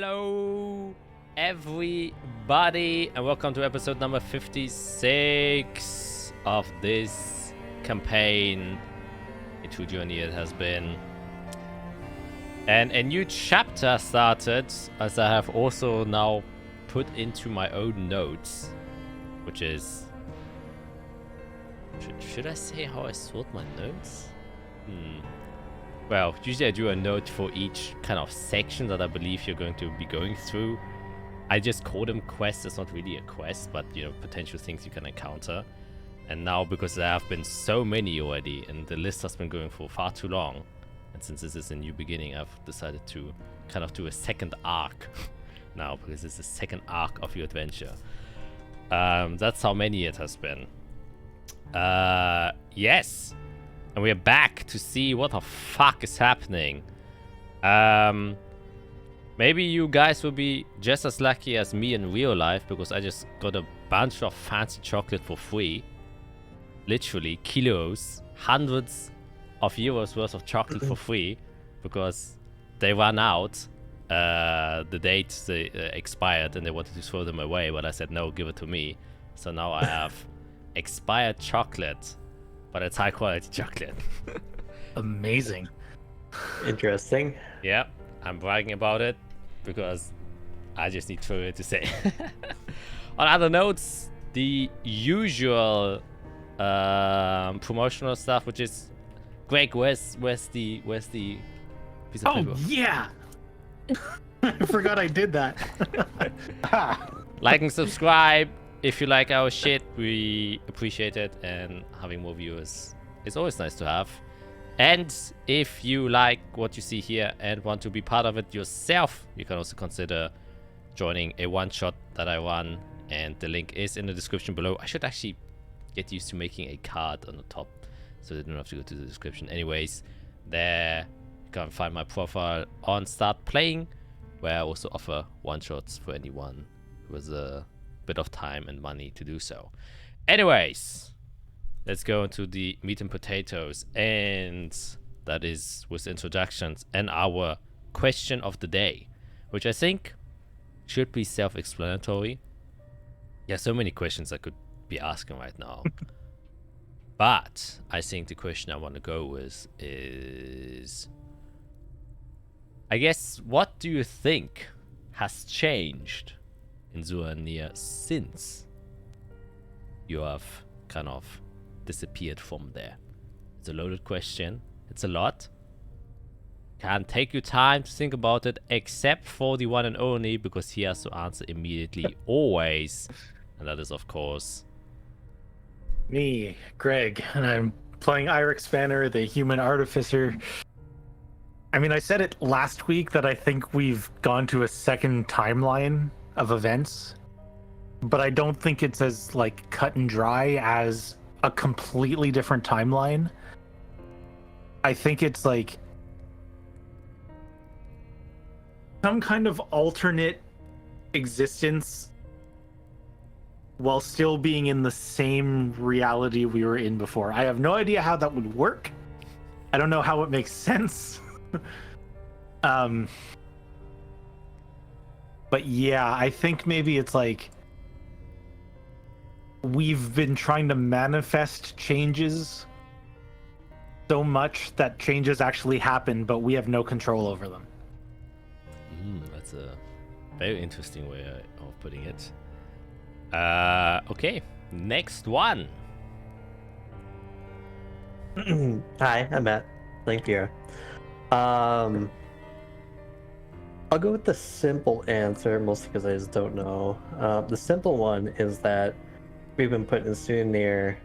Hello, everybody, and welcome to episode number 56 of this campaign. A true journey it has been. And a new chapter started, as I have also now put into my own notes, which is... Should I say how I sort my notes? Well, usually I do a note for each kind of section that I believe you're going to be going through. I just call them quests. It's not really a quest, but, you know, potential things you can encounter. And now, because there have been so many already, and the list has been going for far too long, and since this is a new beginning, I've decided to kind of do a second arc now, because it's the second arc of your adventure. That's how many it has been. Yes. And we're back to see what the fuck is happening. Maybe you guys will be just as lucky as me in real life, because I just got a bunch of fancy chocolate for free. Literally kilos, hundreds of euros worth of chocolate for free, because they ran out. The dates they expired and they wanted to throw them away, but I said no, give it to me. So now I have expired chocolate, but it's high quality chocolate. Amazing. Interesting. Yeah, I'm bragging about it because I just need to say. On other notes, the usual promotional stuff, which is Greg, where's the piece of paper? Oh yeah. I forgot I did that. Like and subscribe if you like our shit. We appreciate it, and having more viewers is always nice to have. And if you like what you see here and want to be part of it yourself, you can also consider joining a one-shot that I run, and the link is in the description below. I should actually get used to making a card on the top so they don't have to go to the description. Anyways, there you can find my profile on Start Playing, where I also offer one-shots for anyone who has a bit of time and money to do so. Anyways, let's go into the meat and potatoes, and that is with introductions and our question of the day, which I think should be self-explanatory. Yeah, so many questions I could be asking right now. But I think the question I want to go with is, I guess, what do you think has changed in Zoania since you have kind of disappeared from there? It's a loaded question. It's a lot. Can take your time to think about it, except for the one and only, because he has to answer immediately, always. And that is, of course, Me, Greg, and I'm playing Irix Banner, the human artificer. I mean, I said it last week that I think we've gone to a second timeline of events, but I don't think it's as like cut and dry as a completely different timeline. I think it's like some kind of alternate existence while still being in the same reality we were in before. I have no idea how that would work. I don't know how it makes sense. But yeah, I think maybe it's like we've been trying to manifest changes so much that changes actually happen, but we have no control over them. That's a very interesting way of putting it. Okay, next one. Hi, I'm Matt. Thank you. I'll go with the simple answer, mostly because I just don't know. The simple one is that we've been put in Sunir,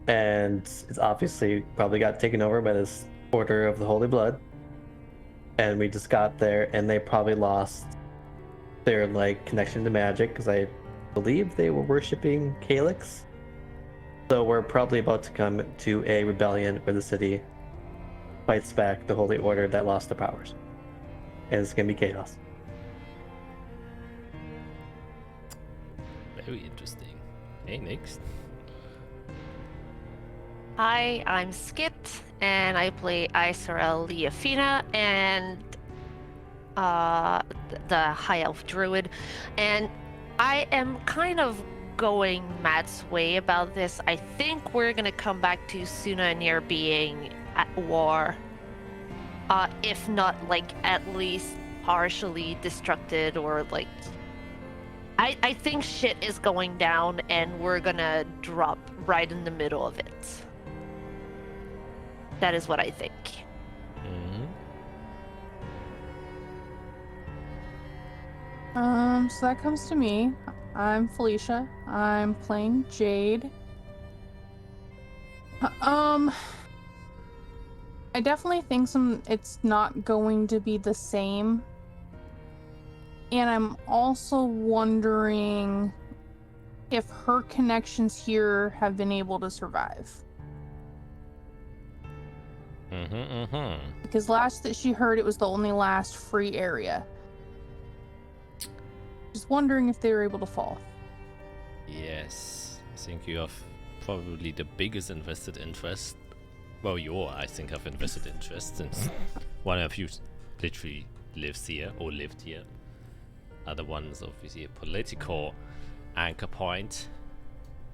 and it's obviously probably got taken over by this Order of the Holy Blood. And we just got there, and they probably lost their like connection to magic, because I believe they were worshipping Calyx. So we're probably about to come to a rebellion where the city fights back the Holy Order that lost their powers. And it's gonna be chaos. Very interesting. Okay, next. Hi, I'm Skit, and I play Isorel Leafina, and the High Elf Druid, and I am kind of going Matt's way about this. I think we're gonna come back to Sunanir being at war. If not, like, at least partially destructed, or like... I think shit is going down, and we're gonna drop right in the middle of it. That is what I think. So that comes to me. I'm Felicia. I'm playing Jade. I definitely think it's not going to be the same. And I'm also wondering if her connections here have been able to survive. Because last that she heard, it was the only last free area. Just wondering if they were able to fall. Yes, I think you have probably the biggest invested interest. Well, I think, have invested interest, since one of you literally lives here, or lived here. Other one is obviously a political anchor point,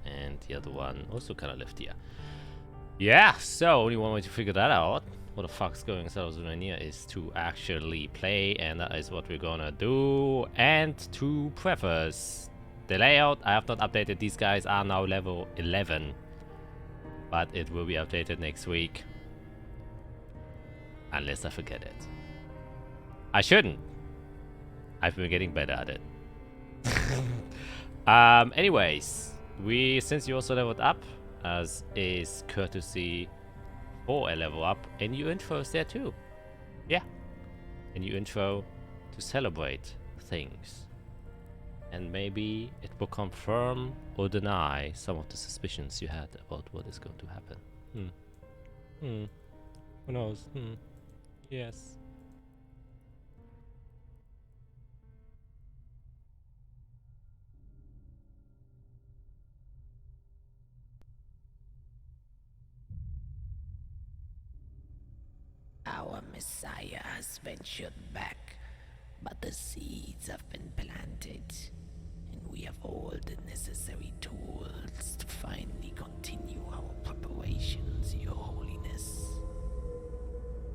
and the other one also kind of lived here. Yeah, so only one way to figure that out, what the fuck's going on here, is to actually play, and that is what we're gonna do. And to preface the layout, I have not updated. These guys are now level 11, but it will be updated next week, unless I forget it. I shouldn't. I've been getting better at it. Anyways, since you also leveled up, as is courtesy for a level up, a new intro is there too. Yeah, a new intro to celebrate things, and maybe it will confirm or deny some of the suspicions you had about what is going to happen. Who knows? Yes. Our Messiah has ventured back, but the seeds have been planted, and we have all the necessary tools to finally continue our preparations, Your Holiness.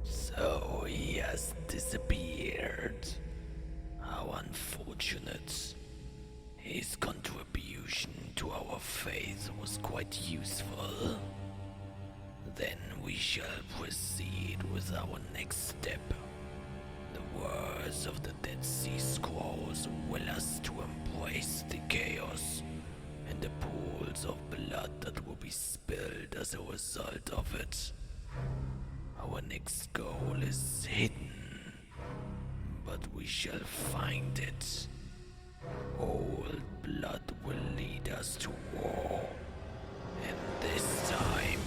So he has disappeared. How unfortunate. His contribution to our faith was quite useful. Then we shall proceed with our next step. The words of the Dead Sea Scrolls will us to embrace the chaos and the pools of blood that will be spilled as a result of it. Our next goal is hidden, but we shall find it. Old blood will lead us to war, and this time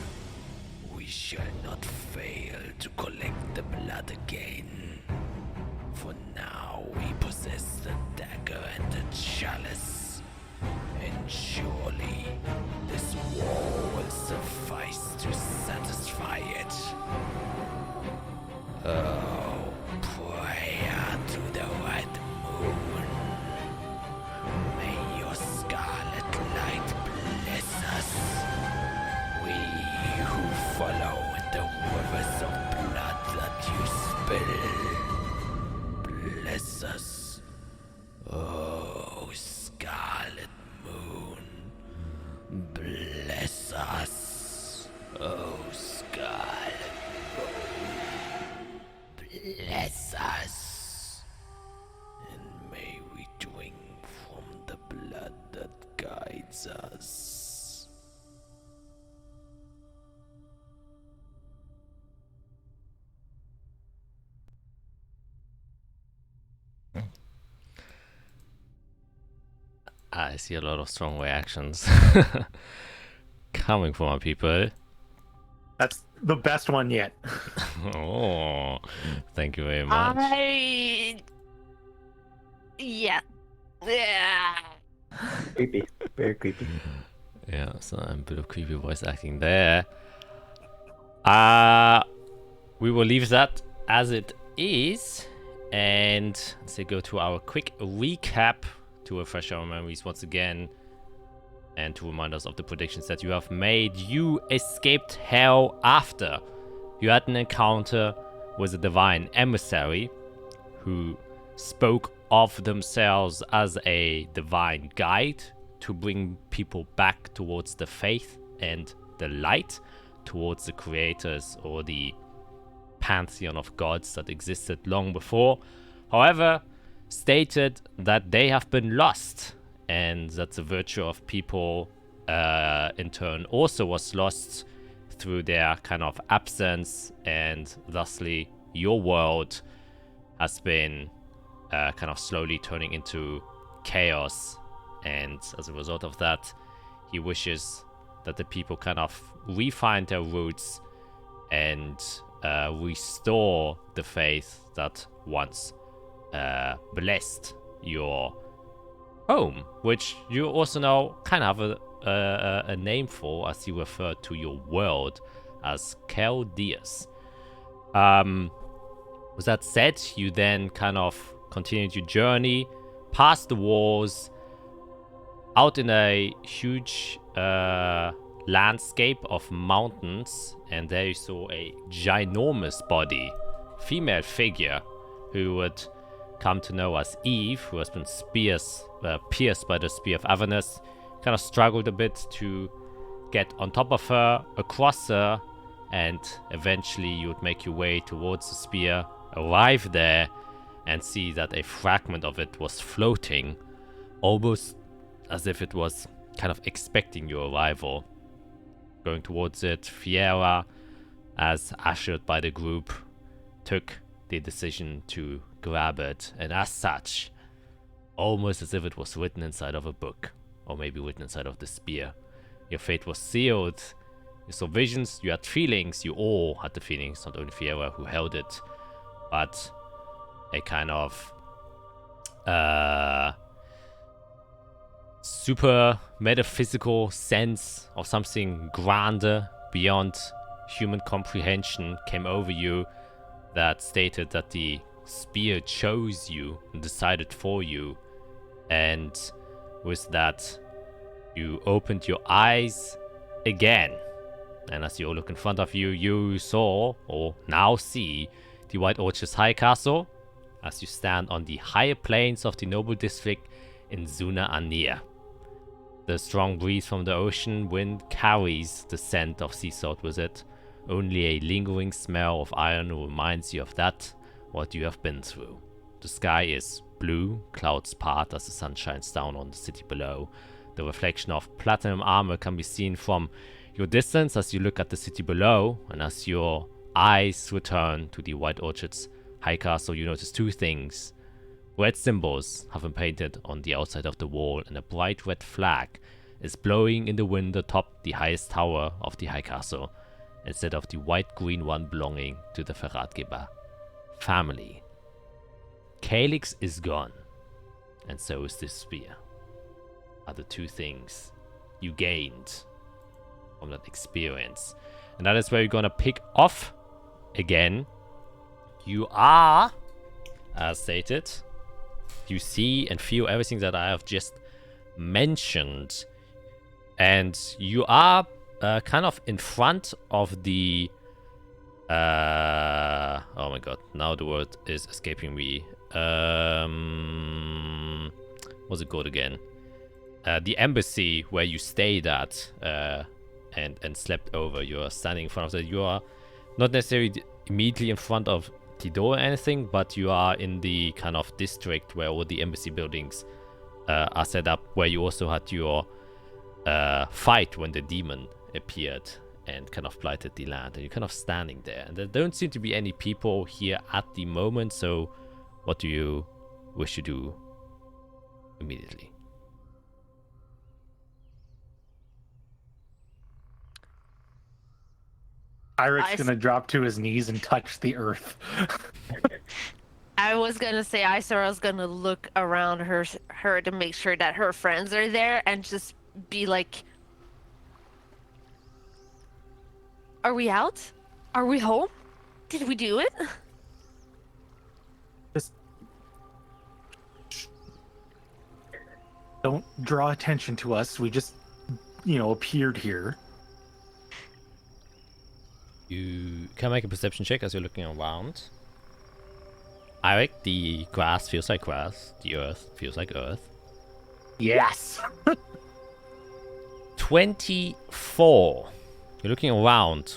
we shall not fail to collect the blood again. For now we possess the dagger and the chalice, and surely this war will suffice to satisfy it. Oh, prayer to the red moon. May your scarlet light bless us. We who follow in the rivers of blood that you spill. Bless us. Oh, scarlet moon. Bless us. Oh, scarlet moon. Bless us. And may we drink from the blood that guides us. I see a lot of strong reactions coming from our people. That's the best one yet. Oh, thank you very much. Yeah. Creepy. Very creepy. Yeah, so I'm a bit of creepy voice acting there. We will leave that as it is, And let's go to our quick recap to refresh our memories once again. And to remind us of the predictions that you have made. You escaped hell after you had an encounter with a divine emissary who spoke of themselves as a divine guide to bring people back towards the faith and the light, towards the creators or the pantheon of gods that existed long before. However, stated that they have been lost, and that the virtue of people in turn also was lost through their kind of absence, and thusly your world has been kind of slowly turning into chaos. And as a result of that, he wishes that the people kind of refine their roots and restore the faith that once blessed your home, which you also now kind of have a name for, as you refer to your world as Chaldeus. With that said, you then kind of continued your journey past the walls, out in a huge landscape of mountains, and there you saw a ginormous body, female figure, who would come to know as Eve, who has been pierced by the spear of Avernus. Kind of struggled a bit to get on top of her, across her, and eventually you would make your way towards the spear, arrive there, and see that a fragment of it was floating, almost as if it was kind of expecting your arrival. Going towards it, Fiera, as ushered by the group, took the decision to grab it, and as such, almost as if it was written inside of a book, or maybe written inside of the spear, your fate was sealed. You saw visions, you had feelings, you all had the feelings, not only Fiera who held it, but a kind of super metaphysical sense of something grander beyond human comprehension came over you, that stated that the spear chose you and decided for you. And with that, you opened your eyes again, and as you look in front of you, you saw, or now see, the White Orchard's High Castle, as you stand on the higher plains of the noble district in Zuna Anir. The strong breeze from the ocean wind carries the scent of sea salt with it. Only a lingering smell of iron reminds you of that, what you have been through. The sky is blue, clouds part as the sun shines down on the city below. The reflection of platinum armor can be seen from your distance as you look at the city below, and as your eyes return to the White Orchard's High Castle, you notice two things. Red symbols have been painted on the outside of the wall, and a bright red flag is blowing in the wind atop the highest tower of the High Castle, instead of the white-green one belonging to the Ferratgeber family. Calyx is gone, and so is this spear. Are the two things you gained from that experience. And that is where you're gonna pick off again. You are, as stated, you see and feel everything that I have just mentioned, and you are kind of in front of the oh my god, now the word is escaping me. What's it called again? The embassy where you stayed at and slept over. You are standing in front of that. You are not necessarily immediately in front of the door or anything, but you are in the kind of district where all the embassy buildings are set up, where you also had your fight when the demon appeared and kind of blighted the land, and you're kind of standing there, and there don't seem to be any people here at the moment. So what do you wish to do immediately? Irik's gonna drop to his knees and touch the earth. I was gonna say Isara's gonna look around her to make sure that her friends are there and just be like, "Are we out? Are we home? Did we do it?" Just Don't draw attention to us. We just, appeared here. You can make a perception check as you're looking around. Eric, the grass feels like grass. The earth feels like earth. Yes. 24. You're looking around.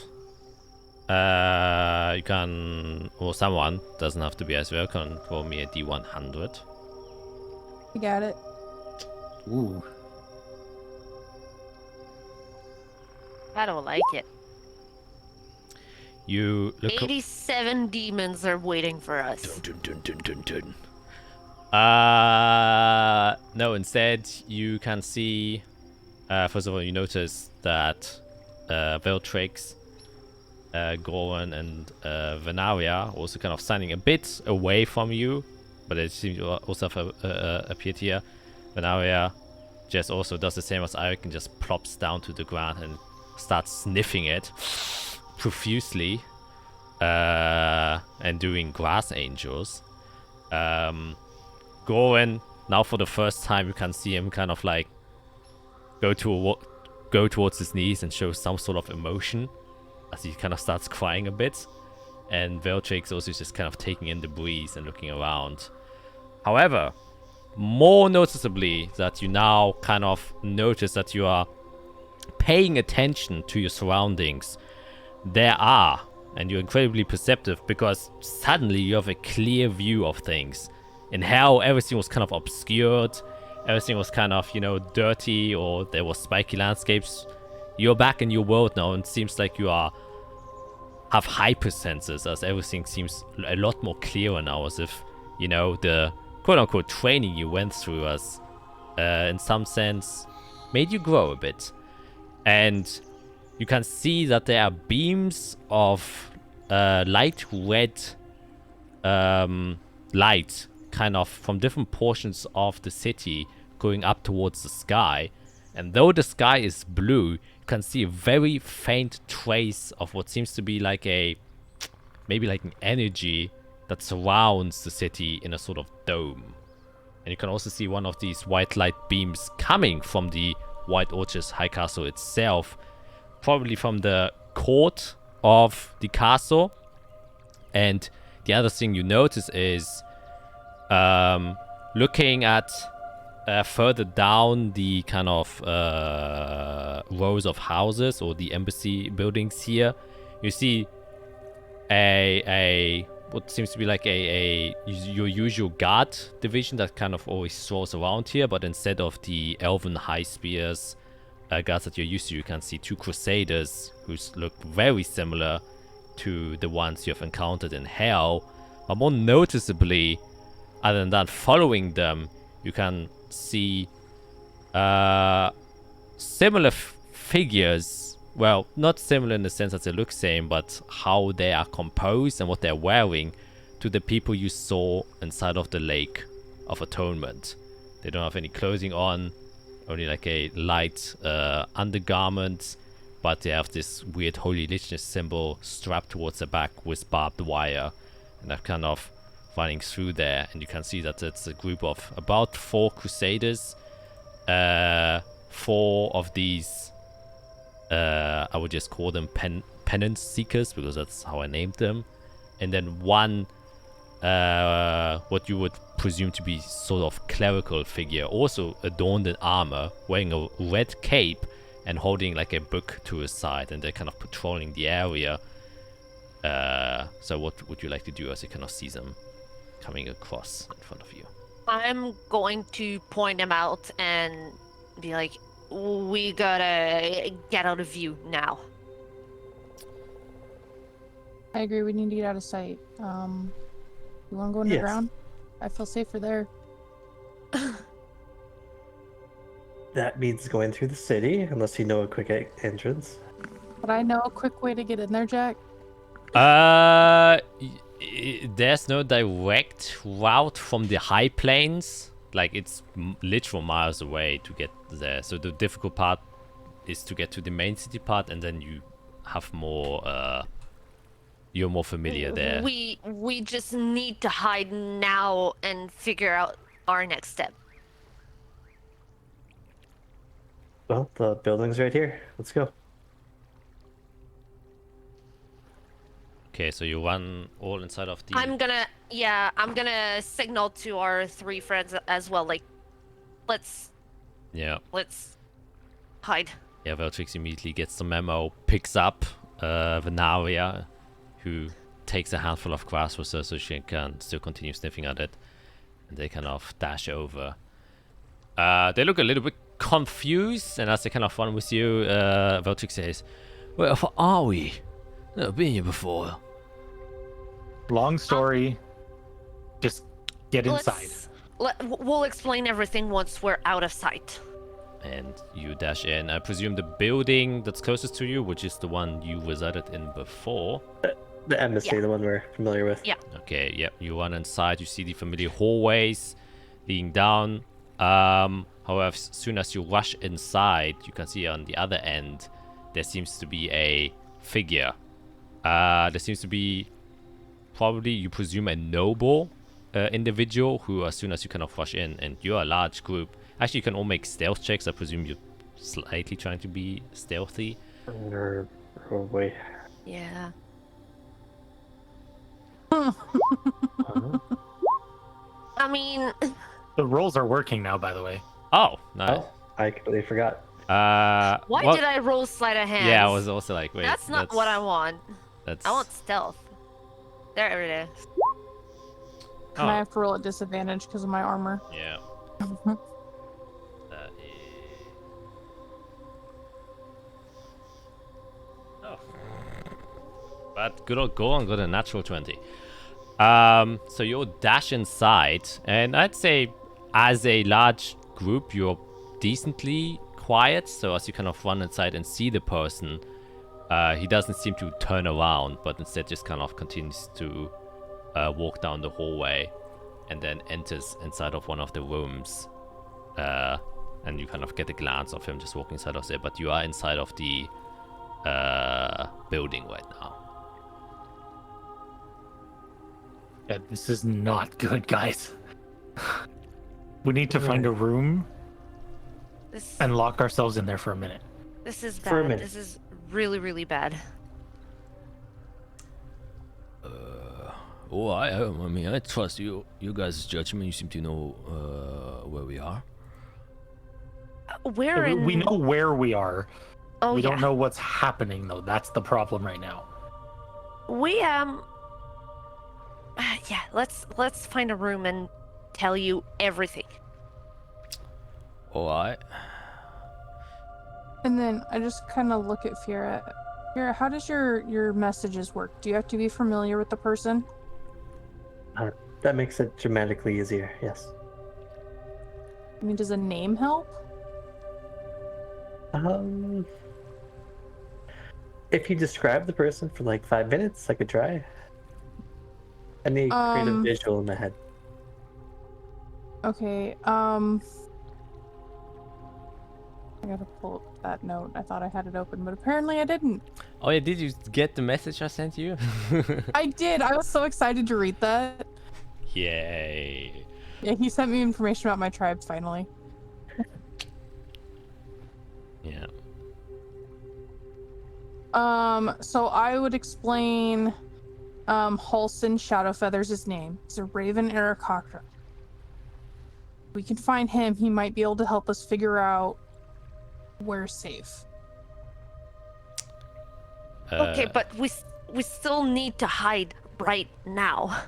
You can, or someone, doesn't have to be as well, can roll me a D100. You got it. Ooh. I don't like it. You look. 87 demons are waiting for us. Dun, dun, dun, dun, dun. No, instead, you can see, first of all, you notice that Veltrix, Goran, and Venaria also kind of standing a bit away from you, but they seem to also have appeared here. Venaria just also does the same as Eric and just plops down to the ground and starts sniffing it profusely and doing grass angels. Goran, now for the first time you can see him kind of like go towards his knees and show some sort of emotion as he kind of starts crying a bit. And Veltrix also is just kind of taking in the breeze and looking around. However, more noticeably that you now kind of notice that you are paying attention to your surroundings. There are, and you're incredibly perceptive because suddenly you have a clear view of things. In hell, everything was kind of obscured. Everything was kind of, dirty, or there was spiky landscapes. You're back in your world now, and it seems like you have hyper senses, as everything seems a lot more clearer now, as if, the quote-unquote training you went through as, in some sense, made you grow a bit. And you can see that there are beams of light red light kind of from different portions of the city going up towards the sky. And though the sky is blue, you can see a very faint trace of what seems to be like maybe like an energy that surrounds the city in a sort of dome. And you can also see one of these white light beams coming from the White Orchard's High Castle itself, probably from the court of the castle. And the other thing you notice is looking at further down the kind of rows of houses or the embassy buildings here, you see what seems to be like your usual guard division that kind of always strolls around here, but instead of the elven high spears guards that you're used to, you can see two crusaders who look very similar to the ones you have encountered in hell. But more noticeably, other than that, following them, you can see similar figures. Well, not similar in the sense that they look same, but how they are composed and what they're wearing to the people you saw inside of the Lake of Atonement. They don't have any clothing on, only like a light undergarment, but they have this weird Holy Lichness symbol strapped towards the back with barbed wire, and they're kind of running through there. And you can see that it's a group of about 4 crusaders, 4 of these I would just call them penance seekers, because that's how I named them, and then one what you would presume to be sort of clerical figure, also adorned in armor, wearing a red cape and holding like a book to his side, and they're kind of patrolling the area. So what would you like to do as you kind of see them coming across in front of you? I'm going to point him out and be like, we gotta get out of view now. I agree, we need to get out of sight. You want to go underground? I feel safer there. That means going through the city, unless you know a quick entrance. But I know a quick way to get in there, Jack. There's no direct route from the high plains. Like, it's literal miles away to get there. So the difficult part is to get to the main city part, and then you have more, you're more familiar there. We just need to hide now and figure out our next step. Well, the building's right here. Let's go. Okay, so you run all inside of the. I'm gonna signal to our 3 friends as well. Like, let's Yeah. hide. Yeah, Veltrix immediately gets the memo, picks up Venaria, who takes a handful of grass with her so she can still continue sniffing at it. And they kind of dash over. They look a little bit confused, and as they kind of run with you, Veltrix says, "Where are we? Never been here before." Long story. Just get inside. We'll explain everything once we're out of sight. And you dash in. I presume the building that's closest to you, which is the one you resided in before. The embassy, the one we're familiar with. Yeah. Okay, yep. You run inside. You see the familiar hallways leading down. However, as soon as you rush inside, you can see on the other end, there seems to be a figure. There seems to be probably, you presume, a noble individual who, as soon as you kind of rush in, and you're a large group, actually you can all make stealth checks. I presume you're slightly trying to be stealthy. Probably. Yeah. I mean, The rolls are working now, by the way. Oh, nice. Oh, I completely forgot. why did I roll sleight of hand? Yeah, I was also like, wait. That's not what I want. That's... I want stealth. There it is. And I Oh, have to roll at disadvantage because of my armor. yeah. Oh. But good old Goron got a natural 20. So you'll dash inside, and I'd say as a large group, you're decently quiet. So as you kind of run inside and see the person, he doesn't seem to turn around, but instead just kind of continues to walk down the hallway and then enters inside of one of the rooms. And you kind of get a glance of him just walking inside of there, but you are inside of the building right now. Yeah, this is not good, guys. We need to find a room This and lock ourselves in there for a minute. is For a bad. minute. This is really, really bad. Oh, I mean, I trust you guys' judgment. You seem to know where we are. We're in. We know where we are. Oh We yeah. don't know what's happening, though. That's the problem right now. We yeah. Let's find a room and tell you everything. All right. And then I just kind of look at Fiora. Fiora, how does your messages work? Do you have to be familiar with the person? That makes it dramatically easier, yes. I mean, does a name help? If you describe the person for like 5 minutes, I could try. I need to create a visual in my head. Okay, I gotta pull up that note. I thought I had it open, but apparently I didn't. Oh yeah, did you get the message I sent you? I did. I was so excited to read that. Yay. Yeah, he sent me information about my tribe finally. Yeah. So I would explain Halson Shadowfeather's his name. He's a Raven Aarakocra. We can find him. He might be able to help us figure out where's safe. Okay, but we still need to hide right now.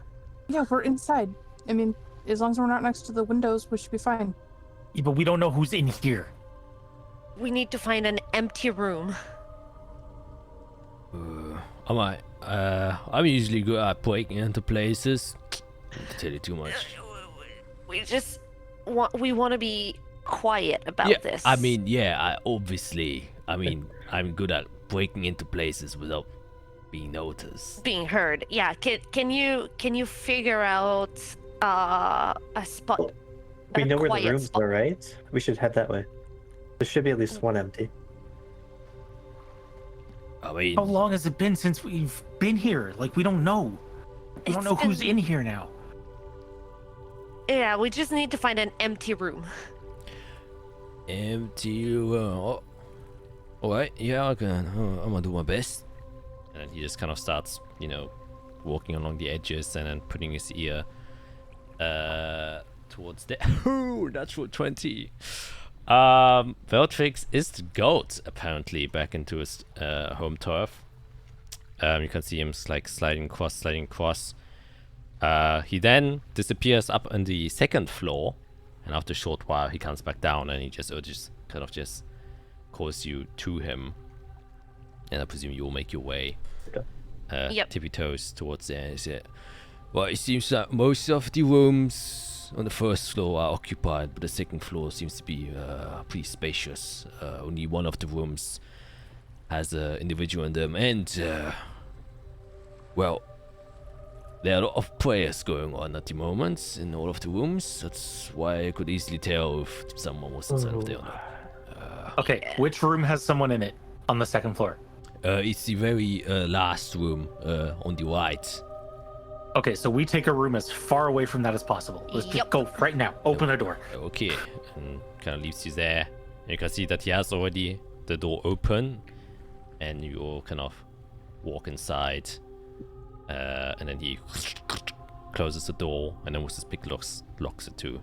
Yeah, we're inside. I mean, as long as we're not next to the windows, we should be fine. Yeah, but we don't know who's in here. We need to find an empty room. I'm usually good at breaking into places. Not to tell you too much. We just want to be quiet about Yeah, this. I mean, yeah, obviously. I mean, I'm good at breaking into places without being noticed. being heard. Yeah. Can you figure out a spot? We a know where the quiet rooms spot? are, right? We should head that way. There should be at least one empty. I mean, How long has it been since we've been here? Like, we don't know. We don't It's know who's been- in here now. Yeah, we just need to find an empty room. Empty room. Oh. Alright, yeah, I can. I'm gonna do my best. And then he just kind of starts, walking along the edges and then putting his ear towards the natural 20. Veltrix is the goat, apparently, back into his home turf. You can see him sliding across. He then disappears up on the second floor, and after a short while he comes back down and he just calls you to him. And I presume you will make your way Yep. tippy toes towards there. Is it? Well, it seems that most of the rooms on the first floor are occupied, but the second floor seems to be pretty spacious. Only one of the rooms has an individual in them, and well, there are a lot of prayers going on at the moment in all of the rooms. That's why I could easily tell if someone was inside of there or not. Okay, which room has someone in it on the second floor? It's the very last room on the right. Okay, so we take a room as far away from that as possible. Let's just Yep. go right now. Open the door. Okay, and kind of leaves you there. And you can see that he has already the door open, and you all kind of walk inside, and then he closes the door, and then with his pick locks it too.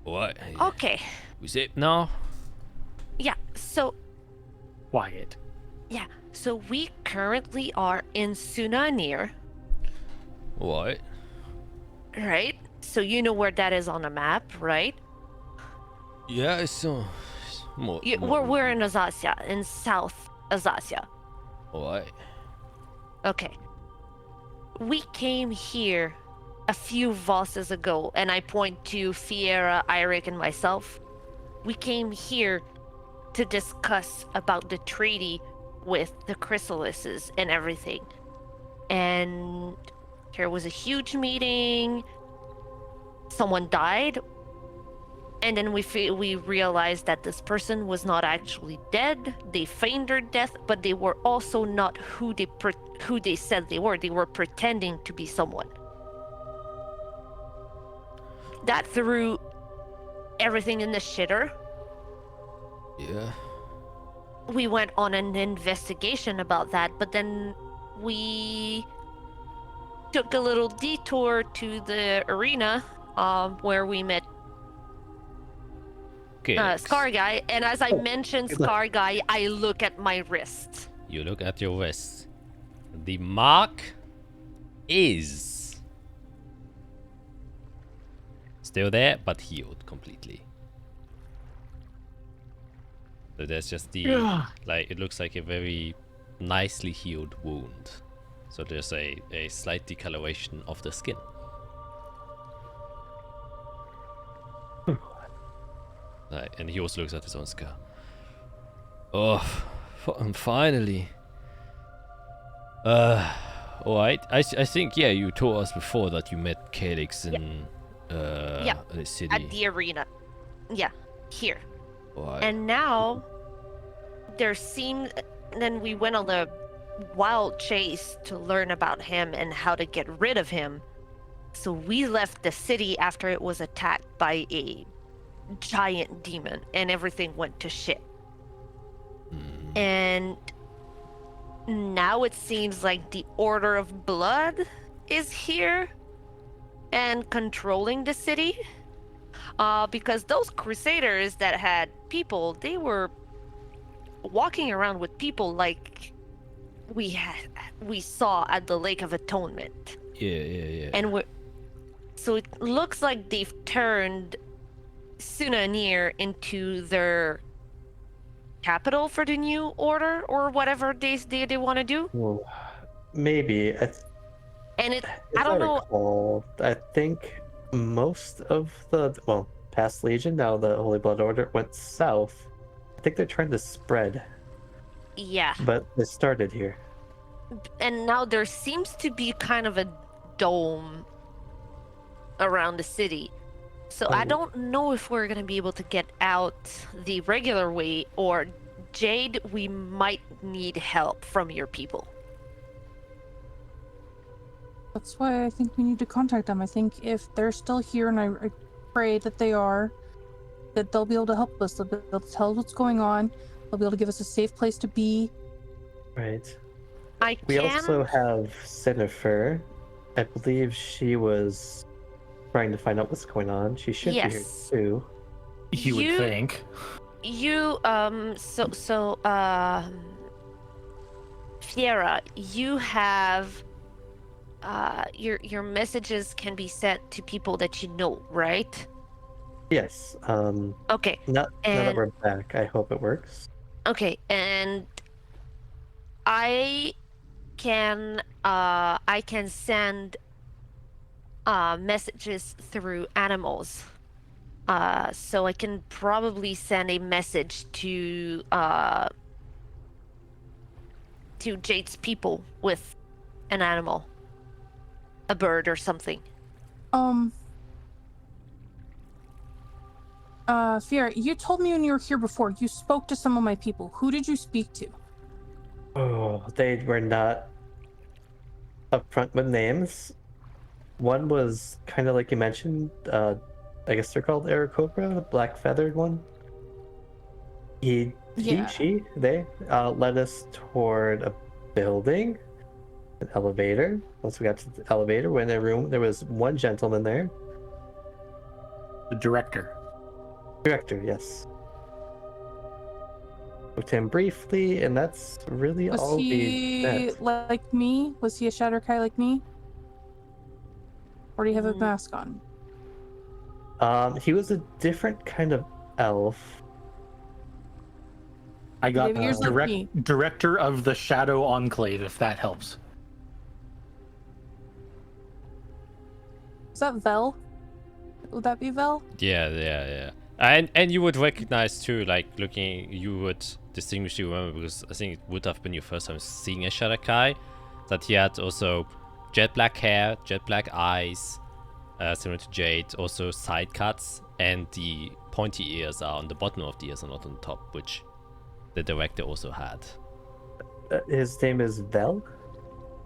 Alright. Okay. We safe No, Yeah. So Quiet. yeah. So we currently are in Sunanir, Alright. right? So you know where that is on the map, right? Yeah, it's more. We're in Azathia, in South Azathia. Alright. Okay. We came here a few Vosses ago, and I point to Fiera, Eirik, and myself. We came here to discuss about the treaty with the Chrysalises and everything. And there was a huge meeting. Someone died. And then we realized that this person was not actually dead. They feigned their death, but they were also not who they said they were. They were pretending to be someone. That threw everything in the shitter. Yeah. We went on an investigation about that, but then we took a little detour to the arena where we met okay. Scar Guy, and as I mentioned Scar Guy, I look at my wrist. You look at your wrist. The mark is still there, but healed completely. So there's just the it looks like a very nicely healed wound. So there's a slight discoloration of the skin. Right, and he also looks at his own scar. Oh, finally. Alright. I think, yeah, you told us before that you met Calix in the city. At the arena. Yeah, here. Alright. And now then we went on a wild chase to learn about him and how to get rid of him. So we left the city after it was attacked by a giant demon and everything went to shit. And now it seems like the Order of Blood is here and controlling the city. Because those crusaders that had people, they were walking around with people like we saw at the Lake of Atonement. Yeah. And so it looks like they've turned Sunanir into their capital for the new order or whatever they want to do. Well, maybe. I don't know. Recall, I think most of the past Legion, now the Holy Blood Order, went south. I think they're trying to spread. Yeah. But they started here. And now there seems to be kind of a dome around the city. So I don't know if we're going to be able to get out the regular way, or Jade, we might need help from your people. That's why I think we need to contact them. I think if they're still here, and I pray that they are, that they'll be able to help us. They'll be able to tell us what's going on. They'll be able to give us a safe place to be. Right. I We can. also have Jennifer. I believe she was trying to find out what's going on. She should be here Yes. too. You would think. Fiera, you have your messages can be sent to people that you know, right? Yes. Okay. Now that And- we're back, I hope it works. Okay, and I can send messages through animals. So I can probably send a message to Jade's people with an animal, a bird or something. Fiera, you told me when you were here before, you spoke to some of my people. Who did you speak to? Oh, they were not upfront with names. One was kind of like you mentioned. I guess they're called Aarakocra, the black feathered one. They led us toward a building, an elevator. Once we got to the elevator, we're in a room. There was one gentleman there. The director. Director, yes. Looked at him briefly, and that's really Was all we he met. like me? Was he a Shatterkai like me? Or do you have a Mm. mask on? He was a different kind of elf. I got Maybe yours like me. director of the Shadow Enclave, if that helps. Is that Vel? Would that be Vel? Yeah. And you would recognize too, like looking, you would distinctly remember, because I think it would have been your first time seeing a Shadakai, that he had also jet black hair, jet black eyes, similar to Jade, also side cuts, and the pointy ears are on the bottom of the ears and not on the top, which the director also had. His name is Vel?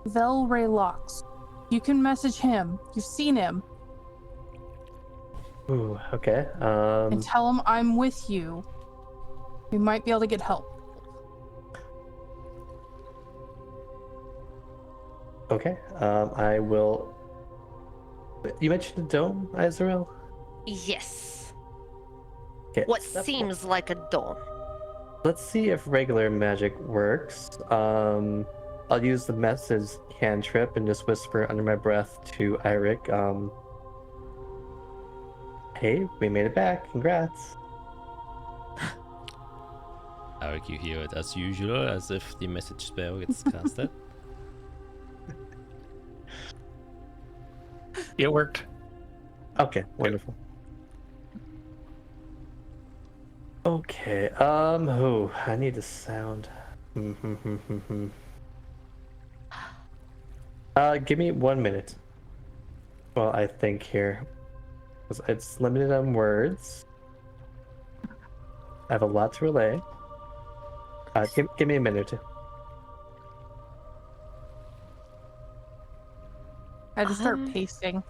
Vel Ray Locks. You can message him. You've seen him. Ooh, okay. And tell him I'm with you. We might be able to get help. Okay. I will. You mentioned the dome, Azrael? Yes. Okay. What seems like a dome. Let's see if regular magic works. I'll use the message cantrip and just whisper under my breath to Eirik. Hey, we made it back. Congrats. Eric, you hear it as usual, as if the message spell gets casted. It worked. Okay, wonderful. Okay, I need a sound. Give me 1 minute. Well, I think here. It's limited on words. I have a lot to relay. Give me a minute or two. I just start pacing.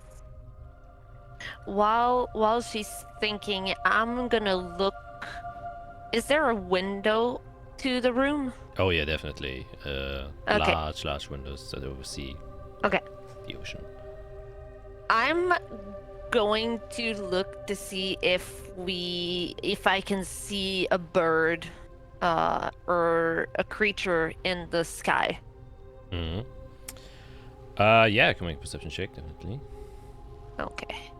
While she's thinking, I'm gonna look. Is there a window to the room? Oh yeah, definitely. Okay. Large windows that oversee Okay. the ocean. I'm going to look to see if I can see a bird or a creature in the sky. Mm-hmm. Yeah, I can make a perception check, definitely. Okay.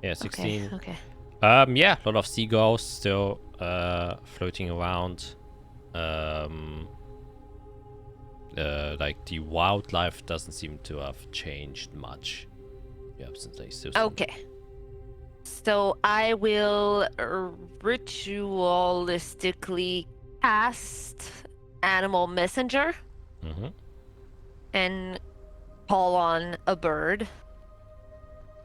Yeah, 16. Okay. Yeah, a lot of seagulls still floating around. Like the wildlife doesn't seem to have changed much. Yeah, since they still. Okay. So I will ritualistically cast Animal Messenger Mm-hmm. and call on a bird.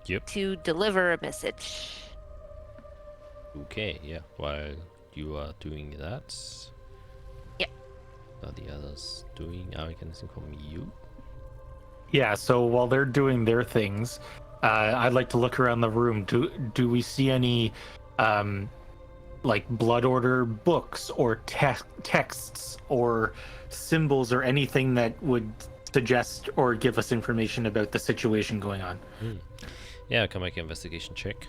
Yep. To deliver a message. Okay, yeah. While you are doing that. Yep. What are the others doing? I can from you. Yeah, so while they're doing their things, I'd like to look around the room. Do we see any like blood order books or texts or symbols or anything that would suggest or give us information about the situation going on? Yeah, I can make an investigation check.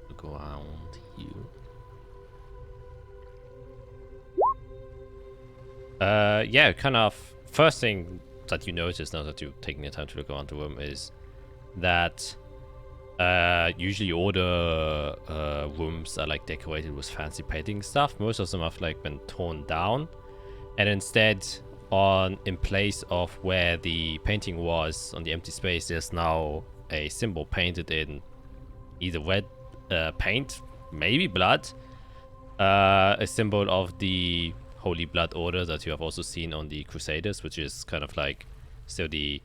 Look around here. Yeah, kind of. First thing that you notice now that you're taking the time to look around the room is that usually all the rooms are like decorated with fancy painting stuff. Most of them have like been torn down, and instead, in place of where the painting was on the empty space, there's now a symbol painted in either red paint, maybe blood, a symbol of the Holy Blood Order that you have also seen on the Crusaders, which is kind of like still the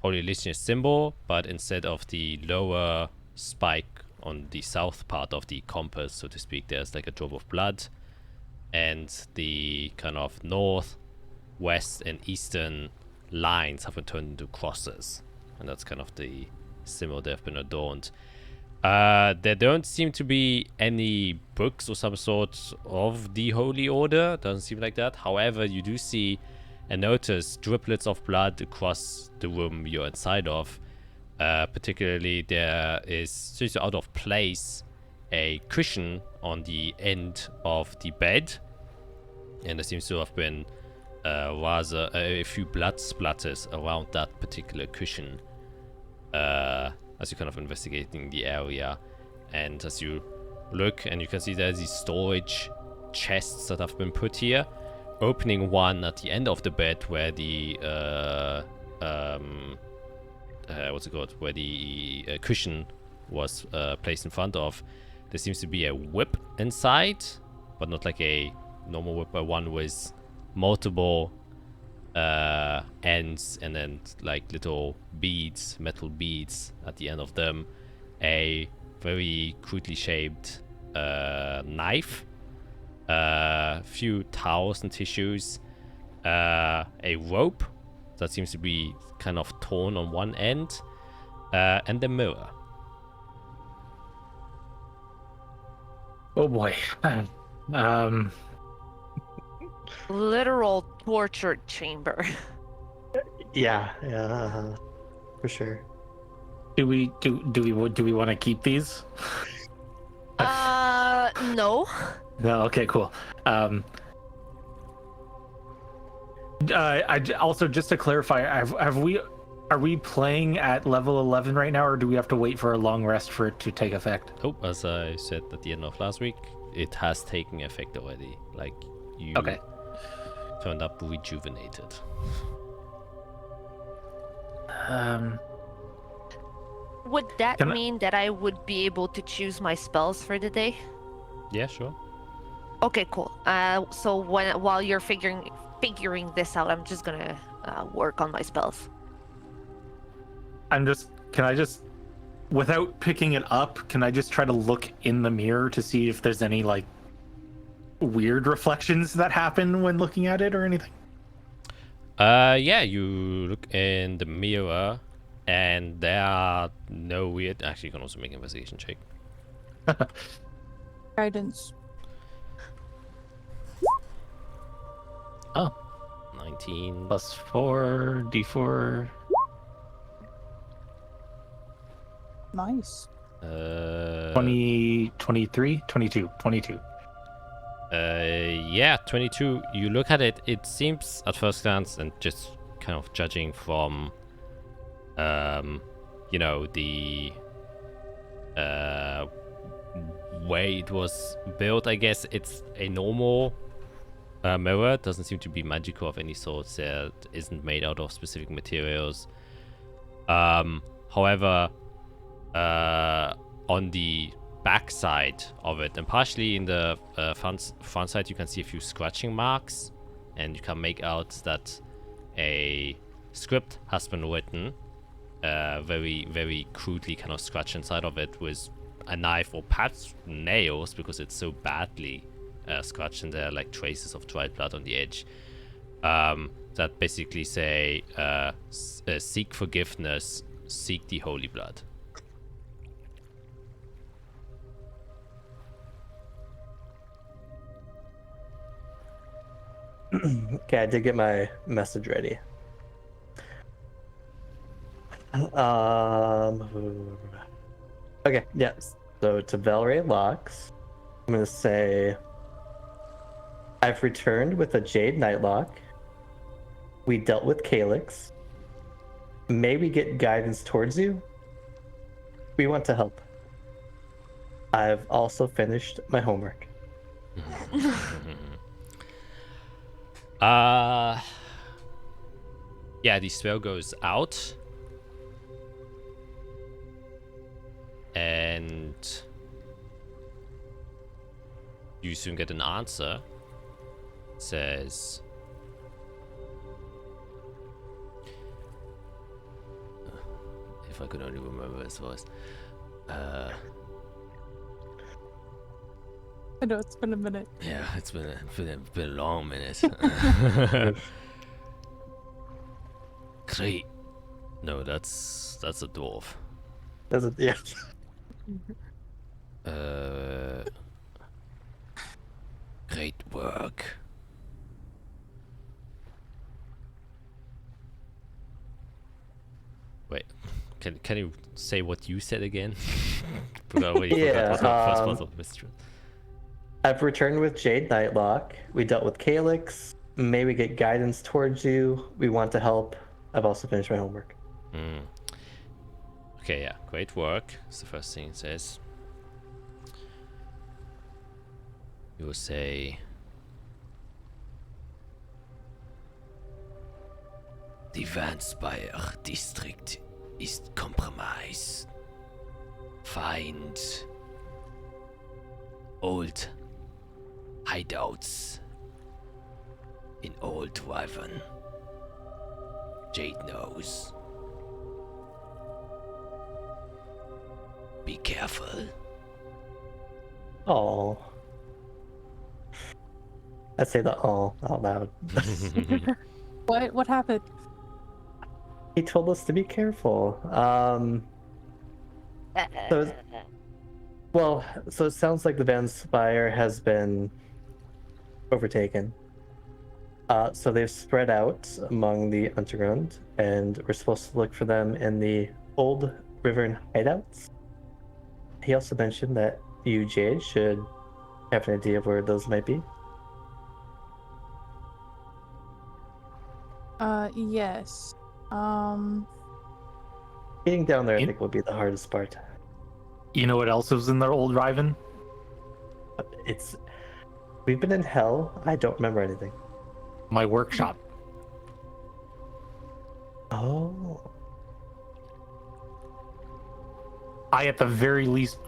Holy Legionist symbol, but instead of the lower spike on the south part of the compass, so to speak, there's like a drop of blood, and the kind of north, west, and eastern lines have been turned into crosses, and that's kind of the symbol they've been adorned. There don't seem to be any books or some sort of the Holy Order. Doesn't seem like that. However, you do see and notice driplets of blood across the room you're inside of. Particularly, there is, seems out of place, a cushion on the end of the bed, and there seems to have been rather a few blood splatters around that particular cushion. As you're kind of investigating the area, and as you look, and you can see there's these storage chests that have been put here. Opening one at the end of the bed where the what's it called? Where the cushion was placed in front of, there seems to be a whip inside, but not like a normal whip, but one with multiple ends and then like little beads, metal beads at the end of them, a very crudely shaped knife, a few towels and tissues, a rope that seems to be kind of torn on one end, and a mirror. Oh boy. Literal torture chamber. Yeah, for sure. Do we want to keep these? No. No. Okay. Cool. Also, just to clarify, are we playing at level 11 right now, or do we have to wait for a long rest for it to take effect? Oh, as I said at the end of last week, it has taken effect already. Like, you turned up rejuvenated. Would that mean that I would be able to choose my spells for the day? Yeah, sure. Okay, cool. So while you're figuring this out, I'm just gonna work on my spells. Can I just, without picking it up, can I just try to look in the mirror to see if there's any like weird reflections that happen when looking at it or anything? Yeah, you look in the mirror and there are no weird. Actually, you can also make an investigation check. Guidance. Oh. 19 plus 4 d4. Nice. 20, 23, 22. Yeah, 22. You look at it, it seems at first glance, and just kind of judging from, you know, the way it was built, I guess it's a normal mirror. It doesn't seem to be magical of any sort. It isn't made out of specific materials. However, on the back side of it, and partially in the front side, you can see a few scratching marks, and you can make out that a script has been written, very, very crudely kind of scratched inside of it with a knife or perhaps nails, because it's so badly scratched, and there are like traces of dried blood on the edge, that basically say seek forgiveness, seek the holy blood. Okay, I did get my message ready. Okay, yes. So to Valray Locks, I'm gonna say I've returned with a Jade Nightlock. We dealt with Calyx. May we get guidance towards you? We want to help. I've also finished my homework. Yeah, the spell goes out. And you soon get an answer. It says, if I could only remember his voice. I know it's been a minute. Yeah, it's been a long minute. Great. No, that's a dwarf. That's it, yeah. Great work. Wait, can you say what you said again? Forgot what you forgot what the first part of Mistral. I've returned with Jade Nightlock. We dealt with Calyx. May we get guidance towards you? We want to help. I've also finished my homework. Okay, yeah, great work. It's the first thing it says. You will say, Die Vanspire District ist compromised. Find old hideouts in Old Wyvern. Jade knows. Be careful. Oh. I say the "oh" out loud. What happened? He told us to be careful. So it sounds like the Vanspire has been overtaken. So they've spread out among the underground, and we're supposed to look for them in the old Wyvern hideouts. He also mentioned that you, Jade, should have an idea of where those might be. Yes. Getting down there, I think, will be the hardest part. You know what else was in their old Riven? We've been in hell. I don't remember anything. My workshop. Oh. I, at the very least,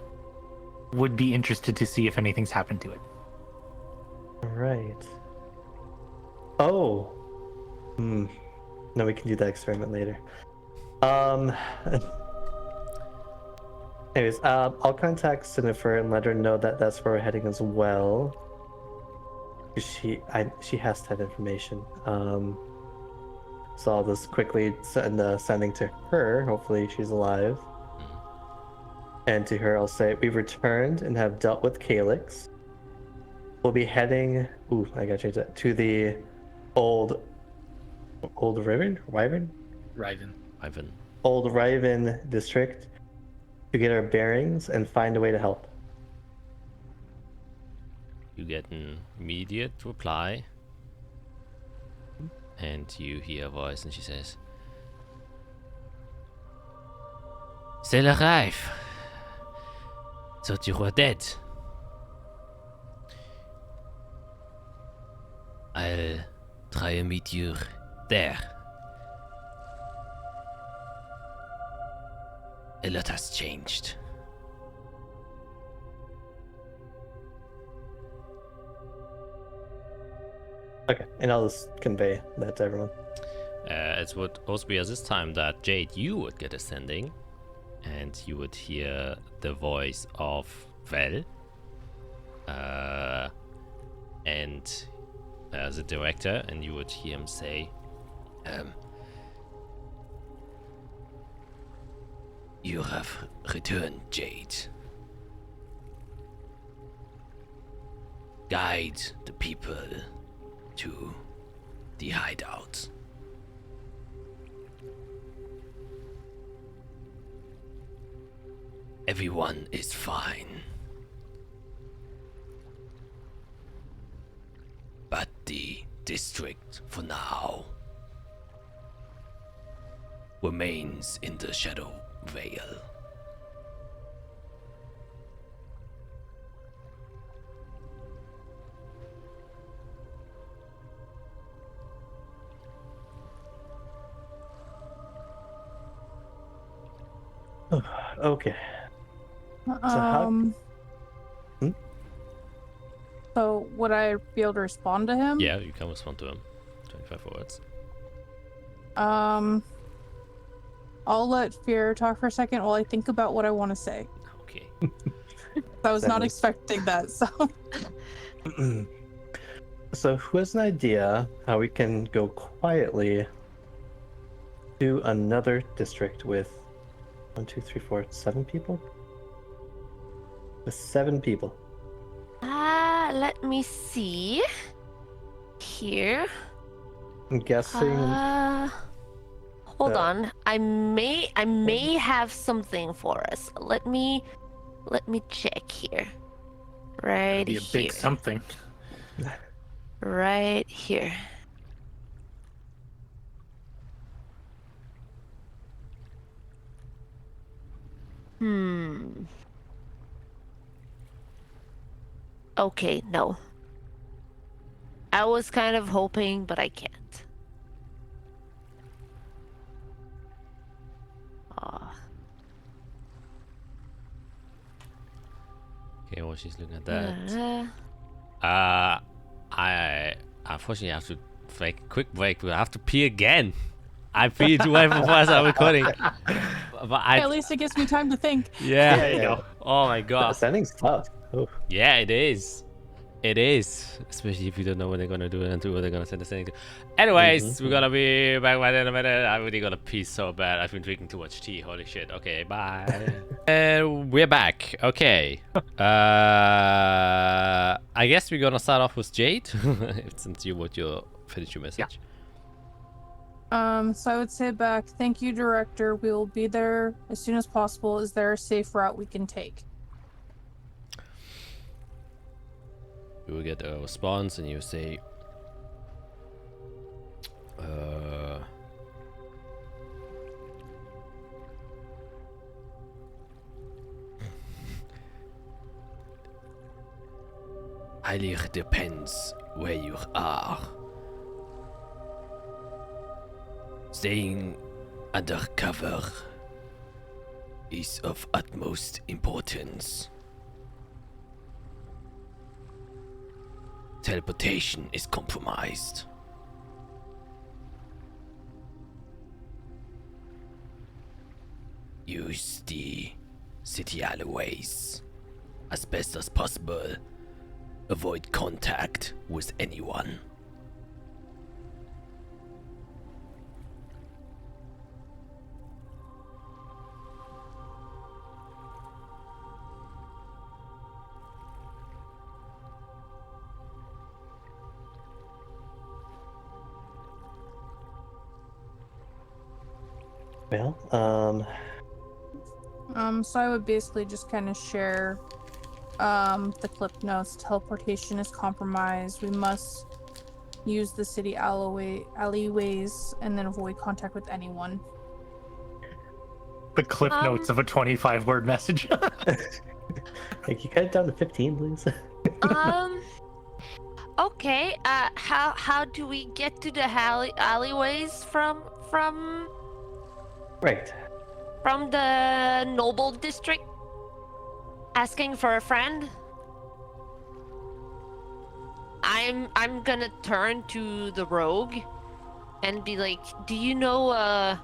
would be interested to see if anything's happened to it. Right. Oh. No, we can do that experiment later. Anyways, I'll contact Cinnifer and let her know that that's where we're heading as well. She has to have information. So I'll just quickly sending to her. Hopefully she's alive. And to her, I'll say we've returned and have dealt with Calyx. We'll be heading. Ooh, I gotta change that to the old Wyvern. Old Riven district to get our bearings and find a way to help. you get an immediate reply. And you hear a voice and she says, "Still alive. Thought you were dead. I'll try and meet you there. A lot has changed." Okay, and I'll just convey that to everyone. It would also be at this time that Jade, you would get a sending, and you would hear the voice of Vel, and the director, and you would hear him say, You have returned, Jade. Guide the people to the hideout. Everyone is fine. But the district, for now, remains in the Shadow Veil. Okay. how- So would I be able to respond to him? Yeah, you can respond to him. 25 words. I'll let Fear talk for a second while I think about what I want to say. Okay. I was not Seven. expecting that, so. So who has an idea how we can go quietly to another district with 1, 2, 3, 4, 7 people? With 7 people. Let me see. Here. I'm guessing Hold on. I may have something for us. Let me check here. Right Be a here. big something. Right here. Okay, no. I was kind of hoping, but I can't. Okay, while she's looking at that. I unfortunately have to take a quick break. We have to pee again. I peed way before I started recording. But At least it gives me time to think. yeah. There you go. Oh my the god. sending's tough. Oh. Yeah, it is. It is. Especially if you don't know what they're gonna do and what they're gonna send us anything. Anyways, we're gonna be back by in a minute. I'm really gonna pee so bad. I've been drinking too much tea. Holy shit. Okay, bye. We're back. Okay. I guess we're gonna start off with Jade. Since you would finish your message. So I would say back, thank you, Director. We will be there as soon as possible. Is there a safe route we can take? You will get a response and you say, highly depends where you are. Staying undercover is of utmost importance. Teleportation is compromised. Use the city alleyways as best as possible. Avoid contact with anyone. Well, So I would basically just kind of share the clip notes. Teleportation is compromised. We must use the city alleyways and then avoid contact with anyone. The clip notes of a 25-word message. can you cut it down to 15, please? Okay. How do we get to the alleyways from Right. the noble district? Asking for a friend. I'm gonna turn to the rogue and be like, do you know a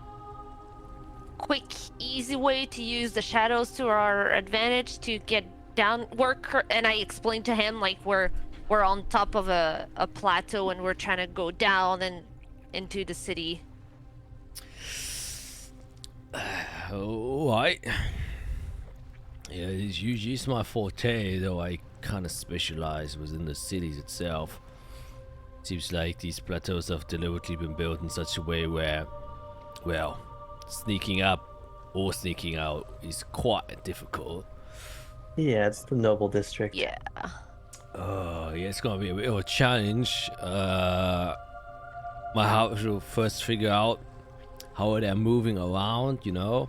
quick, easy way to use the shadows to our advantage to get down? And I explained to him like we're on top of a plateau and we're trying to go down and into the city. Alright. Yeah, it's usually my forte, though I kind of specialize within the cities itself. Seems like these plateaus have deliberately been built in such a way where, well, sneaking up or sneaking out is quite difficult. Yeah, it's the noble district. Yeah. Yeah, it's gonna be a bit of a challenge. My house will first figure out how they're moving around, you know,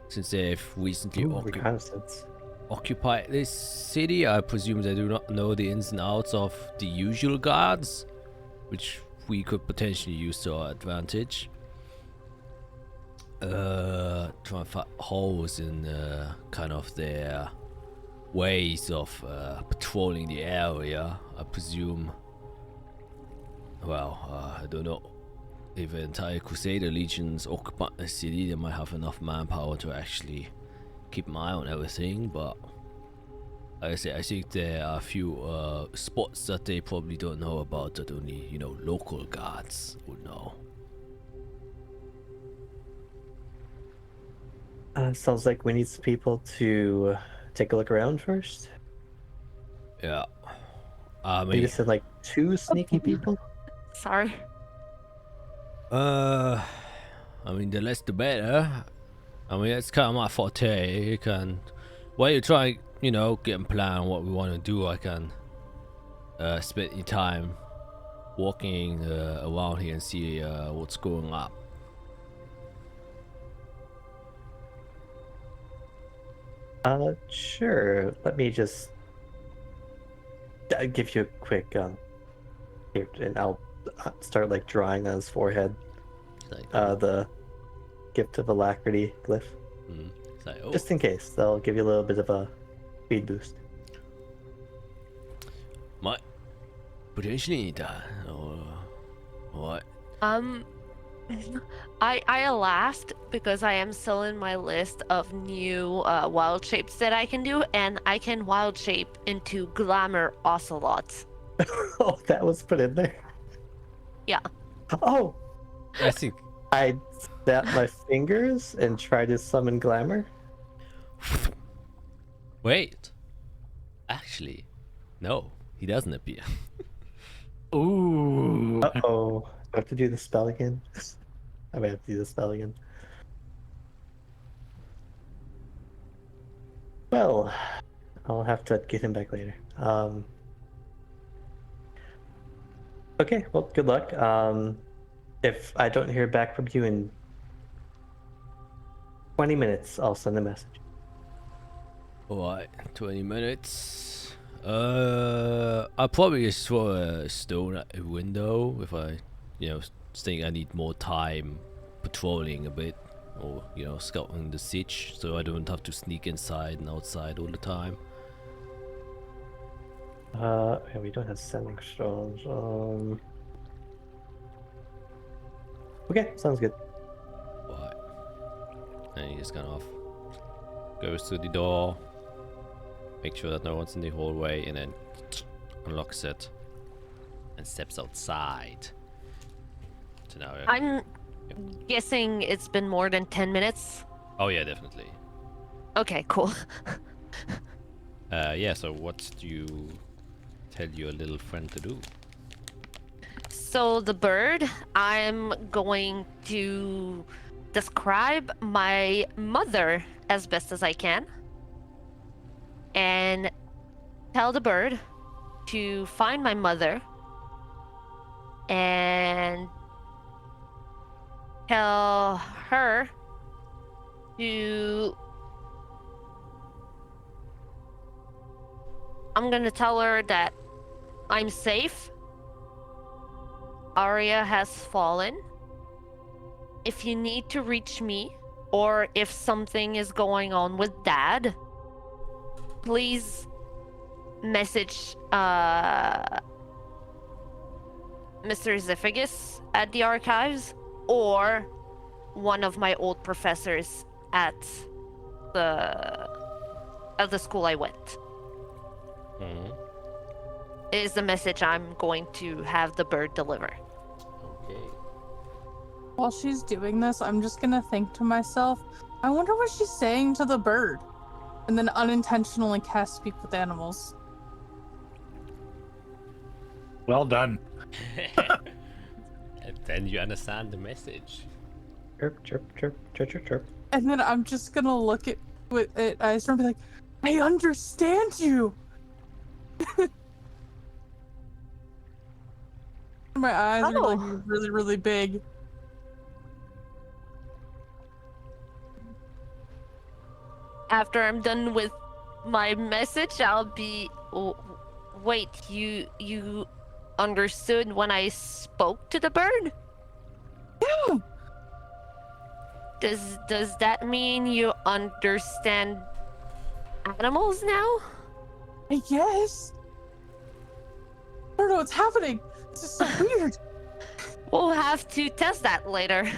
since they've recently Reconnaissance. occupied this city. I presume they do not know the ins and outs of the usual guards, which we could potentially use to our advantage. Try and find holes in kind of their ways of patrolling the area. I presume, well, I don't know if the entire Crusader legions occupy the city. They might have enough manpower to actually keep an eye on everything, but like I say, I think there are a few spots that they probably don't know about that only, you know, local guards would know. Sounds like we need some people to take a look around first. Yeah. You said like 2 sneaky people? Sorry. I mean, the less the better. I mean, that's kind of my forte. You can, while you try, you know, get a plan on what we want to do, I can spend your time walking around here and see what's going up. Sure. Let me just give you a quick here, and I'll start like drawing on his forehead Like, the gift of alacrity glyph, it's like, oh, just in case. That'll give you a little bit of a speed boost. might potentially need that, or what? I laughed because I am still in my list of new wild shapes that I can do, and I can wild shape into glamour ocelots. Oh, that was put in there. Yeah. Oh, I think. I snap my fingers and try to summon glamour. Wait. Actually, no, he doesn't appear. Ooh. Uh-oh. Do I have to do the spell again? I may have to do the spell again. Well, I'll have to get him back later. Okay, well, good luck. If I don't hear back from you in 20 minutes, I'll send a message. Alright, 20 minutes. I'll probably just throw a stone at a window if I, you know, think I need more time patrolling a bit, or, you know, scouting the siege, so I don't have to sneak inside and outside all the time. Yeah, we don't have sending stones. Okay, sounds good. Alright. And he just kind of goes to the door, make sure that no one's in the hallway, and then unlocks it and steps outside. So now, I'm guessing it's been more than 10 minutes. oh yeah, definitely. Okay, cool. Yeah, so what do you tell your little friend to do? So the bird, I'm going to describe my mother as best as I can and tell the bird to find my mother and tell her to... I'm gonna tell her that I'm safe. Arya has fallen. If you need to reach me, or if something is going on with Dad, please message Mr. Ziphagus at the archives, or one of my old professors at the school I went. Is the message I'm going to have the bird deliver. Okay. While she's doing this, I'm just gonna think to myself, I wonder what she's saying to the bird. And then unintentionally cast Speak with Animals. Well done. And then you understand the message. Chirp, chirp, chirp, chirp, chirp, chirp. And then I'm just gonna look at it. I start to be like, I understand you. My eyes are like really, really big. After I'm done with my message, I'll be. Wait, you understood when I spoke to the bird? Yeah. Does that mean you understand animals now? I guess. I don't know what's happening. This is so weird. We'll have to test that later.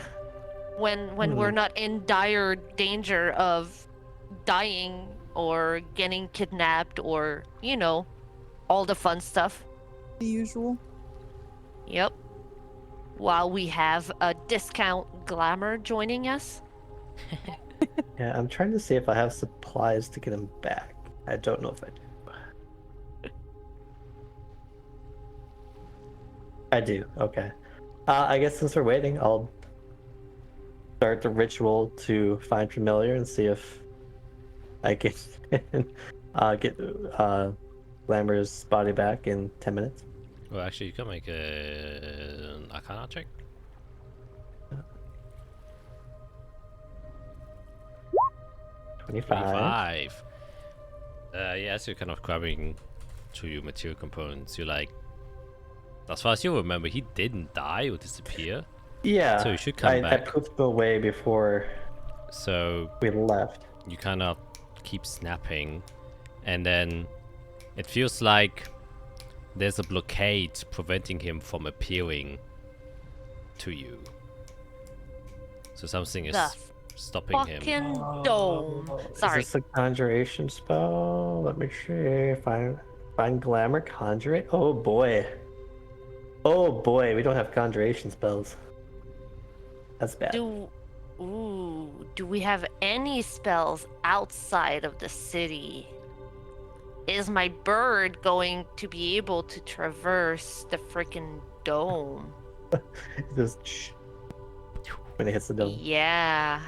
When we're not in dire danger of dying or getting kidnapped or, you know, all the fun stuff. The usual. Yep. While we have a discount glamour joining us. Yeah, I'm trying to see if I have supplies to get him back. I don't know if I do. I do, okay. I guess since we're waiting, I'll start the ritual to find familiar and see if I can get Glamour's body back in 10 minutes. Well, actually, you can make an Arcana check. $25. Yeah, as you're kind of grabbing to your material components, you're like, as far as you remember, he didn't die or disappear. Yeah, So you should come I back. pooped him away before So we left. you kind of keep snapping, and then it feels like there's a blockade preventing him from appearing to you. So something is The stopping him. fucking dome. Sorry. Is this a conjuration spell? Let me see. Find glamour, conjure it. Oh boy. Oh boy, we don't have conjuration spells. That's bad. Do we have any spells outside of the city? Is my bird going to be able to traverse the freaking dome? Just when it hits the dome. Yeah.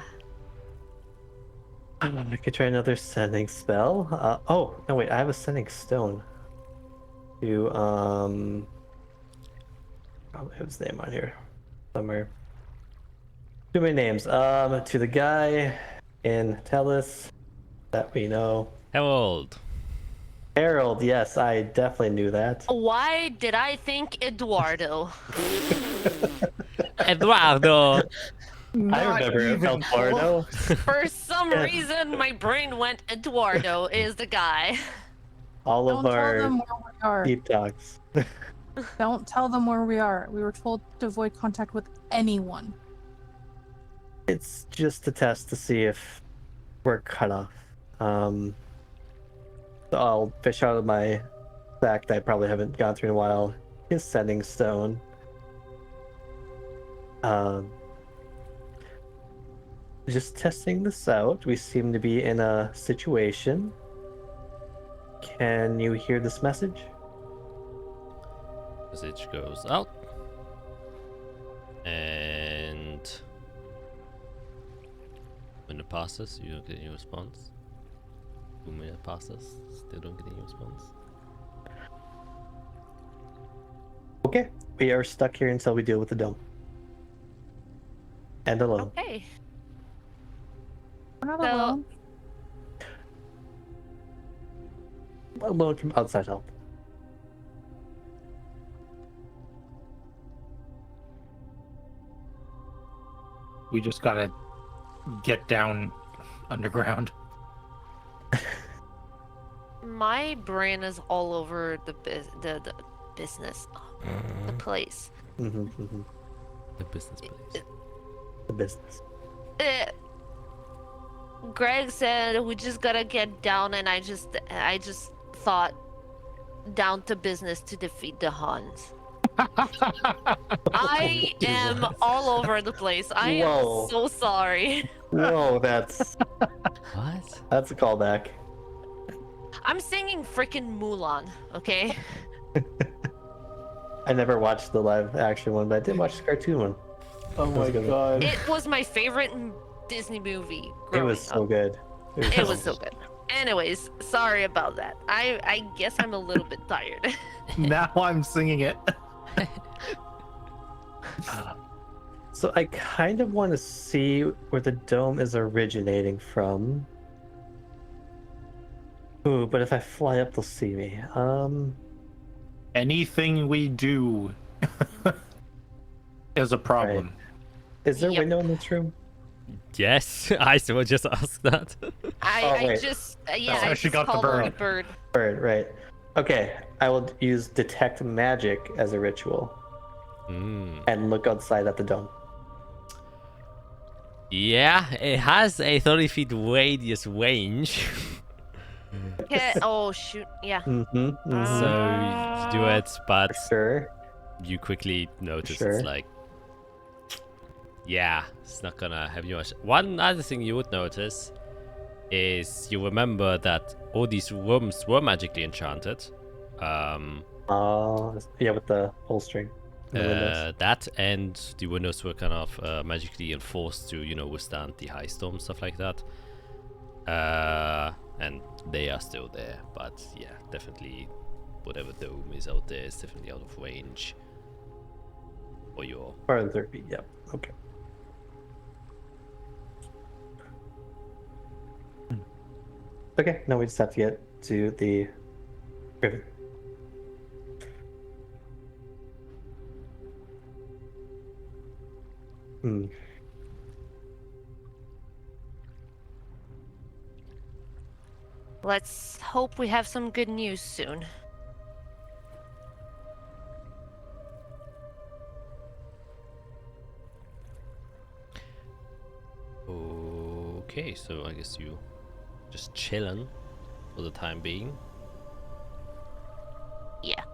I could try another sending spell. Oh no, wait! I have a sending stone. To probably have his name on here somewhere. Too many names. To the guy in Tellus that we know. Harold. Harold, yes, I definitely knew that. Why did I think Eduardo? Eduardo. I remember Eduardo. For some reason, my brain went Eduardo is the guy. All Don't of tell our them where we are. deep talks. Don't tell them where we are. We were told to avoid contact with anyone. It's just a test to see if we're cut off. So I'll fish out of my sack that I probably haven't gone through in a while. His sending stone. Just testing this out. We seem to be in a situation. Can you hear this message? Message goes out. And when it passes, you don't get any response. 2 minutes passes, still don't get any response. Okay, we are stuck here until we deal with the dome. And alone. Okay. We're not So- alone. Alone from outside help. We just gotta get down underground. My brain is all over the business, the place. The business place. The business. Greg said we just gotta get down, and I just thought down to business to defeat the Huns. I am all over the place. I Whoa. am so sorry. Whoa, that's What? a callback. I'm singing freaking Mulan, okay? I never watched the live action one, but I did watch the cartoon one. Oh That was my a good one. god. It was my favorite Disney movie It growing was so up. good. It was so good. Anyways, sorry about that. I guess I'm a little bit tired. Now I'm singing it. So I kind of want to see where the dome is originating from. Ooh, but if I fly up, they'll see me. Anything we do is a problem. Is there a Yep. window in this room? Yes, I would just ask that. I wait. just That's yeah, how I she just got the called her a bird. bird. Bird, right. Okay, I will use detect magic as a ritual and look outside at the dome. Yeah, it has a 30 feet radius range. Okay. Oh shoot. Yeah. So you do it, but Sure. you quickly notice Sure. it's like, yeah, it's not gonna have you much. One other thing you would notice is you remember that all these rooms were magically enchanted. Yeah, with the whole string. and the windows. That and the windows were kind of magically enforced to, withstand the high storm, stuff like that. And they are still there, but yeah, definitely whatever dome is out there is definitely out of range for your. Farther than 30 feet, yep. Okay. Okay, now we just have to get to the river. Let's hope we have some good news soon. Okay, so I guess you just chilling for the time being. Yeah.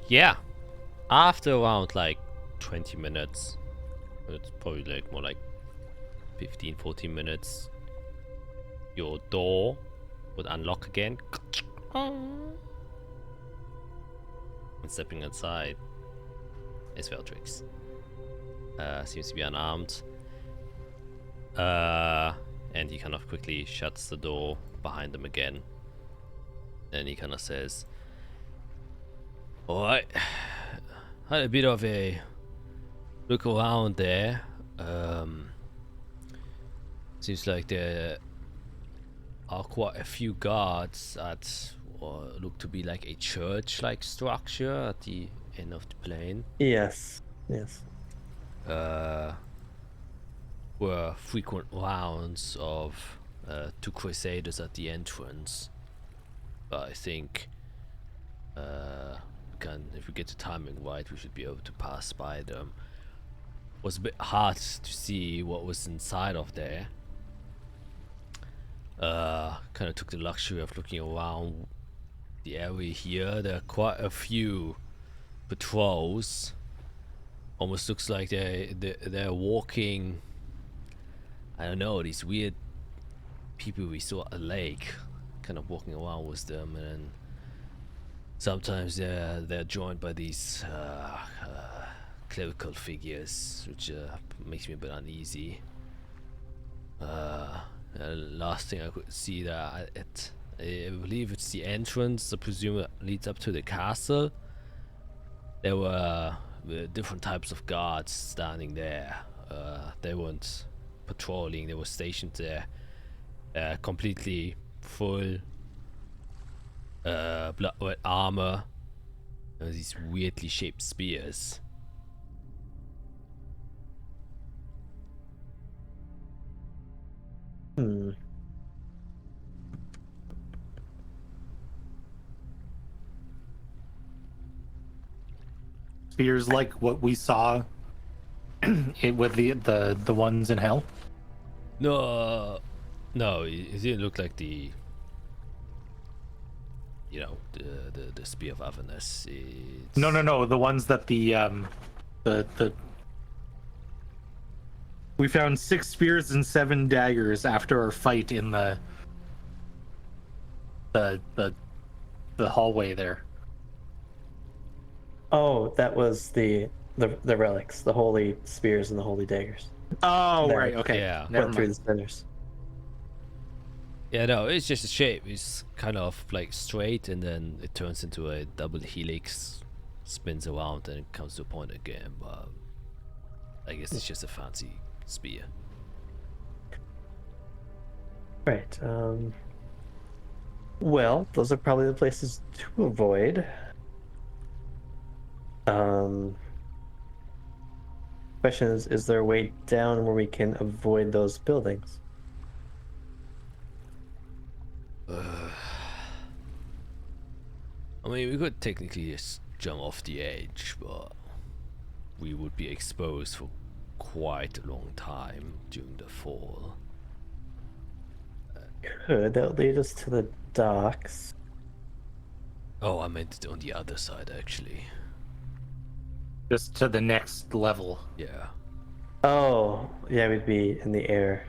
Yeah. After around like 20 minutes, it's probably like more like 14 minutes, your door would unlock again. And stepping inside is Veldrix. Seems to be unarmed. And he kind of quickly shuts the door behind him again. And he kind of says, "Alright, had a bit of a look around there. Seems like there are quite a few guards at what look to be like a church-like structure at the end of the plain. Yes. Yes. Were frequent rounds of two crusaders at the entrance. But I think if we get the timing right, we should be able to pass by them. It was a bit hard to see what was inside of there. Kind of took the luxury of looking around the area here. There are quite a few patrols. Almost looks like they're walking. I don't know, these weird people we saw at the lake, kind of walking around with them, and then sometimes they're joined by these clerical figures, which makes me a bit uneasy. Last thing I could see there, I believe it's the entrance, I presume it leads up to the castle. There were different types of guards standing there. They weren't patrolling, they were stationed there, completely full blood red armor, and these weirdly shaped spears. Spears like what we saw with the ones in hell. No, it didn't look like the spear of Avernus. No, the ones that the We found 6 spears and 7 daggers after our fight in the hallway there. Oh, that was the relics, the holy spears and the holy daggers. Oh, There. right. Okay. Yeah. Never Went through mind. the spinners. Yeah, no, it's just a shape. It's kind of like straight, and then it turns into a double helix, spins around, and it comes to a point again. But I guess it's just a fancy spear. Right. Well, those are probably the places to avoid. Question is there a way down where we can avoid those buildings? I mean, we could technically just jump off the edge, but we would be exposed for quite a long time during the fall. Could that would lead us to the docks? Oh, I meant it on the other side, actually. Just to the next level. Yeah. Oh, yeah, we'd be in the air.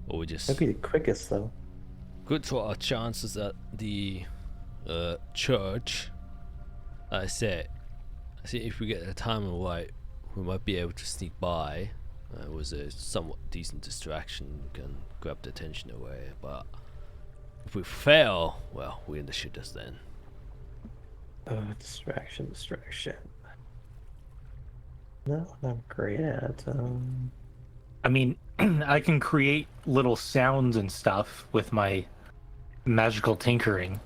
Or we just That'd be the quickest, though. good for our chances at the church. I say if we get the timing right, we might be able to sneak by. It was a somewhat decent distraction. We can grab the attention away, but if we fail, well, we're in the shitters then. Oh, distraction. Not what I'm great at. I mean, I can create little sounds and stuff with my magical tinkering.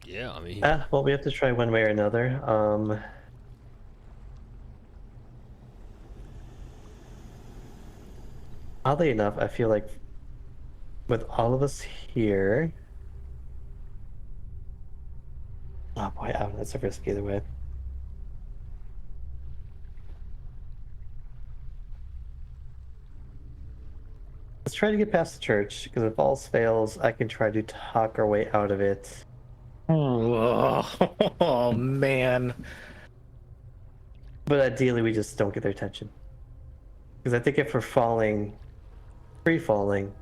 Yeah, I mean, Well, we have to try one way or another. Oddly enough, I feel like with all of us here. Oh boy, that's a risk either way. Let's try to get past the church, because if all else fails, I can try to talk our way out of it. Oh, man. But ideally, we just don't get their attention. Because I think if we're free falling,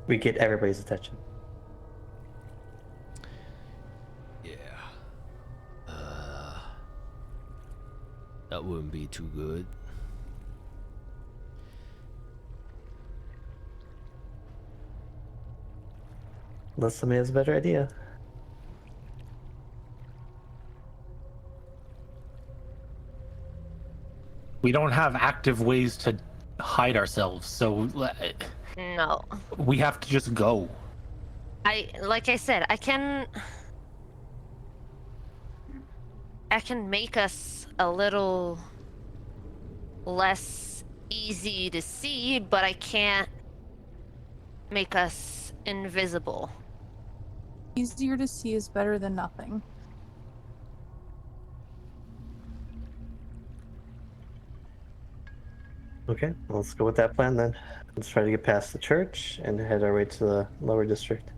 we get everybody's attention. yeah. That wouldn't be too good. Unless somebody has a better idea. We don't have active ways to hide ourselves, so No. we have to just go. Like I said, I can make us a little less easy to see, but I can't make us invisible. Easier to see is better than nothing. Okay, let's go with that plan then. Let's try to get past the church and head our way to the lower district.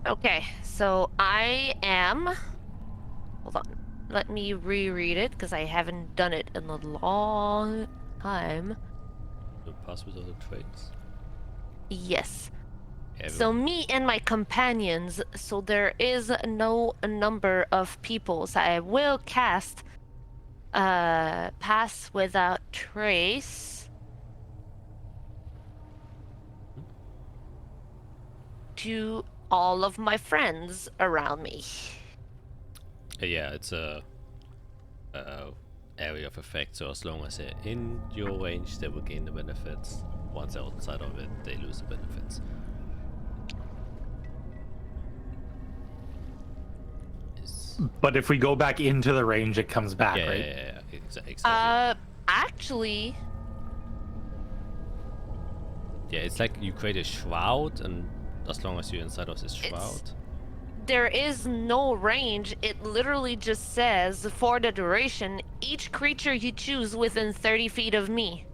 Okay, so I am. Hold on. Let me reread it because I haven't done it in a long time. The passwords of the traits. Yes. Everyone. So me and my companions, so there is no number of people. So I will cast Pass Without Trace to all of my friends around me. Yeah, it's a area of effect, so as long as they're in your range, they will gain the benefits. Once they're outside of it, they lose the benefits. But if we go back into the range, it comes back, Yeah, right? yeah, exactly. Actually, Yeah, it's like you create a shroud, and as long as you're inside of this shroud. there is no range. It literally just says, for the duration, each creature you choose within 30 feet of me.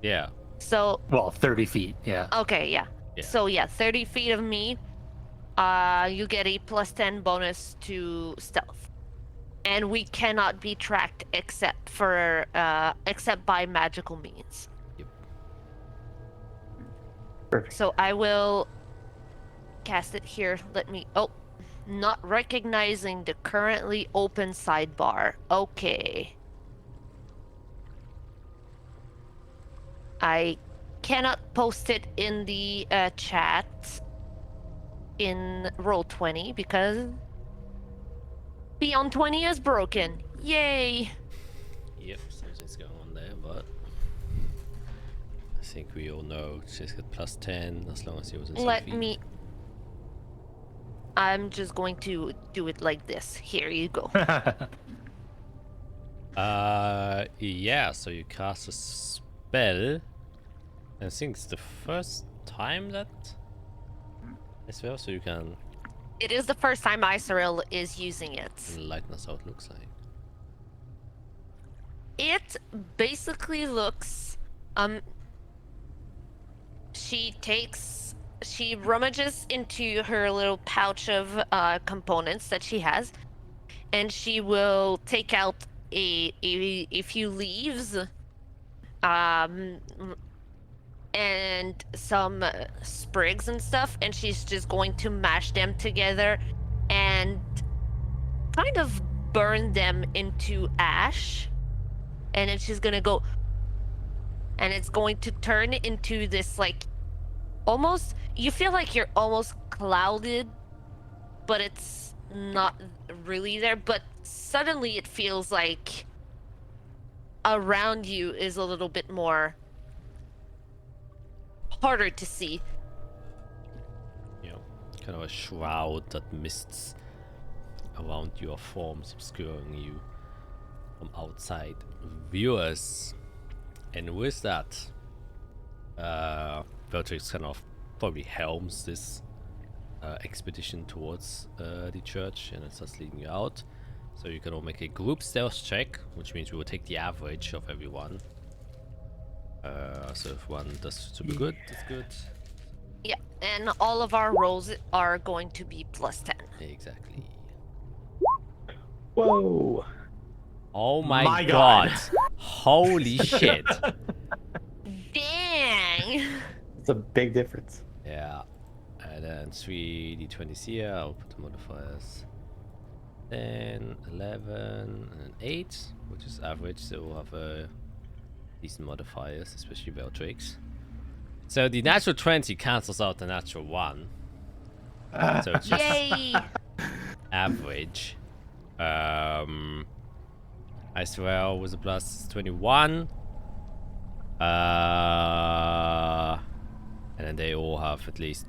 Yeah, So Well, 30 feet. Yeah. okay, yeah. Yeah. So yeah, 30 feet of me. You get a +10 bonus to stealth, and we cannot be tracked except by magical means. Yep. Perfect. So I will cast it here. Let me. Oh, not recognizing the currently open sidebar. Okay. I cannot post it in the chat in Roll20 because Beyond 20 is broken. Yay! Yep, something's going on there, but I think we all know she's got +10 as long as he was in Let feet. me. I'm just going to do it like this. Here you go. Yeah, so you cast a spell. I think it's the first time that as well, so you can It is the first time Iseril is using it. enlighten us how it looks like. It basically looks she rummages into her little pouch of components that she has, and she will take out a few leaves and some sprigs and stuff, and she's just going to mash them together and kind of burn them into ash. And then she's gonna go, and it's going to turn into this like almost, you feel like you're almost clouded, but it's not really there. But suddenly it feels like around you is a little bit more harder to see. You know, kind of a shroud that mists around your forms, obscuring you from outside viewers. And with that, Veltrix kind of probably helms this expedition towards the church, and it's just leading you out. So you can all make a group stealth check, which means we will take the average of everyone. So if one does super good, that's good. Yeah, and all of our rolls are going to be +10. Exactly. Whoa. Oh my, My god. God. Holy shit. Dang! It's a big difference. Yeah. And then 3d20s here. I'll put the modifiers. 10, 11, and then 8, which is average, so we'll have decent modifiers, especially Veltrix. So the natural 20 cancels out the natural 1. So it's just Yay! average. Iceral was a +21. And then they all have at least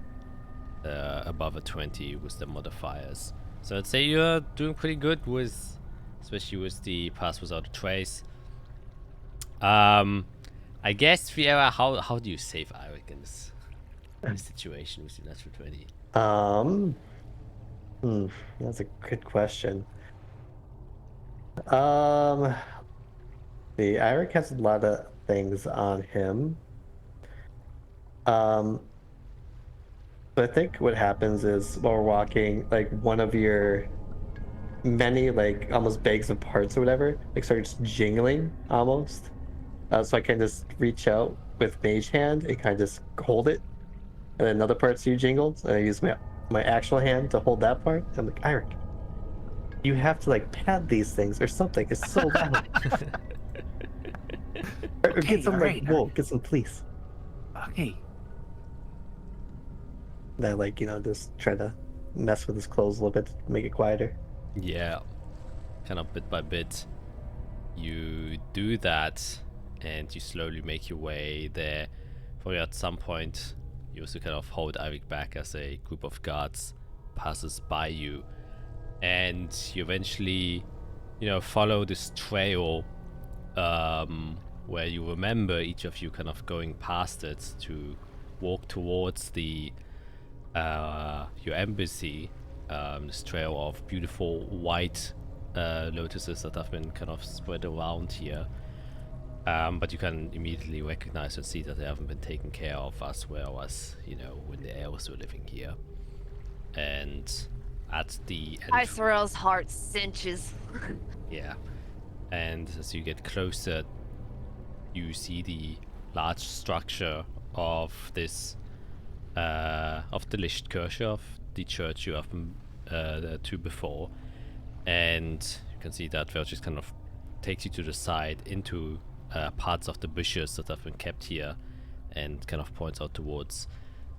above a 20 with the modifiers. So I'd say you're doing pretty good with, especially with the pass without a trace. I guess Fiera, how do you save Eirik in this situation with the natural 20? That's a good question. The Eirik has a lot of things on him. But I think what happens is while we're walking, like one of your many like almost bags of parts or whatever, like starts jingling almost. So I can just reach out with Mage Hand and kind of just hold it. And then another part's you jingled, and I use my actual hand to hold that part. I'm like, Eirik, you have to like pad these things or something. It's so loud. or get some alright, like wool, get some please. Okay. Then I like, just try to mess with his clothes a little bit to make it quieter. Yeah, kind of bit by bit you do that, and you slowly make your way there. Probably at some point you also kind of hold Eirik back as a group of guards passes by you, and you eventually follow this trail where you remember each of you kind of going past it to walk towards the your embassy. This trail of beautiful white lotuses that have been kind of spread around here. But you can immediately recognize and see that they haven't been taken care of as well as, when the elves were living here. And at the end... Isorel's heart cinches. Yeah. And as you get closer, you see the large structure of this, of the Lichtkirche, of the church you have been to before. And you can see that Velchis kind of takes you to the side into parts of the bushes that have been kept here, and kind of points out towards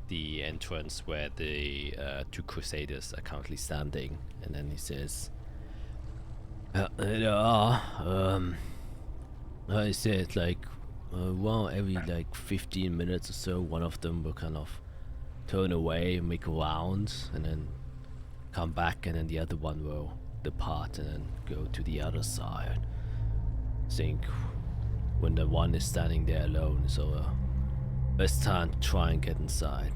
the entrance where the two crusaders are currently standing. And then he says, I said, like, well, every like 15 minutes or so, one of them will kind of turn away, make a round, and then come back, and then the other one will depart and then go to the other side. I think when the one is standing there alone, so best time to try and get inside.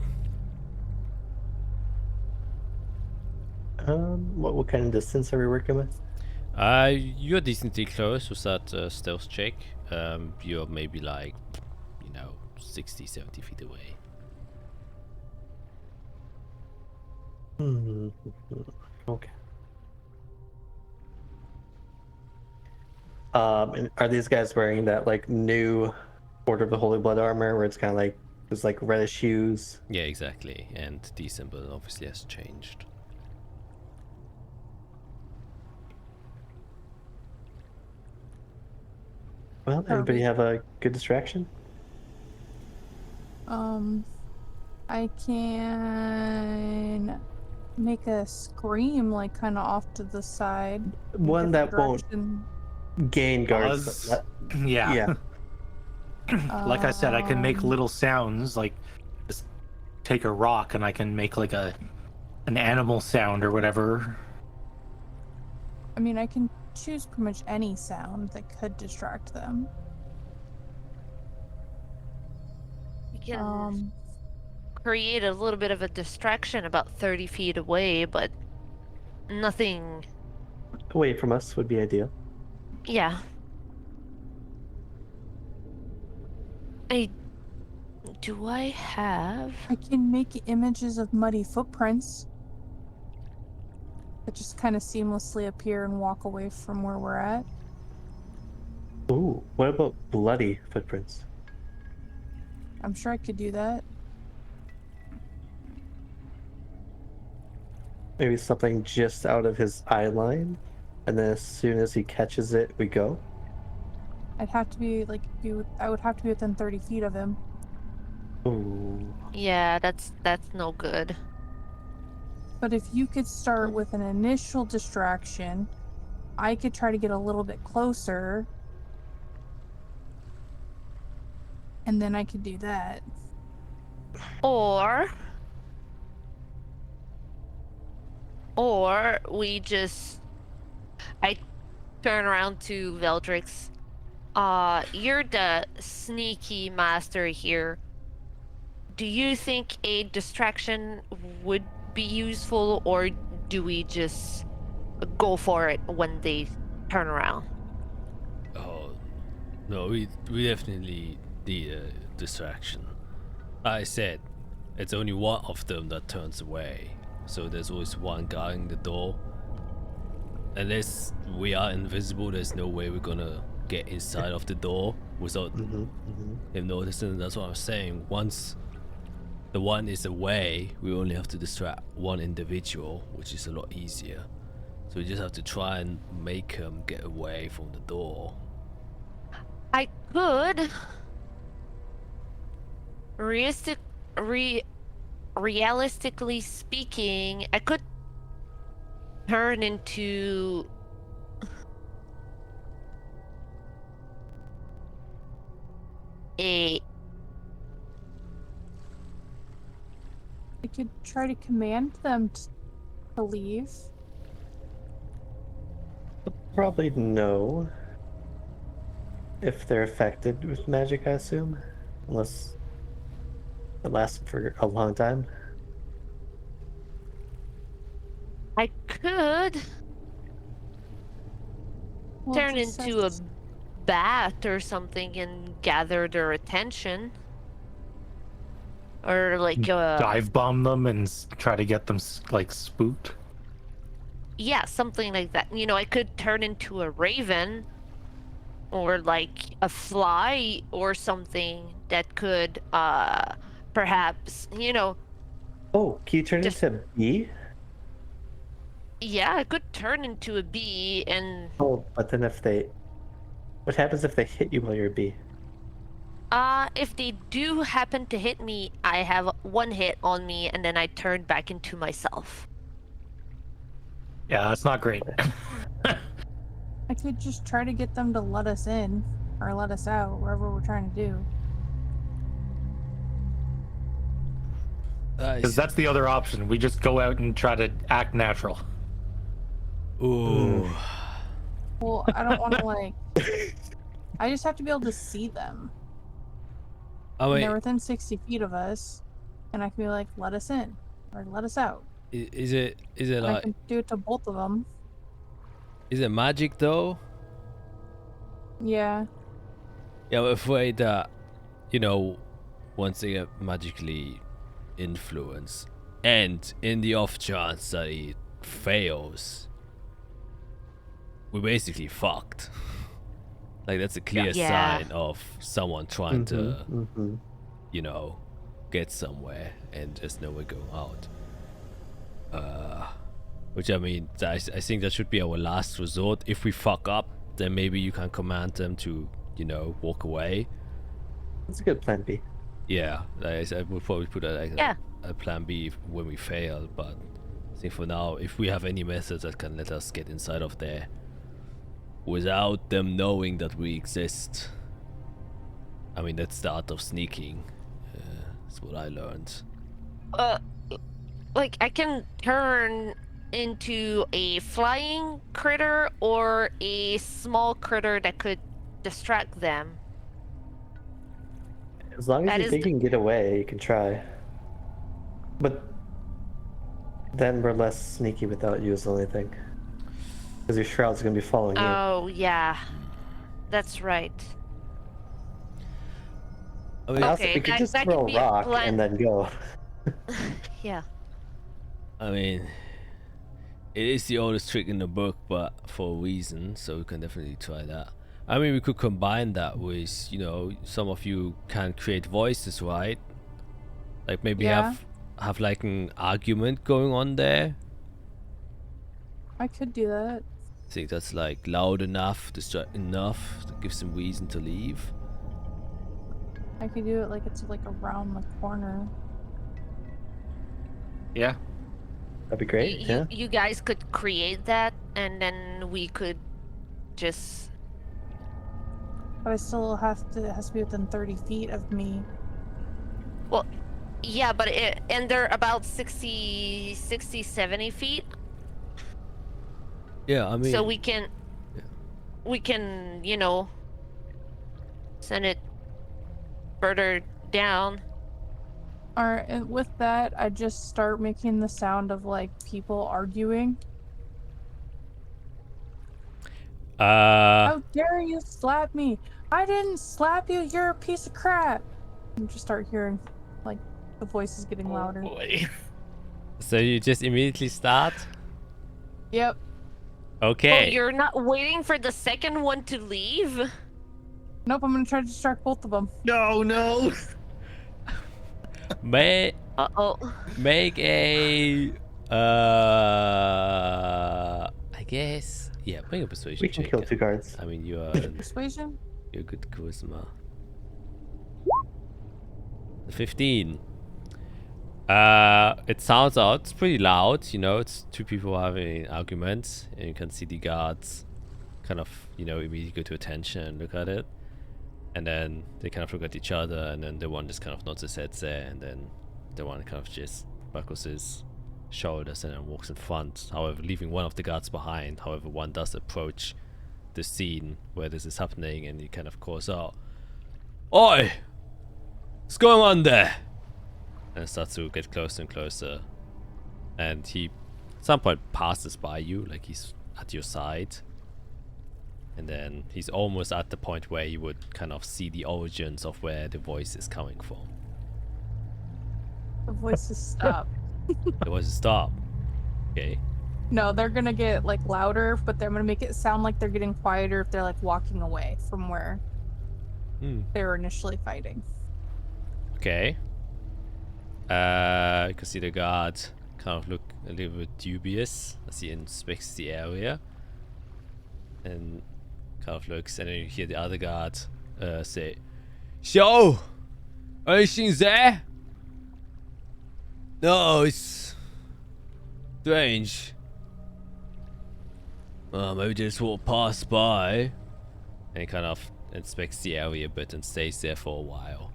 What kind of distance are we working with? You're decently close with that stealth check. You're maybe like, 60, 70 feet away. Okay. And are these guys wearing that like new Order of the Holy Blood armor where it's kind of like there's like reddish hues? Yeah, exactly. And the symbol obviously has changed. Well, everybody have a good distraction? I can make a scream like kind of off to the side. One that won't gain guards. Buzz. Yeah. Like I said, I can make little sounds, like just take a rock and I can make like an animal sound or whatever. I mean, I can choose pretty much any sound that could distract them. You can create a little bit of a distraction about 30 feet away, but nothing. Away from us would be ideal. Yeah. Do I have? I can make images of muddy footprints that just kind of seamlessly appear and walk away from where we're at. Ooh, what about bloody footprints? I'm sure I could do that. Maybe something just out of his eye line, and then as soon as he catches it, we go. I'd have to be like, I would have to be within 30 feet of him. Ooh. Yeah, that's no good. But if you could start with an initial distraction, I could try to get a little bit closer, and then I could do that. Or we just... I turn around to Veldrix. You're the sneaky master here. Do you think a distraction would be useful, or do we just go for it when they turn around? Oh, no, we definitely need a distraction. I said, it's only one of them that turns away, so there's always one guarding the door. Unless we are invisible, there's no way we're gonna get inside of the door without him noticing. That's what I'm saying. Once the one is away, we only have to distract one individual, which is a lot easier. So we just have to try and make him get away from the door. I could. Realistically speaking, I could turn into a... I could try to command them to leave. Probably no. If they're affected with magic, I assume. Unless it lasts for a long time. I could Well, turn it just into says- bat or something and gather their attention. Or like Dive bomb them and try to get them like spooked. yeah, something like that. You know, I could turn into a raven or like a fly or something that could perhaps, you know, Oh, can you turn Just- into a bee? yeah, I could turn into a bee and Oh, but then what happens if they hit you while you're a bee? if they do happen to hit me, I have one hit on me and then I turn back into myself. Yeah, that's not great. I could just try to get them to let us in or let us out, wherever we're trying to do. Because that's the other option. We just go out and try to act natural. Ooh. Well, I don't want to like. I just have to be able to see them. Oh And they're wait, within 60 feet of us, and I can be like, let us in or let us out. is it And I like can do it to both of them. is it magic though? Yeah. Yeah, I'm afraid that, you know, once they get magically influenced, and in the off chance that it fails, we're basically fucked. Like, that's a clear Yeah. sign of someone trying to, Mhm. you know, get somewhere, and there's nowhere going out. Which, I mean, I think that should be our last resort. If we fuck up, then maybe you can command them to, you know, walk away. That's a good plan B. Yeah, I would probably put like Yeah. a plan B when we fail, but I think for now, if we have any methods that can let us get inside of there without them knowing that we exist, I mean, that's the art of sneaking. That's what I learned. Like I can turn into a flying critter or a small critter that could distract them. As long That as you is think the- you can get away, you can try. But then we're less sneaky without you is the only thing. Because your shroud's gonna be following you. Oh yeah, that's right. I mean, Also, okay, we could that- just that throw could a be a rock plan. and then go. Yeah. I mean, it is the oldest trick in the book, but for a reason, so we can definitely try that. I mean, we could combine that with, you know, some of you can create voices, right? Like maybe Yeah. have like an argument going on there. I could do that. I think that's like loud enough, distract enough to give some reason to leave. I could do it like it's like around the corner. Yeah. That'd be great. Yeah. You guys could create that, and then we could just. But I still have to, it has to be within 30 feet of me. Yeah, but and they're about 60, 70 feet. Yeah, I mean, So we can, you know, send it further down. Alright, and with that, I just start making the sound of like people arguing. How dare you slap me? I didn't slap you, you're a piece of crap. And just start hearing like the voices getting louder. Boy. so you just immediately start? Yep. Okay. Oh, you're not waiting for the second one to leave? Nope, I'm gonna try to distract both of them. No. Make Uh-oh. a I guess, yeah, make a persuasion We can check. kill 2 guards. I mean, you're Persuasion? a good charisma. 15. It sounds out. It's pretty loud. You know, it's 2 people having arguments, and you can see the guards kind of, you know, immediately go to attention and look at it, and then they kind of look at each other, and then the one just kind of nods his head there, and then the one kind of just buckles his shoulders and then walks in front. However, leaving one of the guards behind. However, one does approach the scene where this is happening, and he kind of calls out, "Oi! What's going on there?" And starts to get closer and closer. And he, at some point, passes by you, like he's at your side. And then he's almost at the point where he would kind of see the origins of where the voice is coming from. The voices stop. The voices stop. Okay. No, they're gonna get like louder, but they're gonna make it sound like they're getting quieter if they're like walking away from where they were initially fighting. Okay. You can see the guard kind of look a little bit dubious as he inspects the area. And kind of looks, and then you hear the other guard say, "So, anything there?" "No, it's strange. Maybe they just walk past by." And he kind of inspects the area a bit and stays there for a while.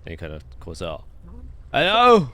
And he kind of calls out, "Hello?"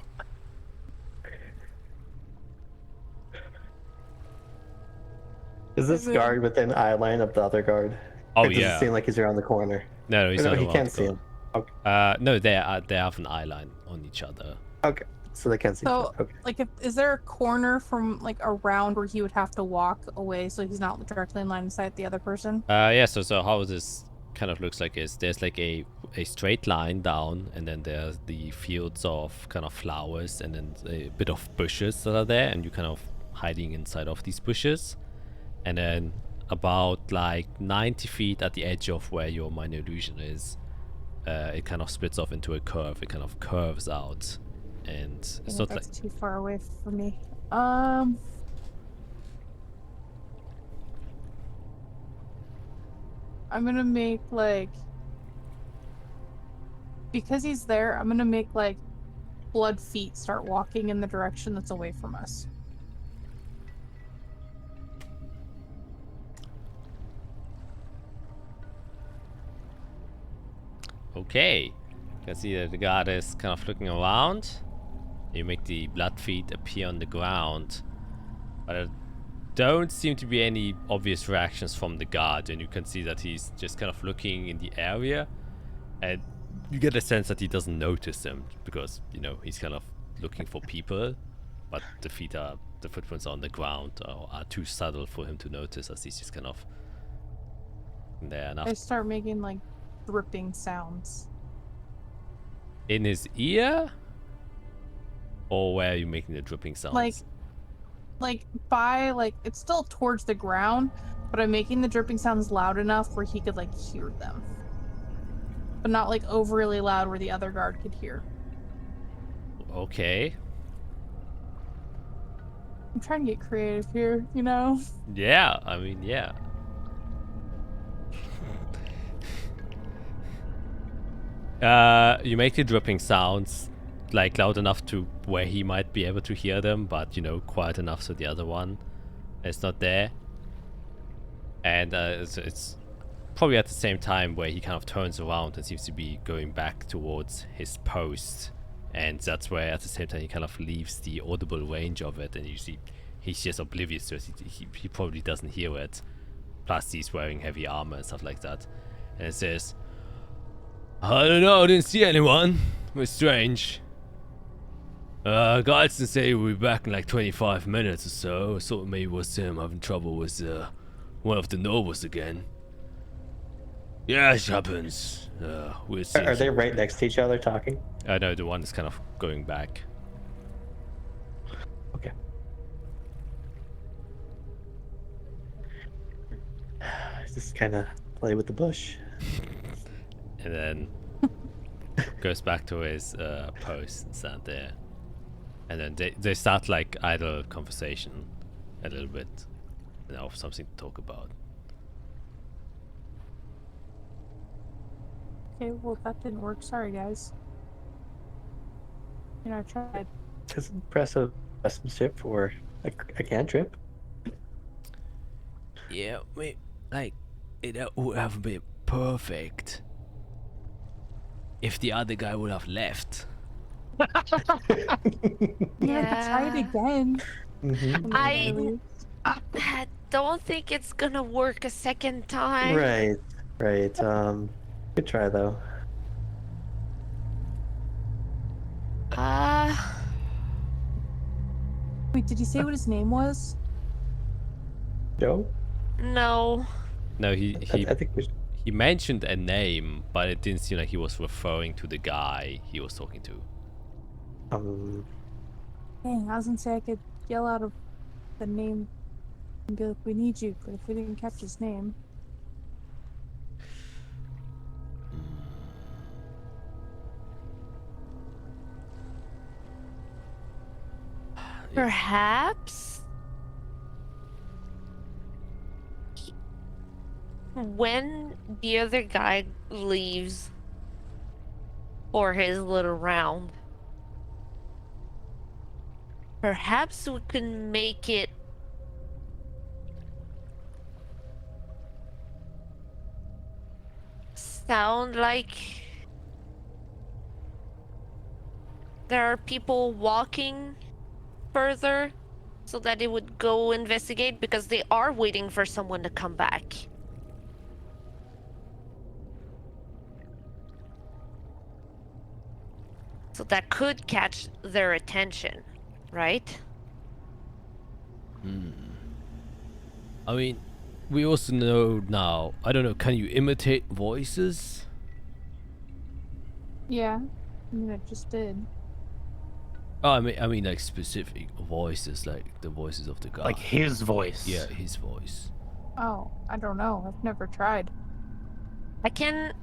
Is this guard within eye line of the other guard? Oh, Or does yeah. it seem like he's around the corner? No, he's No, not he around can't the see corner. him. Okay. No, they have an eye line on each other. Okay. So they can't see. So, each other. Okay. like, is there a corner from like around where he would have to walk away so he's not directly in line of sight the other person? Yeah. So how this kind of looks like is there's like a straight line down, and then there's the fields of kind of flowers, and then a bit of bushes that are there, and you're kind of hiding inside of these bushes, and then about like 90 feet at the edge of where your minor illusion is, it kind of splits off into a curve. It kind of curves out, and it's not like That's too far away for me. I'm gonna make like, because he's there, I'm gonna make like blood feet start walking in the direction that's away from us. Okay. You can see that the guard is kind of looking around. You make the blood feet appear on the ground, but there don't seem to be any obvious reactions from the guard, and you can see that he's just kind of looking in the area, and you get a sense that he doesn't notice them because, you know, he's kind of looking for people, but the footprints on the ground are too subtle for him to notice, as he's just kind of there enough. I start making like dripping sounds. In his ear? Or where are you making the dripping sounds? Like by like, it's still towards the ground, but I'm making the dripping sounds loud enough where he could like hear them, but not like overly loud where the other guard could hear. Okay. I'm trying to get creative here, you know? Yeah, I mean, yeah. You make the dripping sounds like loud enough to where he might be able to hear them, but, you know, quiet enough so the other one is not there. And it's probably at the same time where he kind of turns around and seems to be going back towards his post, and that's where at the same time he kind of leaves the audible range of it, and you see he's just oblivious to it. He probably doesn't hear it, plus he's wearing heavy armor and stuff like that. And it says, "I don't know, I didn't see anyone. It was strange. Guides didn't say we'll be back in like 25 minutes or so. I thought maybe it was him having trouble with one of the nobles again. Yeah, it happens. We'll see." Are they right next to each other talking? No, the one is kind of going back. Okay. Just kind of play with the bush. And then goes back to his post and stand there. And then they start like idle conversation a little bit, you know, something to talk about. Okay, well that didn't work. Sorry guys. You know, I tried. Just impressive craftsmanship for a cantrip. Yeah, it would have been perfect if the other guy would have left. Yeah, I could try it again. Mm-hmm. I don't think it's gonna work a second time. Right. Good try though. Wait, did you say what his name was? No? No. No, I think we should. he mentioned a name, but it didn't seem like he was referring to the guy he was talking to. Dang, I was gonna say I could yell out of the name and be like, "We need you," but if we didn't catch his name, Perhaps when the other guy leaves for his little round, perhaps we can make it sound like there are people walking further so that it would go investigate, because they are waiting for someone to come back. So that could catch their attention, right? I mean, we also know now, I don't know, can you imitate voices? yeah, I mean, I just did. Oh, I mean like specific voices, like the voices of the guy. Like his voice. Yeah, his voice. Oh, I don't know. I've never tried. I can't.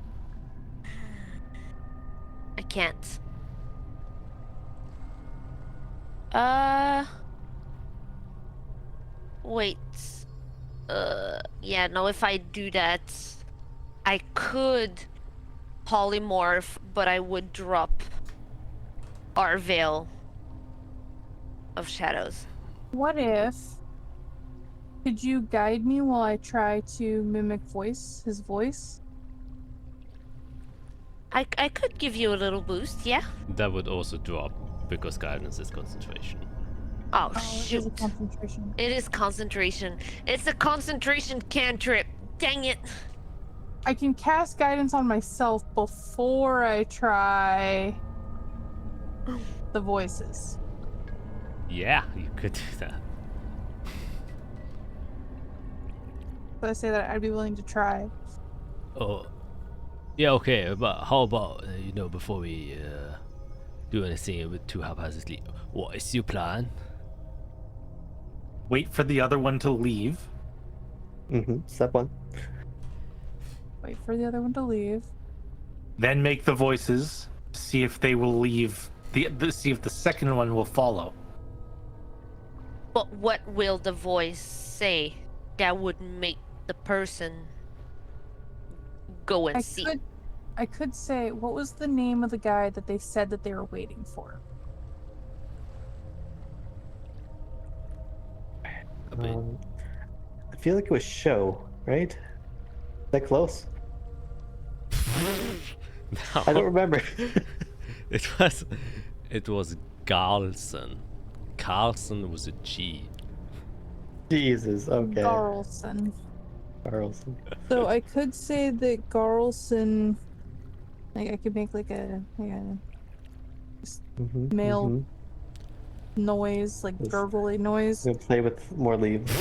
Wait. Yeah, no, if I do that, I could polymorph, but I would drop our veil of shadows. What if? Could you guide me while I try to mimic his voice? I could give you a little boost, yeah? That would also drop because guidance is concentration. Oh, Oh, it is a shoot. concentration. It is concentration. It's a concentration cantrip. Dang it. I can cast guidance on myself before I try the voices. Yeah, you could do that. But I say that I'd be willing to try. Oh, yeah, okay, but how about, before we do anything with too haphazardly, what is your plan? Wait for the other one to leave. Step one. Wait for the other one to leave. Then make the voices. See if they will leave. See if the second one will follow. But what will the voice say that would make the person go and see? I could say, what was the name of the guy that they said that they were waiting for? I feel like it was Show, right? That close? No. I don't remember. It was Carlson. Carlson was a G. Jesus, okay. Garlson. Carlson. So I could say that Garlson, like I could make like a male noise, like gurgly noise, We'll play with more leaves.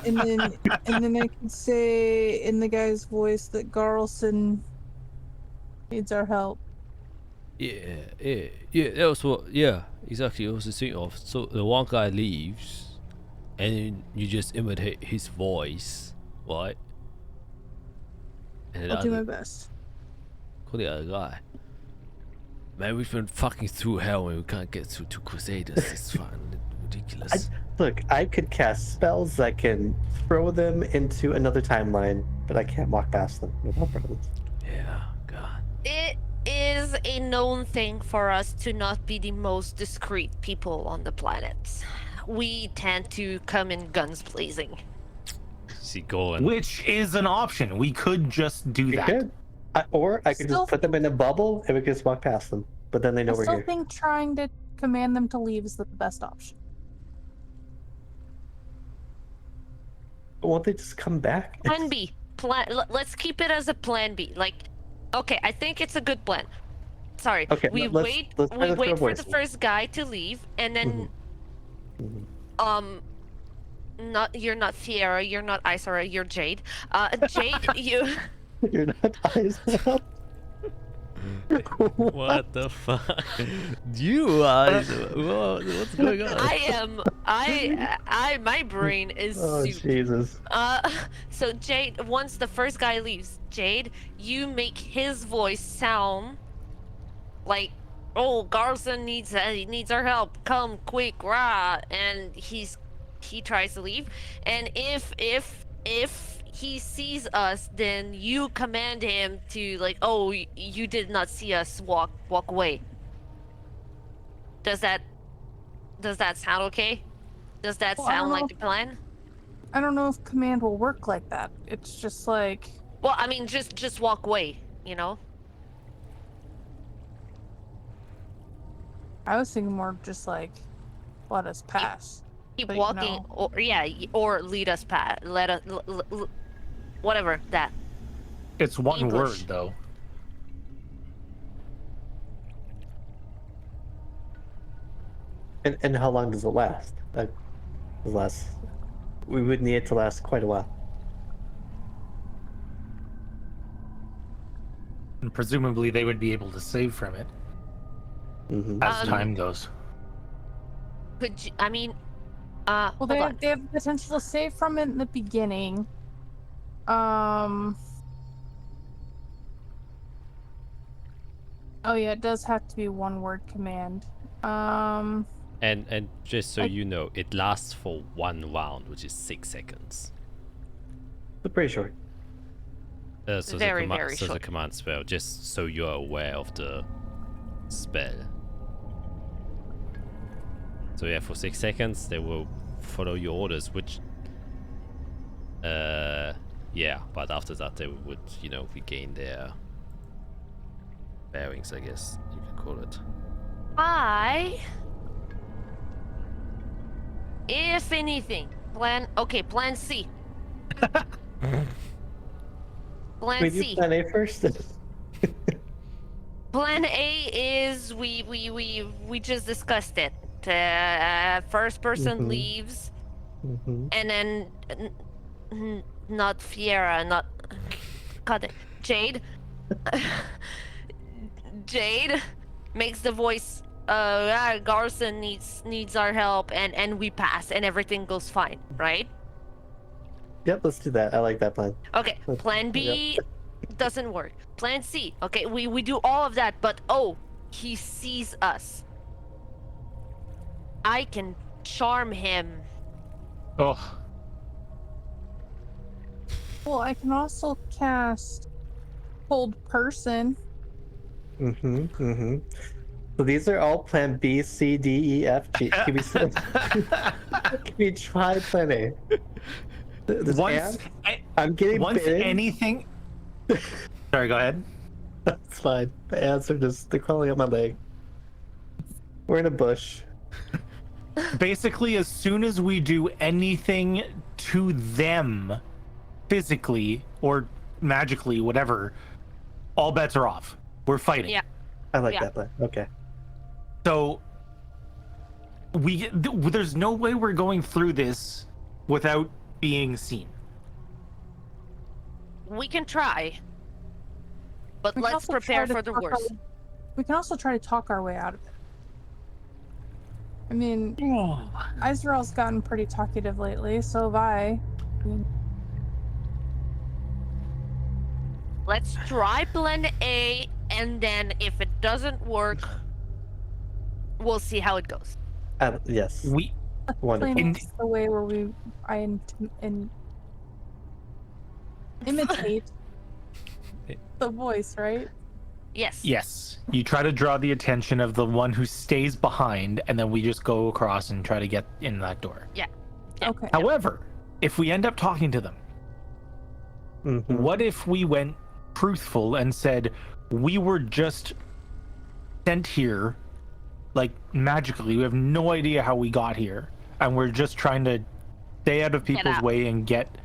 and then I could say in the guy's voice that Garlson needs our help. Yeah, that was what, yeah, exactly, it was the thing of, so the one guy leaves, and then you just imitate his voice, right? And I'll do my best. Call the other guy. Man, we've been fucking through hell and we can't get through 2 Crusaders. It's fucking ridiculous. Look, I could cast spells that can throw them into another timeline, but I can't walk past them without problems. Yeah, God. It is a known thing for us to not be the most discreet people on the planet. We tend to come in guns blazing. See, go and... Which is an option. We could just do You that. could. Or I could Still just put them in a bubble and we could just walk past them. But then they know I we're still here. think trying to command them to leave is the best option. Won't they just come back? Plan B. Let's keep it as a plan B. Like, okay, I think it's a good plan. Sorry. Okay, we let's wait try the for voice. the first guy to leave, and then you're not Fiera, you're not Isara, you're Jade. Jade, you. You're not eyes out. What the fuck? You are. What's going on? My brain is Oh soup. Jesus. So Jade, once the first guy leaves, Jade, you make his voice sound like, oh, Garson needs our help. Come quick, rah! And he tries to leave. And if he sees us, then you command him to like, oh, you did not see us, walk away. Does that sound okay? Does that Well, I sound don't like know. the plan? I don't know if command will work like that. It's just like, Well, I mean, just walk away, you know? I was thinking more just like, let us pass. Keep But, walking, or lead us past, whatever that. It's one English. word though. And how long does it last? We would need it to last quite a while. And presumably they would be able to save from it Mm-hmm. as time goes. Could you, I mean, Well, hold they on. have potential to save from it in the beginning. Oh yeah, it does have to be one word command. And just so you know, it lasts for 1 round, which is 6 seconds. But pretty short. So Very, the very so the short. command spell, just so you're aware of the spell. So yeah, for 6 seconds they will follow your orders, which yeah, but after that they would, you know, regain their bearings, I guess you can call it. If anything, plan C. Plan Wait, you C. plan A first? Plan A is we just discussed it. First person Mhm. leaves, Mm-hmm. and then not Fiera, not God, Jade. Jade makes the voice. Garson needs our help, and we pass, and everything goes fine, right? Yep, let's do that. I like that plan. Okay. Plan B doesn't work. Plan C. Okay, we do all of that, but oh, he sees us. I can charm him. Oh, Well, I can also cast hold person. Mm-hmm. Mm-hmm. So these are all plan B, C, D, E, F, G. Can we try plan A? This once I'm getting once bitten. anything. Sorry, go ahead. That's fine. The ants are they're crawling up my leg. We're in a bush. Basically, as soon as we do anything to them, physically or magically, whatever, all bets are off. We're fighting. Yeah. I like Yeah. that plan. Okay. So there's no way we're going through this without being seen. We can try, but We can let's also try prepare to for the talk worst. We can also try to talk our way out of it. I mean, Izrael's gotten pretty talkative lately, so have I. Let's try plan A, and then if it doesn't work, we'll see how it goes. Yes. We Wonderful. Plain is the way where I imitate the voice, right? Yes. Yes, you try to draw the attention of the one who stays behind, and then we just go across and try to get in that door. Yeah. Okay. However, if we end up talking to them, Mhm. what if we went truthful and said we were just sent here, like magically? We have no idea how we got here, and we're just trying to stay out of people's out. way and get.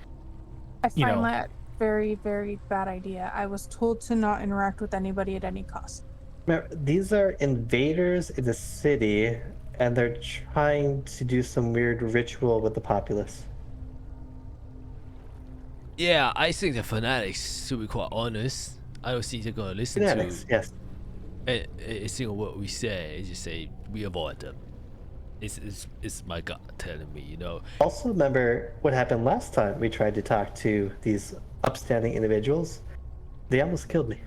I You find know. that very, very bad idea. I was told to not interact with anybody at any cost. Remember, these are invaders in the city, and they're trying to do some weird ritual with the populace. Yeah, I think the fanatics, to be quite honest, I don't think they're gonna listen Fanatics, to yes. a single word we say. Just say we avoid them. It's my gut telling me, you know. Also, remember what happened last time we tried to talk to these upstanding individuals? They almost killed me.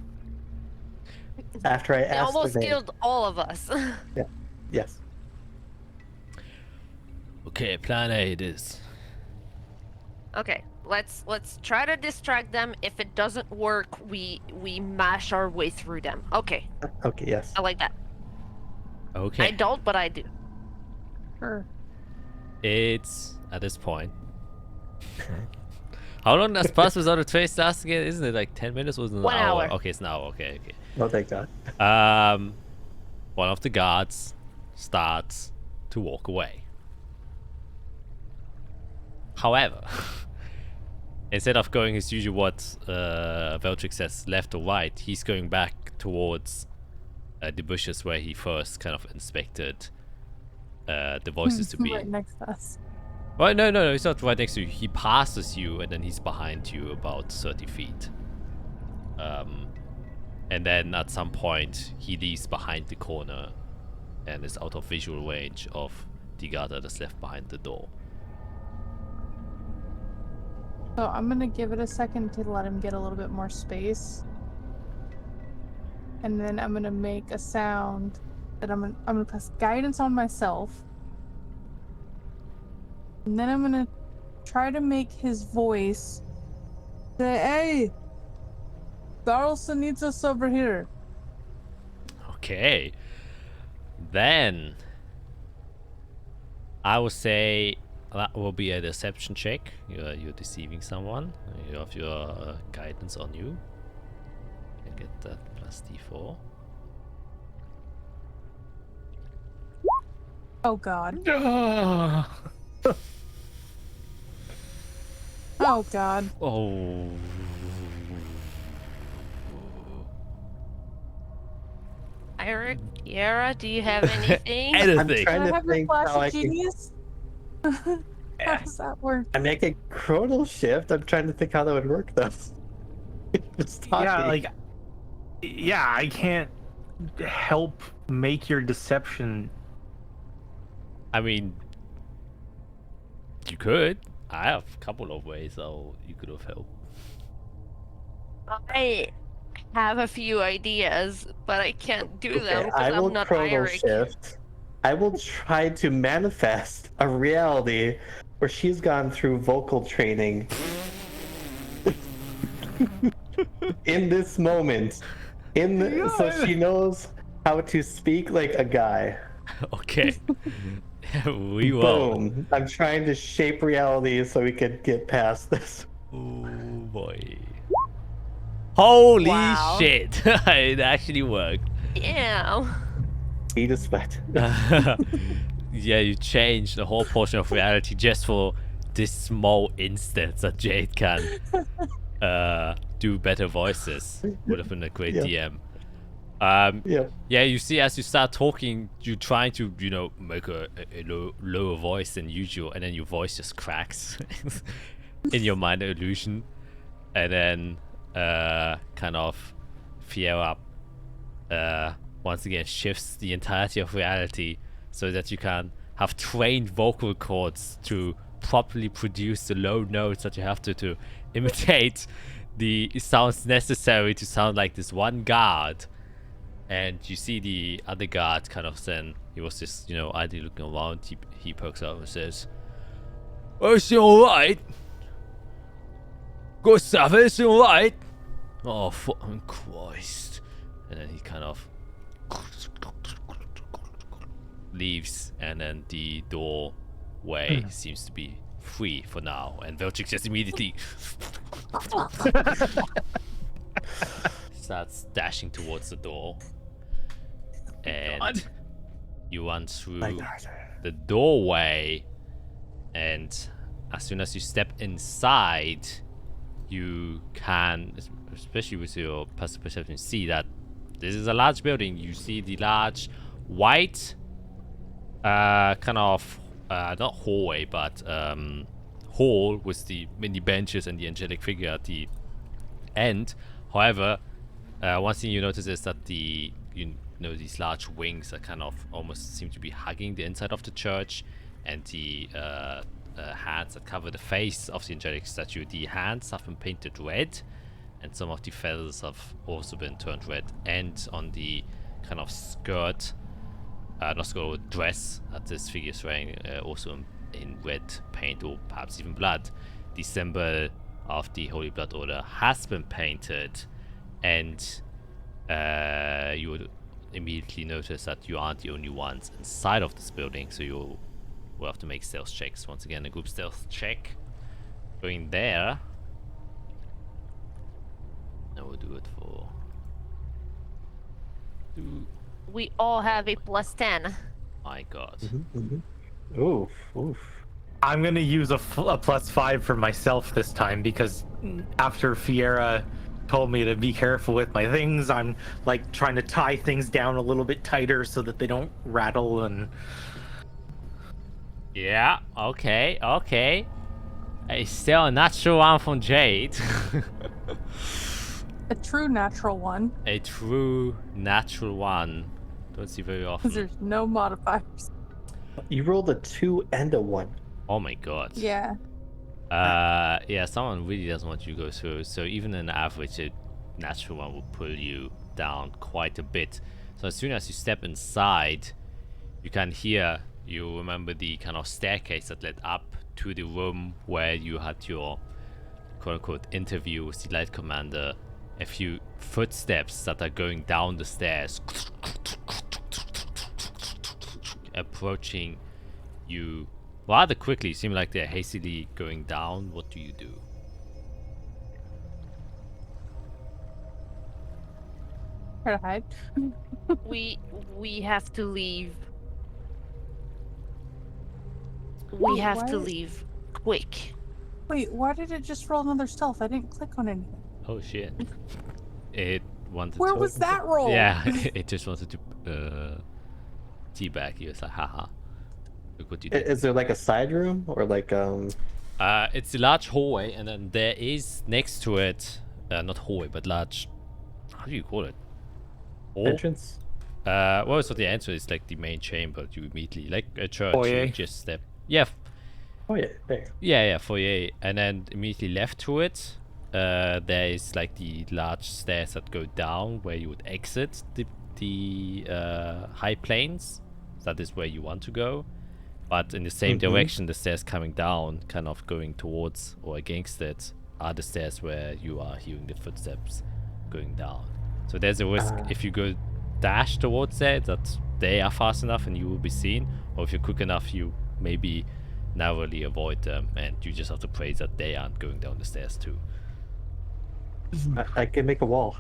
After I They asked almost their name. killed all of us. Yeah. Yes. Okay, plan A it is. Okay, let's try to distract them. If it doesn't work, we mash our way through them. Okay, Okay, yes. I like that. Okay. I don't, but I do. Sure. It's at this point. How long does pass without a trace last again? Isn't it like 10 minutes or is it an 1 hour. Okay, it's an hour. Okay. Oh, thank God. One of the guards starts to walk away. However, instead of going his usual what Veltrix says left or right, he's going back towards the bushes where he first kind of inspected the voices to be. Right next to us. Well, no, he's not right next to you. He passes you and then he's behind you about 30 feet. And then at some point he leaves behind the corner and is out of visual range of the guard that is left behind the door. So I'm gonna give it a second to let him get a little bit more space. And then I'm gonna make a sound that I'm gonna press guidance on myself. And then I'm gonna try to make his voice say, "Hey, Darlson needs us over here." Okay. Then I would say that will be a deception check. You're deceiving someone. You have your guidance on you. You can get that plus d4. Oh God. Ah. Oh God. Oh. Eric, Yara, do you have anything? I'm Anything. trying Can I to have your think flash how I of can. genius? How does that work? I make a chronal shift. I'm trying to think how that would work though. It's talking. I can't help make your deception. I mean, you could. I have a couple of ways how you could have helped. I have a few ideas, but I can't do them Okay, I because will I'm not chronal Iric. shift. I will try to manifest a reality where she's gone through vocal training in this moment. So she knows how to speak like a guy. Okay. We will. Boom. I'm trying to shape reality so we could get past this. Oh boy. Holy Wow. shit. It actually worked. Yeah. Be despite. Yeah, you changed the whole portion of reality just for this small instance that Jade can do better voices. Would have been a great Yeah. DM. Yep. Yeah, you see, as you start talking, you're trying to, make a lower voice than usual, and then your voice just cracks in your minor illusion, and then kind of Fiera once again shifts the entirety of reality so that you can have trained vocal cords to properly produce the low notes that you have to imitate the sounds necessary to sound like this one guard. And you see the other guard kind of then, he was just, idly looking around, he perks up and says, "Oh, is it alright? Gustav, is it alright? Oh, fucking Christ." And then he kind of leaves, and then the doorway seems to be free for now. And Velchik just immediately starts dashing towards the door. And you run through the doorway, and as soon as you step inside, you can, especially with your passive perception, see that this is a large building. You see the large white kind of not hallway, but hall with the mini benches and the angelic figure at the end. However, one thing you notice is that these large wings that kind of almost seem to be hugging the inside of the church, and the hands that cover the face of the angelic statue. The hands have been painted red, and some of the feathers have also been turned red. And on the kind of skirt, not skirt, dress that this figure is wearing, also in red paint or perhaps even blood, the symbol of the Holy Blood Order has been painted, and you would immediately notice that you aren't the only ones inside of this building, so you will have to make stealth checks. Once again, a group stealth check. Going there. And we'll do it for... We all have a +10. My god. Oof, oof. I'm gonna use a +5 for myself this time, because after Fiera told me to be careful with my things, I'm like trying to tie things down a little bit tighter so that they don't rattle. And Yeah, okay. It's still a natural one from Jade. A true natural one, A true natural one. Don't see very because often. there's no modifiers. You rolled a 2 and a 1. Oh my god. Yeah. Yeah, someone really doesn't want you to go through. So even an average, a natural one will pull you down quite a bit. So as soon as you step inside, you can hear, you remember the kind of staircase that led up to the room where you had your quote-unquote interview with the Light Commander. A few footsteps that are going down the stairs, approaching you rather quickly. Seem like they're hastily going down. What do you do? Try to hide. We have to leave. We have to What? leave quick. Wait, why did it just roll another stealth? I didn't click on anything. Oh shit! It wanted Where to. was that roll? Yeah, it just wanted to teabag you. It's like, haha. Look what you did. Is there like a side room or like It's a large hallway, and then there is next to it, not hallway, but large. How do you call it? Hall? entrance? Well, so the answer is like the main chamber. You immediately, like a church, Foyer? you just step. Yeah, Oh yeah, there. yeah, foyer, and then immediately left to it, there is like the large stairs that go down where you would exit the high plains. That is where you want to go, but in the same direction, the stairs coming down, kind of going towards or against it, are the stairs where you are hearing the footsteps going down. So there's a risk if you go dash towards there that they are fast enough and you will be seen, or if you're quick enough, you maybe narrowly avoid them, and you just have to pray that they aren't going down the stairs too. I can make a wall.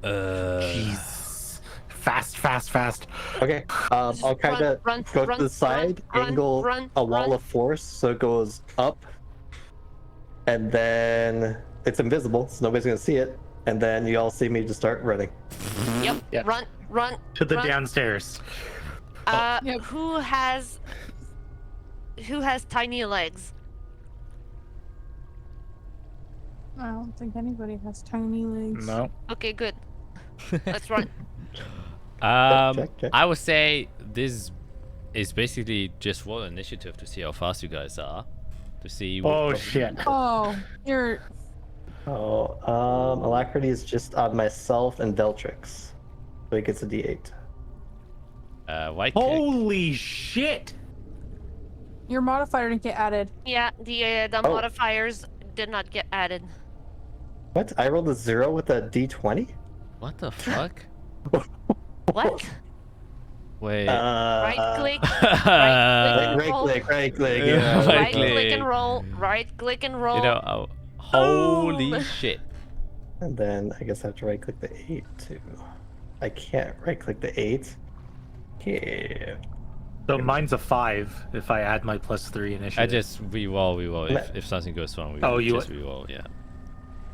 jeez, fast. Okay. I'll Just kind of run, go run, to the side, run, angle run, a wall run. of force so it goes up, and then it's invisible, so nobody's gonna see it. And then you all see me just start running. Yep. Yep. Run. To the run. downstairs. Yep. Who has tiny legs? I don't think anybody has tiny legs. No. Okay, good. Let's run. check. I would say this is basically just roll initiative to see how fast you guys are. To see. Oh shit. Oh, you're. Oh, alacrity is just on myself and Veltrix, so he gets a D8. Right click. Holy shit. Your modifier didn't get added. Yeah, the Oh. modifiers did not get added. What? I rolled a 0 with a D20? What the fuck? What? Wait. Right click. Right click. Yeah. Yeah. Right Right click click. and roll. Right click and roll. You know, holy Boom. shit. And then I guess I have to right click the 8 too. I can't right click the 8. Yeah. So mine's a 5 if I add my +3 initiative. I just re-roll. If something goes wrong, Oh, you just re-roll, yeah.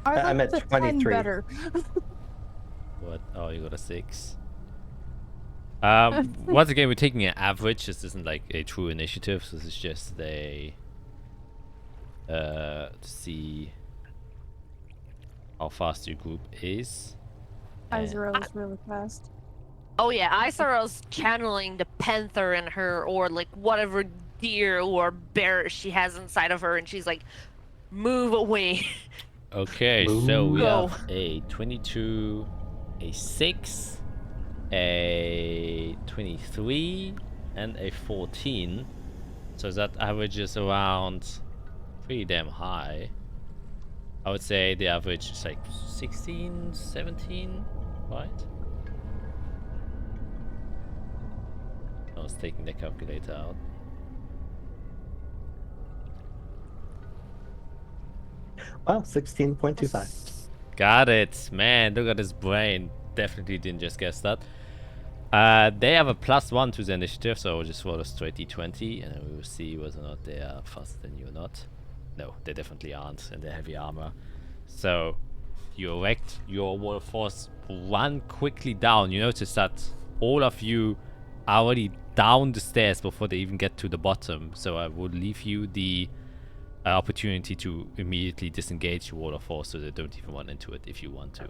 I I'm like at the 10 23. better. What? Oh, you got a 6. Once again, we're taking an average. This isn't like a true initiative. So this is just a to see how fast your group is. And- Izero is really fast. Oh yeah, Isaro's channeling the panther in her, or like whatever deer or bear she has inside of her, and she's like, move away. Okay, so we Go. have a 22, a 6, a 23, and a 14. So that averages around pretty damn high. I would say the average is like 16, 17, right? I was taking the calculator out. Wow, 16.25. Got it, man. Look at his brain. Definitely didn't just guess that. They have a +1 to the initiative, so we'll just roll a straight d20, and then we will see whether or not they are faster than you or not. No, they definitely aren't, and they're heavy armor. So you erect your wall of force, run quickly down. You notice that all of you are already down the stairs before they even get to the bottom. So I would leave you the opportunity to immediately disengage your wall of force, so they don't even run into it if you want to.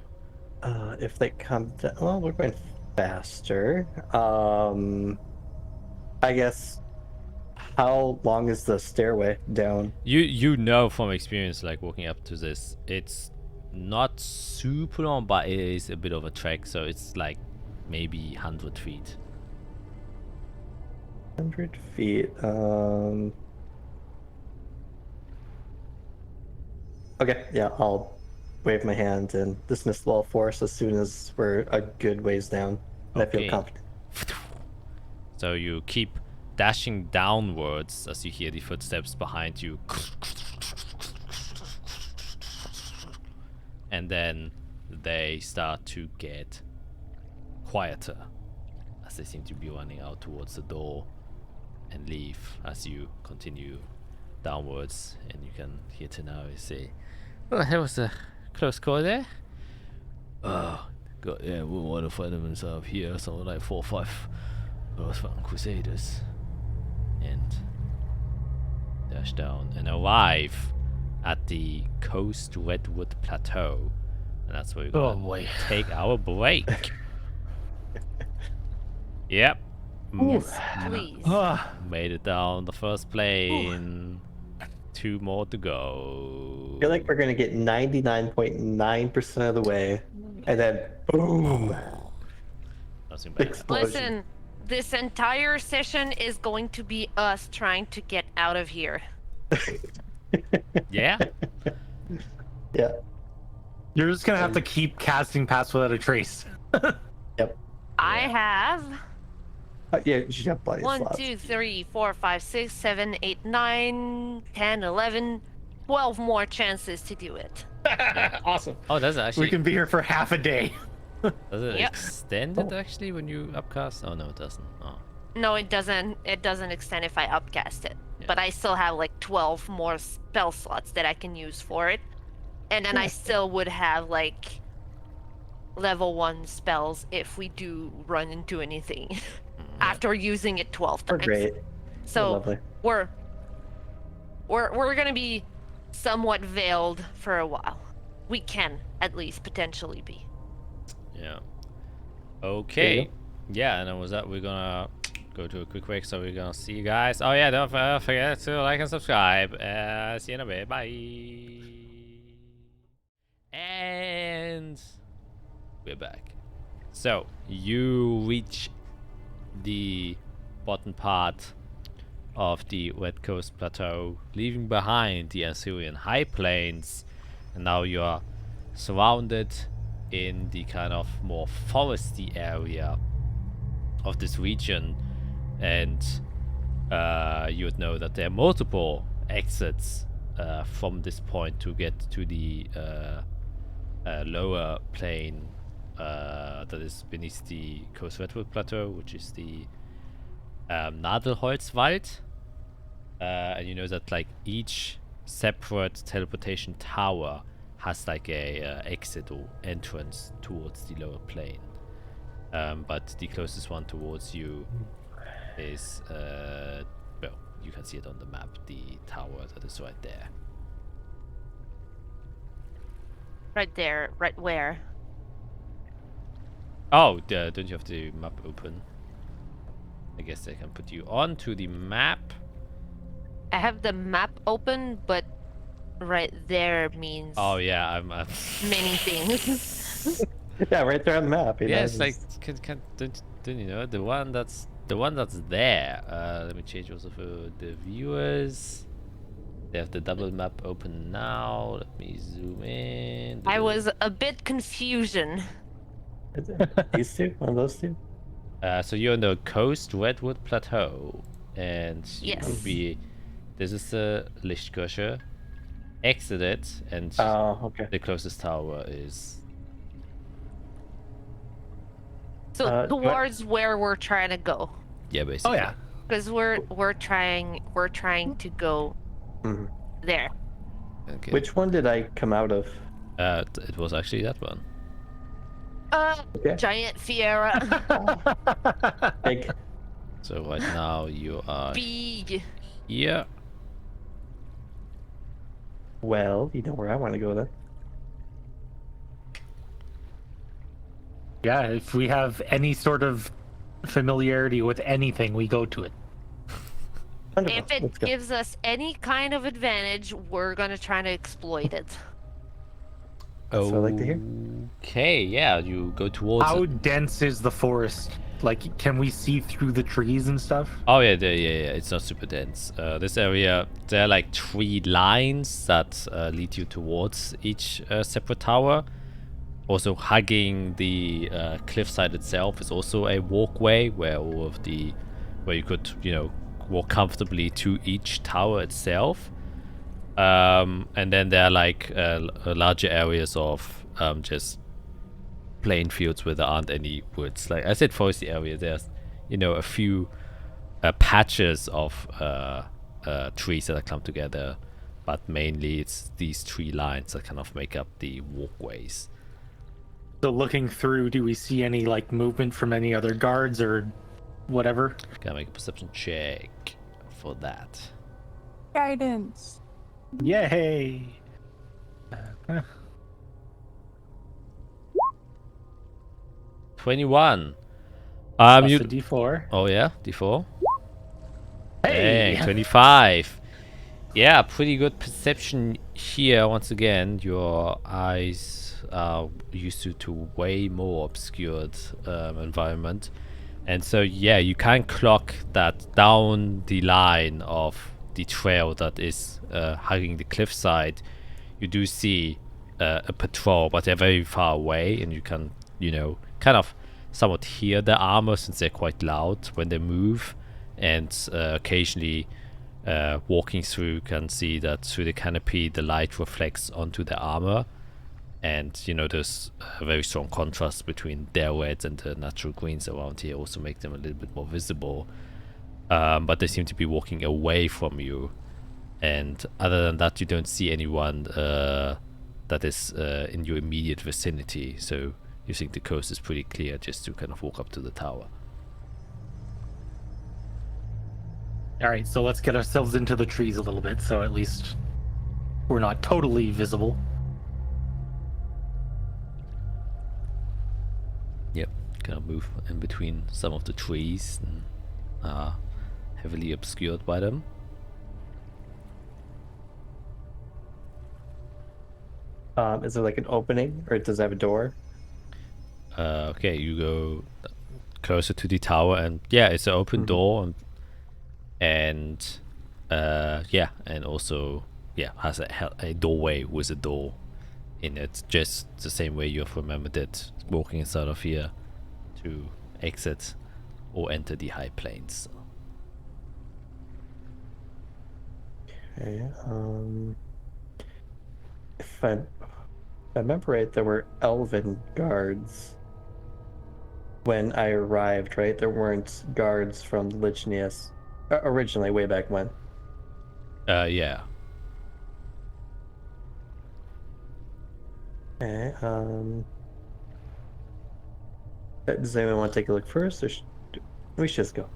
If they come down, well, we're going faster. I guess. How long is the stairway down? You know from experience, like walking up to this, it's not super long, but it is a bit of a trek. So it's like maybe 100 feet. 100 feet. Okay, yeah, I'll wave my hand and dismiss the wall of force as soon as we're a good ways down. And I Okay. feel confident. So you keep dashing downwards as you hear the footsteps behind you. And then they start to get quieter as they seem to be running out towards the door and leave as you continue downwards. And you can hear Tenari say, "Oh, that was a close call there." God, yeah, we want to find them inside here. Something like 4 or 5 those fucking crusaders. And dash down and arrive at the Coast Redwood Plateau. And that's where we're gonna take our break. Yep. Yes, please. Made it down the first plane. 2 more to go. I feel like we're gonna get 99.9% of the way, and then boom! Nothing bad. Explosion. Listen, this entire session is going to be us trying to get out of here. Yeah? Yeah. You're just gonna have to keep casting Pass Without a Trace. Yep. I have Yeah, you should have plenty of 1, slots. 2, 3, 4, 5, 6, 7, 8, 9, 10, 11, 12 more chances to do it. Awesome. Oh, does it actually? We can be here for half a day. Does it Yep. extend it actually when you upcast? Oh, no, it doesn't. Oh. No, it doesn't. It doesn't extend if I upcast it. Yeah. But I still have like 12 more spell slots that I can use for it. And then I still would have like level 1 spells if we do run into anything after using it 12 We're times. great. So Lovely. we're gonna be somewhat veiled for a while. We can at least potentially be. Yeah. There you Okay. Yeah, and then with that, we're gonna go to a quick break. So we're gonna see you guys. Oh yeah, don't forget to like and subscribe. See you in a bit. Bye. And we're back. So you reach the bottom part of the Red Coast Plateau, leaving behind the Assyrian High Plains, and now you are surrounded in the kind of more foresty area of this region, and you would know that there are multiple exits from this point to get to the lower plain that is beneath the Coast Redwood Plateau, which is the Nadelholzwald. And you know that like each separate teleportation tower has like a exit or entrance towards the lower plane. But the closest one towards you is, well, you can see it on the map, the tower that is right there. Right there. Right where? Oh, don't you have the map open? I guess I can put you onto the map. I have the map open, but right there means Oh yeah, I'm many things. Yeah, right there on the map. You know, yeah, it's like just- don't you know the one that's there? Let me change also for the viewers. They have the double map open now. Let me zoom in. I was a bit confusion. these two, one of those two. So you're on the coast Redwood Plateau, and you Yes. would be. This is the Lichtkirche. Exit it, and Oh, okay. the closest tower is. So towards where we're trying to go, Yeah, basically. Oh yeah. because we're trying to go Mhm. there. Okay. Which one did I come out of? It was actually that one. Okay. Giant Fiera. Big. So right now you are Big. here. Well, you know where I want to go then. Yeah, if we have any sort of familiarity with anything, we go to it. Wonderful. If it Let's go. gives us any kind of advantage, we're gonna try to exploit it. That's what I like to hear. Okay, yeah, you go towards How it. dense is the forest? Like, can we see through the trees and stuff? Oh yeah, yeah, it's not super dense. This area, there are like 3 lines that lead you towards each separate tower. Also hugging the cliffside itself is also a walkway where you could, walk comfortably to each tower itself. And then there are like larger areas of just plain fields where there aren't any woods. Like I said, foresty area. There's, a few patches of trees that are clumped together, but mainly it's these 3 lines that kind of make up the walkways. So looking through, do we see any like movement from any other guards or whatever? Gotta make a perception check for that. Guidance. Yay! 21. Plus You. a D4. Oh yeah, D4. Hey! Dang, 25. Yeah, pretty good perception here. Once again, your eyes are used to way more obscured environment. And so, yeah, you can clock that down the line of the trail that is hugging the cliffside. You do see a patrol, but they're very far away, and you can, kind of somewhat hear their armor since they're quite loud when they move. And occasionally, walking through, can see that through the canopy, the light reflects onto the armor. And, there's a very strong contrast between their reds and the natural greens around here, also make them a little bit more visible. But they seem to be walking away from you. And other than that, you don't see anyone that is in your immediate vicinity. So you think the coast is pretty clear just to kind of walk up to the tower. All right, so let's get ourselves into the trees a little bit, so at least we're not totally visible. Yep, kind of move in between some of the trees and are heavily obscured by them. Is there like an opening, or does it have a door? Okay, you go closer to the tower, and yeah, it's an open door, and also has a doorway with a door in it, just the same way you've remembered it walking inside of here to exit or enter the high plains. Okay. If I remember right, there were elven guards when I arrived, right? There weren't guards from Lichnius originally, way back when. Yeah. Okay. Does anyone want to take a look first, or we should just go?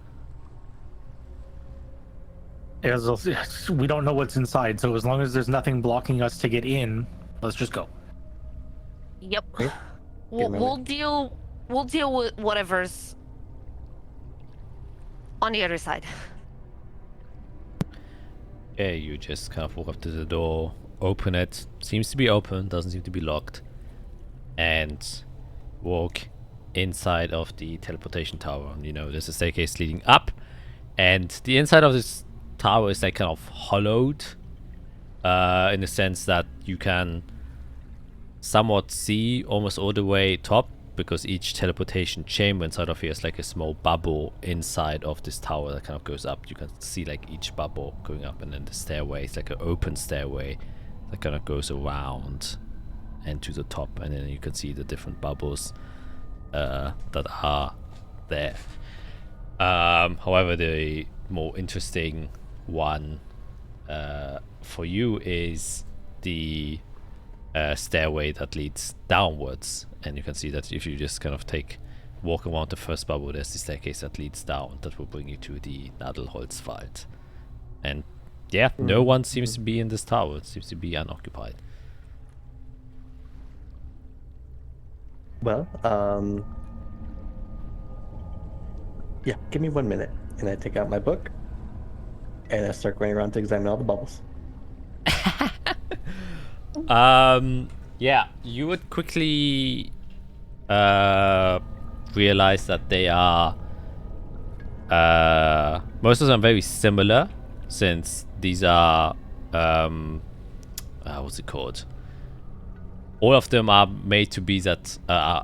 We don't know what's inside, so as long as there's nothing blocking us to get in, let's just go. Yep. Okay. We'll deal with whatever's on the other side. Yeah, you just kind of walk up to the door, open it. Seems to be open, doesn't seem to be locked. And walk inside of the teleportation tower. You know, there's a staircase leading up. And the inside of this tower is like kind of hollowed. In the sense that you can somewhat see almost all the way top, because each teleportation chamber inside of here is like a small bubble inside of this tower that kind of goes up. You can see like each bubble going up, and then the stairway is like an open stairway that kind of goes around and to the top, and then you can see the different bubbles that are there. However, the more interesting one for you is the stairway that leads downwards, and you can see that if you just kind of walk around the first bubble, there's the staircase that leads down that will bring you to the Nadelholzwald. And yeah, no one seems to be in this tower. It seems to be unoccupied. Well, yeah, give me 1 minute, and I take out my book, and I start going around to examine all the bubbles. Yeah, you would quickly realize that they are most of them very similar, since these are what's it called? All of them are made to be that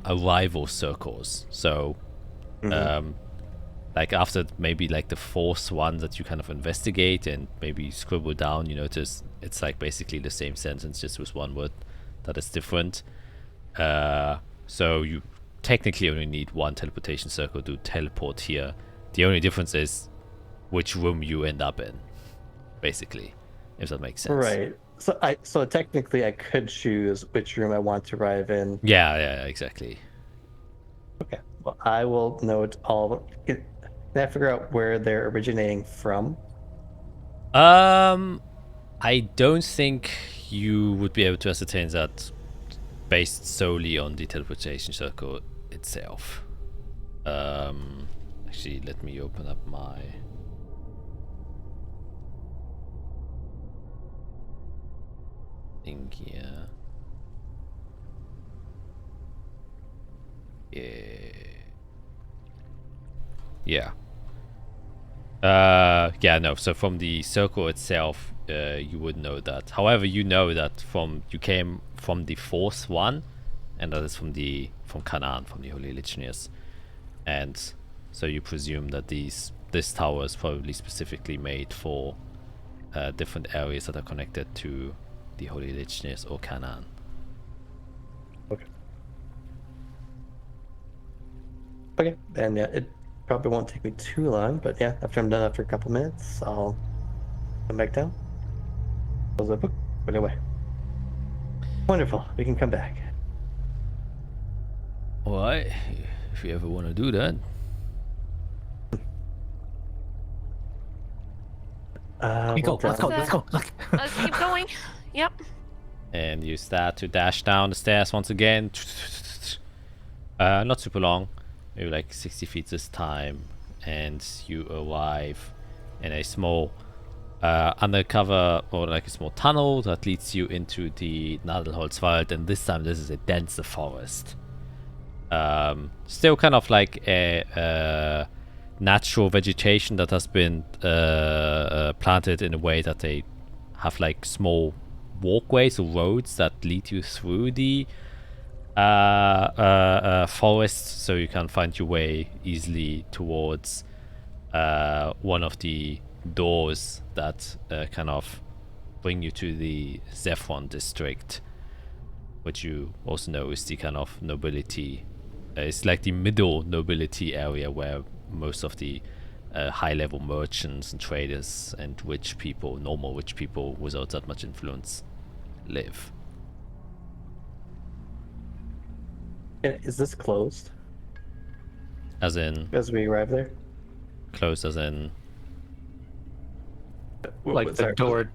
arrival circles. So like after maybe like the fourth one that you kind of investigate and maybe scribble down, you notice it's like basically the same sentence, just with one word that is different. So you technically only need one teleportation circle to teleport here. The only difference is which room you end up in, basically, if that makes sense. Right. So technically I could choose which room I want to arrive in. Yeah, exactly. Okay. Well, I will note all. Can I figure out where they're originating from? I don't think you would be able to ascertain that based solely on the teleportation circle itself. Actually, let me open up my thing here. Yeah. No, so from the circle itself, you would know that. However, you know that you came from the fourth one, and that is from Canaan, from the Holy Legionnaires. And so you presume that this tower is probably specifically made for different areas that are connected to the Holy Legionnaires or Canaan. Okay. And yeah, it probably won't take me too long, but yeah, after I'm done after a couple minutes, I'll come back down, close the book, put it away. Wonderful. We can come back. Alright, if you ever want to do that. We go. Let's go. Let's keep going. Yep. And you start to dash down the stairs once again. Not super long, maybe like 60 feet this time, and you arrive in a small undercover, or like a small tunnel that leads you into the Nadelholzwald, and this time this is a denser forest. Still kind of like a natural vegetation that has been planted in a way that they have like small walkways or roads that lead you through the forest, so you can find your way easily towards one of the doors that kind of bring you to the Zephron district, which you also know is the kind of nobility. It's like the middle nobility area where most of the high-level merchants and traders and rich people, normal rich people without that much influence, live. Is this closed? As in, as we arrive there? close as in... Like the Sorry, door.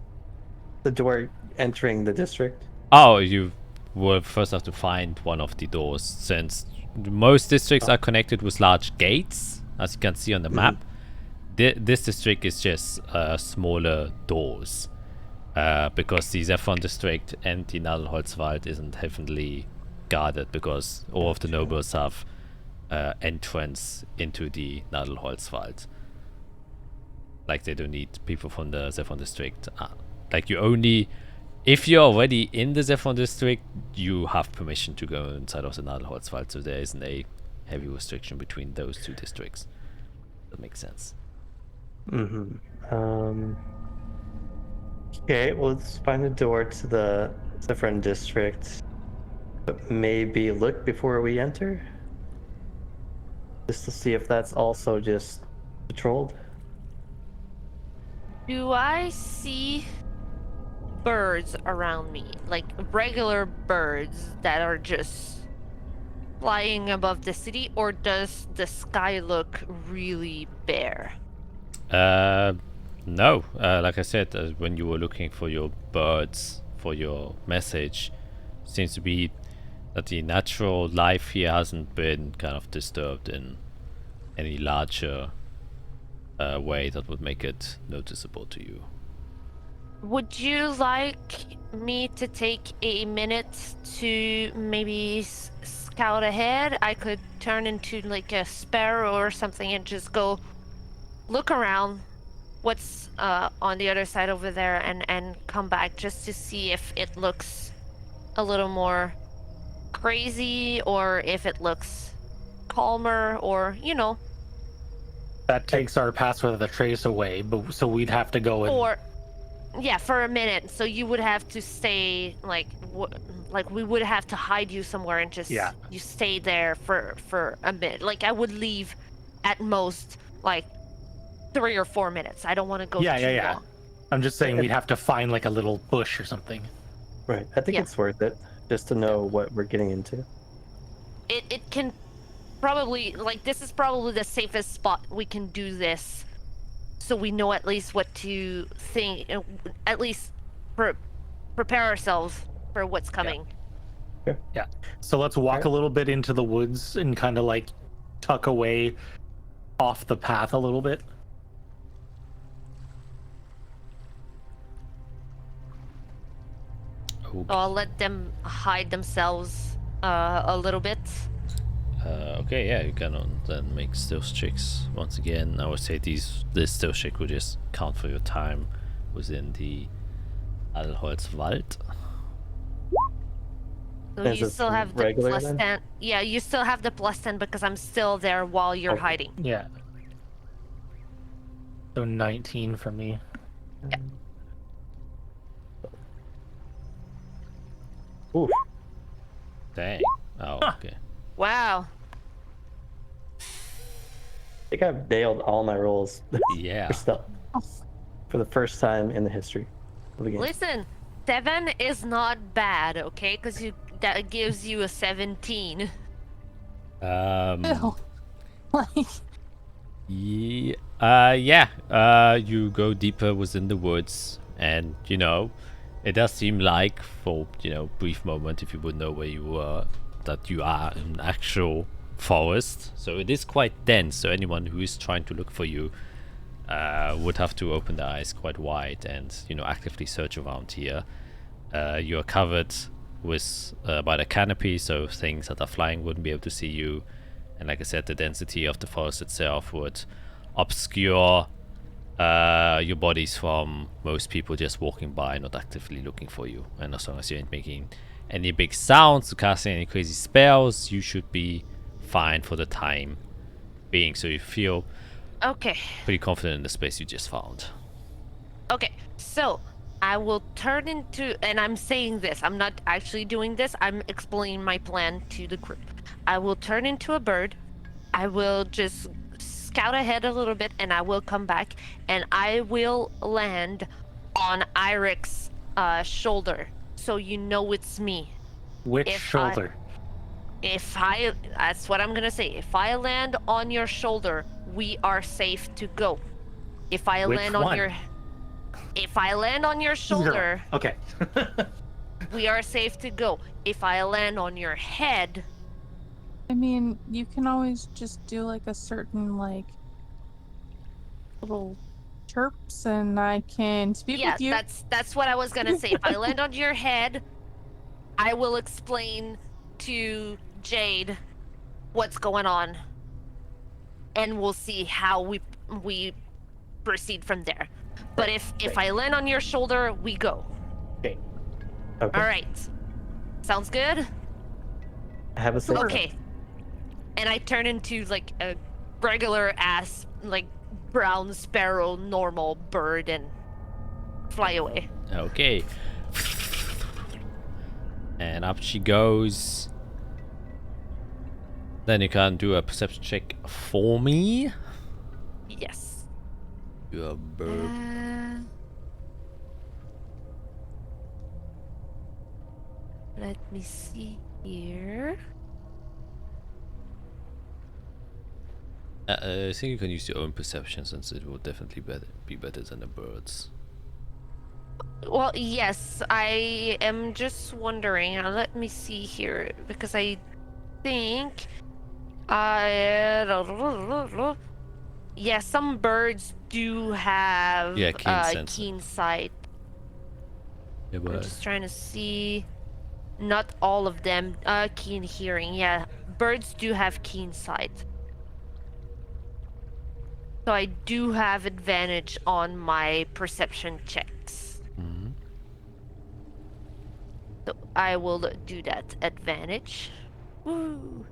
the door entering the district. Oh, you will first have to find one of the doors, since most districts are connected with large gates, as you can see on the map. This district is just smaller doors, because the Zephyr district and the Nadelholzwald isn't heavily guarded, because all of the nobles have entrance into the Nadelholzwald. Like, they don't need people from the Zephyr district. Like, you only... If you're already in the Zephyr district, you have permission to go inside of the Nadelholzwald, so there isn't a heavy restriction between those two districts. That makes sense. Okay, well, let's find the door to the Zephyr district. But maybe look before we enter? Just to see if that's also just patrolled. Do I see birds around me? Like regular birds that are just flying above the city? Or does the sky look really bare? No. Like I said, when you were looking for your birds for your message, seems to be that the natural life here hasn't been kind of disturbed in any larger way that would make it noticeable to you. Would you like me to take a minute to maybe scout ahead? I could turn into like a sparrow or something and just go look around what's on the other side over there and come back just to see if it looks a little more crazy or if it looks calmer, or That takes our password of the trace away, but so we'd have to go and or yeah, for a minute. So you would have to stay like we would have to hide you somewhere and just you stay there for a minute. Like I would leave at most like 3 or 4 minutes. I don't want to go too long. I'm just saying we'd have to find like a little bush or something. Right. I think it's worth it just to know what we're getting into. It can probably, like, this is probably the safest spot we can do this, so we know at least what to think, at least prepare ourselves for what's coming. Yeah. So let's walk a little bit into the woods and kind of like tuck away off the path a little bit. So I'll let them hide themselves a little bit. Okay, yeah, you can then make stealth checks. Once again, I would say this stealth check will just count for your time within the Nadelholzwald. So Is you this still have the regular plus then? 10. Yeah, you still have the plus 10 because I'm still there while you're hiding. Yeah. So 19 for me. Yeah. Oof. Dang. Oh, okay. Wow. I think I've nailed all my rolls Yeah. for stealth for the first time in the history of the game. Listen, 7 is not bad, okay? Because that gives you a 17. Ew. Like, You go deeper within the woods, and it does seem like for brief moment, if you would know where you were, that you are in actual forest. So it is quite dense, so anyone who is trying to look for you would have to open their eyes quite wide and actively search around here. You are covered with by the canopy, so things that are flying wouldn't be able to see you, and like I said, the density of the forest itself would obscure your bodies from most people just walking by, not actively looking for you. And as long as you ain't making any big sounds or casting any crazy spells, you should be fine for the time being. So you feel pretty confident in the space you just found. Okay, so I will turn into, and I'm saying this, I'm not actually doing this, I'm explaining my plan to the group. I will turn into a bird, I will just scout ahead a little bit, and I will come back, and I will land on Irik's shoulder, so you know it's me. Which shoulder? That's what I'm gonna say. If I land on your shoulder, we are safe to go. If I Which land on one? your, if I land on your Either shoulder, one. Okay. we are safe to go. If I land on your head, I mean, you can always just do like a certain like little chirps, and I can speak yeah, with you. that's what I was gonna say. If I land on your head, I will explain to Jade what's going on, and we'll see how we proceed from there. But if I land on your shoulder, we go. Okay. All right. Sounds good? Have a seat. Okay. And I turn into like a regular ass like brown sparrow normal bird and fly away. Okay. And up she goes. Then you can do a perception check for me. Yes. You're a bird. Let me see here. I think you can use your own perception, since it will definitely be better than the birds. Well, yes, I am just wondering. Let me see here, because I think yeah, some birds do have keen sense. keen sight. Yeah, I'm but just trying to see. Not all of them. Keen hearing. Yeah, birds do have keen sight. So I do have advantage on my perception checks. Mhm. So I will do that advantage. Woo.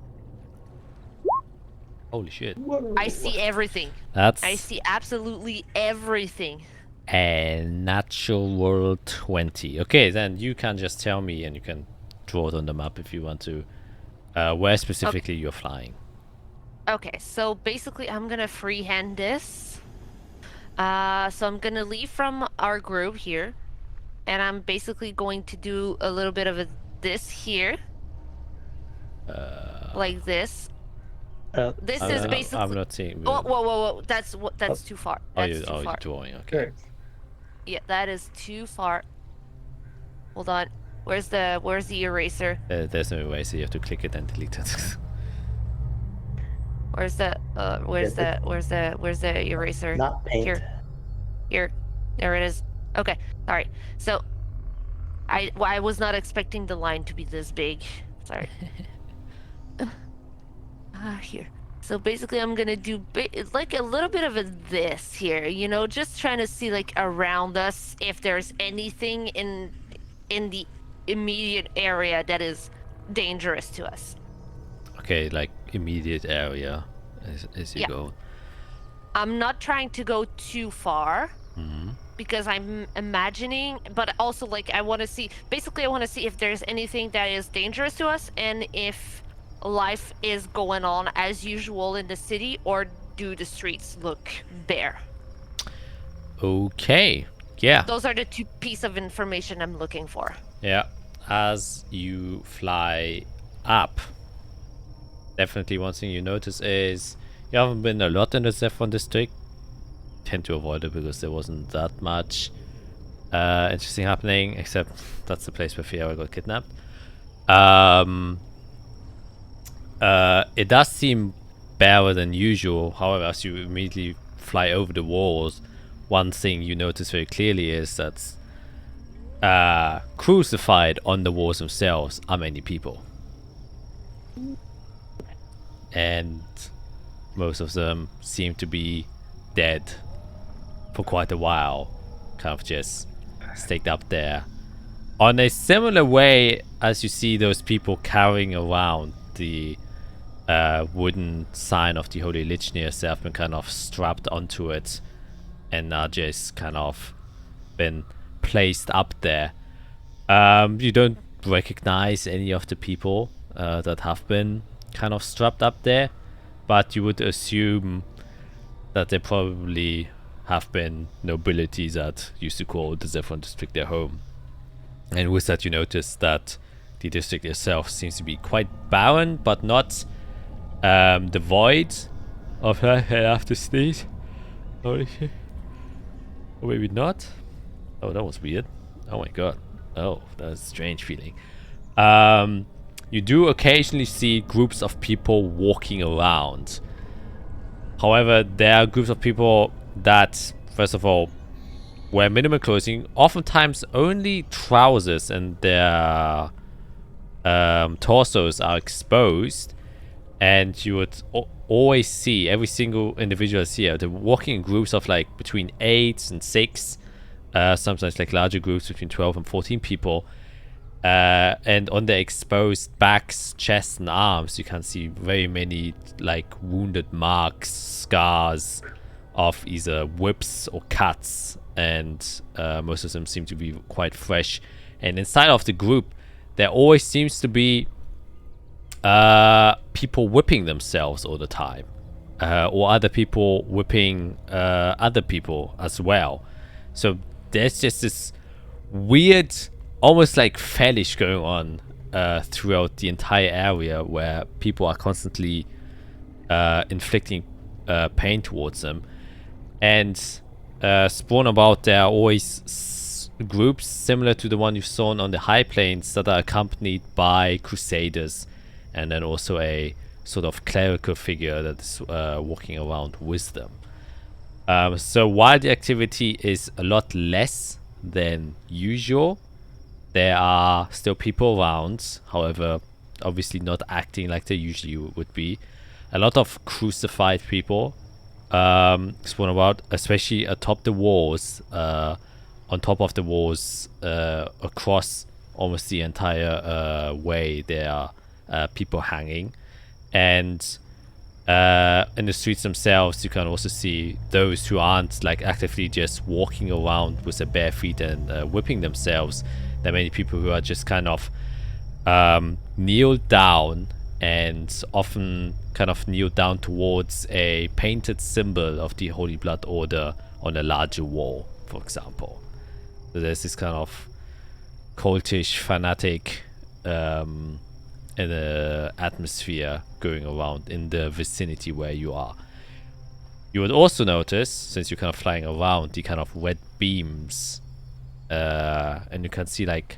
Holy shit. I see everything. That's I see absolutely everything. a natural world 20. Okay, then you can just tell me, and you can draw it on the map if you want to, where specifically you're flying. Okay, so basically I'm gonna freehand this. So I'm gonna leave from our group here, and I'm basically going to do a little bit of this here, like this. This is basically. I'm not seeing. Oh, whoa! That's too far. That's too far. You're drawing. Okay. Sure. Yeah, that is too far. Hold on. Where's the eraser? There's no way, so you have to click it and delete it. Where's the eraser? Not paint. Here. There it is. Okay. All right. So I was not expecting the line to be this big. Sorry. Here. So basically I'm going to do like a little bit of this here, you know, just trying to see like around us if there's anything in the immediate area that is dangerous to us. Okay, like immediate area as you go. I'm not trying to go too far because I'm imagining, but also like I want to see if there's anything that is dangerous to us, and if life is going on as usual in the city, or do the streets look bare. Okay, yeah. Those are the two pieces of information I'm looking for. Yeah, as you fly up, definitely one thing you notice is you haven't been a lot in the Saphire district. Tend to avoid it because there wasn't that much interesting happening, except that's the place where Fiera got kidnapped. It does seem barer than usual. However, as you immediately fly over the walls, one thing you notice very clearly is that crucified on the walls themselves are many people. And most of them seem to be dead for quite a while, kind of just staked up there. On a similar way as you see those people carrying around the wooden sign of the Holy Lich near have been kind of strapped onto it and are just kind of been placed up there. You don't recognize any of the people that have been kind of strapped up there, but you would assume that they probably have been nobility that used to call the Saphire district their home. And with that you notice that the district itself seems to be quite barren, but not devoid of I have to sneeze. Holy shit. Or maybe not. Oh, that was weird. Oh my god. Oh, that's a strange feeling. You do occasionally see groups of people walking around. However, there are groups of people that, first of all, wear minimal clothing, oftentimes only trousers, and their torsos are exposed. And you would always see every single individual here. They're walking in groups of like between 8 and 6, sometimes like larger groups between 12 and 14 people. And on their exposed backs, chests, and arms, you can see very many like wounded marks, scars of either whips or cuts, and most of them seem to be quite fresh. And inside of the group, there always seems to be people whipping themselves all the time, or other people whipping other people as well. So there's just this weird, almost like fetish going on throughout the entire area, where people are constantly inflicting pain towards them. And spawn about, there are always groups similar to the one you've seen on the high plains that are accompanied by crusaders, and then also a sort of clerical figure that is walking around with them. So while the activity is a lot less than usual, there are still people around, however, obviously not acting like they usually would be. A lot of crucified people spawn about, especially atop the walls, on top of the walls, across almost the entire way. There are people hanging, and in the streets themselves, you can also see those who aren't like actively just walking around with their bare feet and whipping themselves. There are many people who are just kind of kneeled down, and often kind of kneel down towards a painted symbol of the Holy Blood Order on a larger wall, for example. So there's this kind of cultish, fanatic atmosphere going around in the vicinity where you are. You would also notice, since you're kind of flying around, the kind of red beams, and you can see like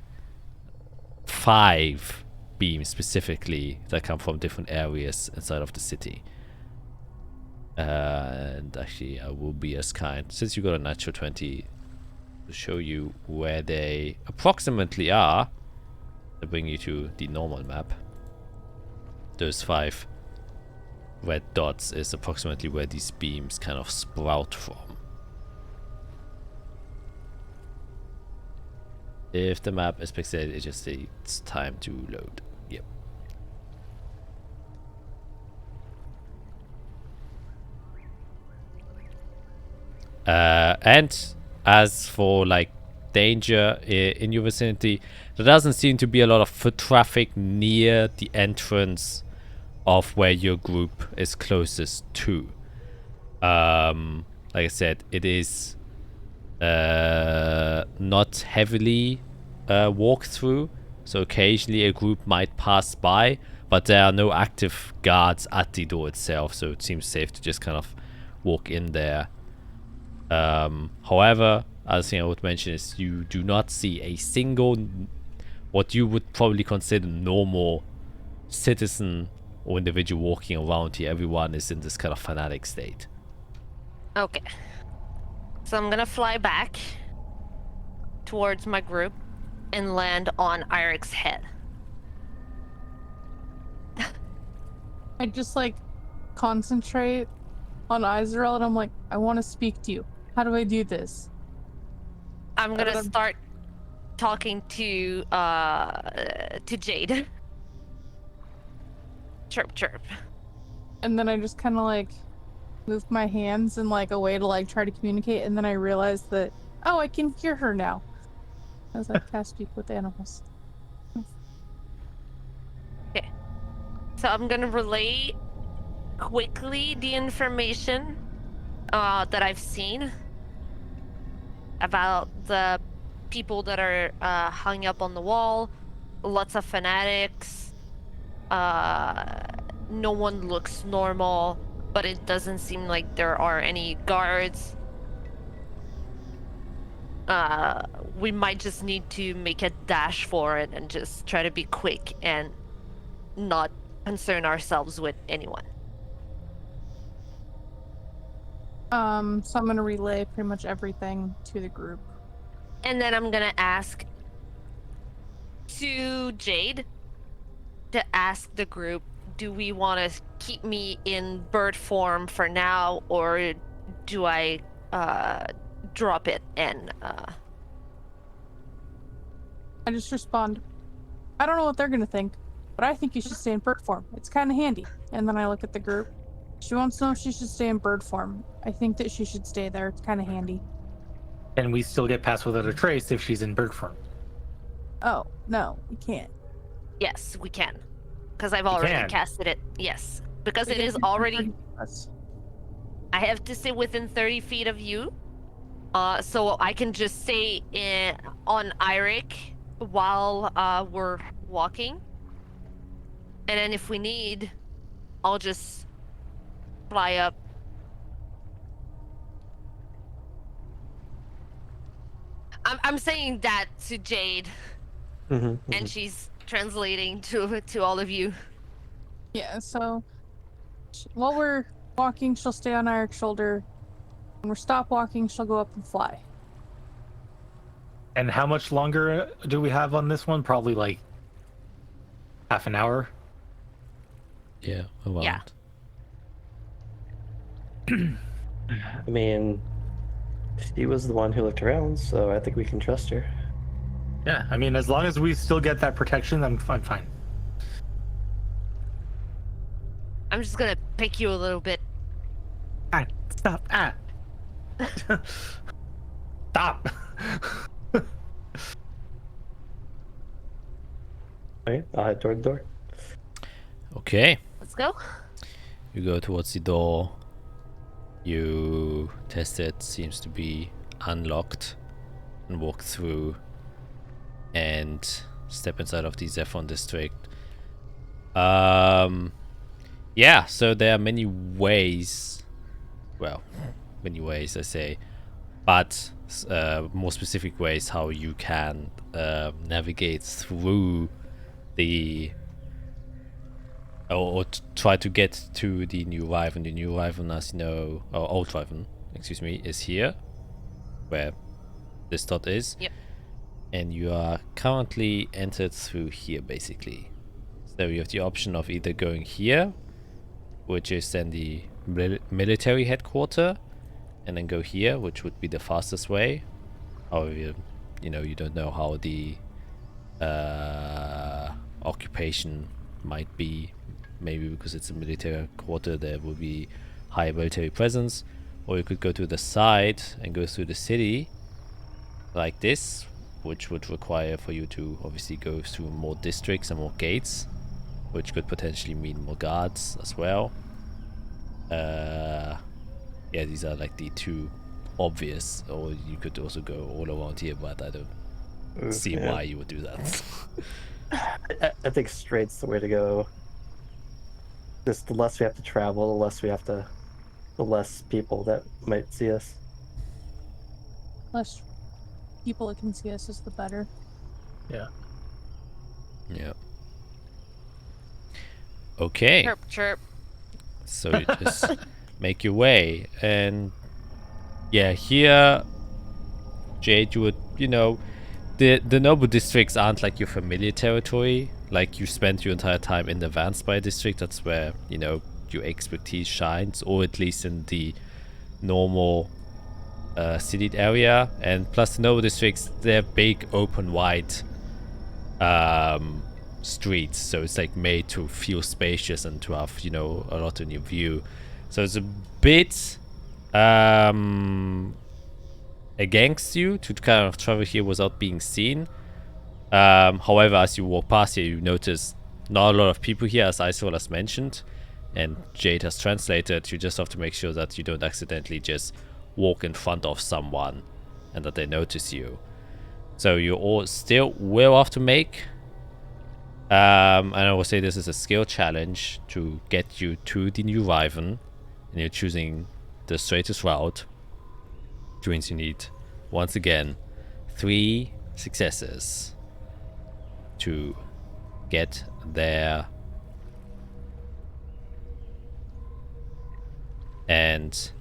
5 beams specifically that come from different areas inside of the city. And actually, I will be as kind, since you got a natural 20, to show you where they approximately are, to bring you to the normal map. Those 5 red dots is approximately where these beams kind of sprout from. If the map is pixelated, it just takes time to load. Yep. And as for like danger in your vicinity, there doesn't seem to be a lot of foot traffic near the entrance of where your group is closest to. Like I said, it is not heavily walked through, so occasionally a group might pass by, but there are no active guards at the door itself, so it seems safe to just kind of walk in there. However, other thing I would mention is you do not see a single, what you would probably consider normal citizen or individual walking around here. Everyone is in this kind of fanatic state. Okay. So I'm gonna fly back towards my group and land on Irik's head. I just like concentrate on Izrael, and I'm like, I want to speak to you. How do I do this? I'm gonna start talking to Jade. Chirp, chirp. And then I just kind of like move my hands in like a way to like try to communicate, and then I realize that, oh, I can hear her now. As I cast speak with animals. Okay. So I'm gonna relay quickly the information that I've seen about the people that are hung up on the wall lots of fanatics. No one looks normal, but it doesn't seem like there are any guards. We might just need to make a dash for it and just try to be quick and not concern ourselves with anyone. So I'm gonna relay pretty much everything to the group. And then I'm gonna ask to Jade to ask the group, do we want to keep me in bird form for now, or do I drop it and I just respond, I don't know what they're gonna think, but I think you should stay in bird form. It's kind of handy. And then I look at the group. She wants to know if she should stay in bird form. I think that she should stay there. It's kind of handy. And we still get past without a trace if she's in bird form. Oh, no, we can't. Yes, we can. Because I've already casted it. Yes. Because it is already... I have to stay within 30 feet of you. So I can just stay on Eirik while we're walking. And then if we need, I'll just fly up. I'm saying that to Jade. And she's translating to all of you. Yeah, so while we're walking, she'll stay on Eric's shoulder. When we're stop walking, she'll go up and fly. And how much longer do we have on this one? Probably like half an hour. Yeah, around. Yeah. I mean, she was the one who looked around, so I think we can trust her. Yeah, I mean, as long as we still get that protection, I'm fine. I'm just gonna pick you a little bit. Stop! Stop! Okay, I'll head toward the door. Okay. Let's go. You go towards the door. You test it. Seems to be unlocked. And walk through. And step inside of the Zephon district. Yeah, so there are many ways. Well, many ways I say. But more specific ways how you can navigate through the or try to get to the new Wyvern. The new Wyvern, as you know, or old Wyvern, excuse me, is here, where this dot is. Yep. And you are currently entered through here, basically. So you have the option of either going here, which is then the military headquarters, and then go here, which would be the fastest way. However, you know, you don't know how the occupation might be. Maybe because it's a military quarter, there will be high military presence. Or you could go to the side and go through the city like this, which would require for you to obviously go through more districts and more gates, which could potentially mean more guards as well. Yeah, these are like the two obvious. Or you could also go all around here, but I don't see why you would do that. I think straight's the way to go. Just the less we have to travel, the less people that might see us. Less people that can see us is the better. Yeah. Yeah. Okay. Chirp, chirp. So you just make your way, and yeah, here, Jade, you would, you know, the noble districts aren't like your familiar territory. Like, you spent your entire time in the Vanspire district. That's where, you know, your expertise shines, or at least in the normal city area. And plus, the noble districts, they're big, open, wide streets, so it's like made to feel spacious and to have, you know, a lot in your view. So it's a bit against you to kind of travel here without being seen. However, as you walk past here, you notice not a lot of people here, as Isol has mentioned, and Jade has translated. You just have to make sure that you don't accidentally just walk in front of someone and that they notice you. So you all still will have to make And I will say this is a skill challenge to get you to the new Riven, and you're choosing the straightest route, which means you need, once again, 3 successes to get there. And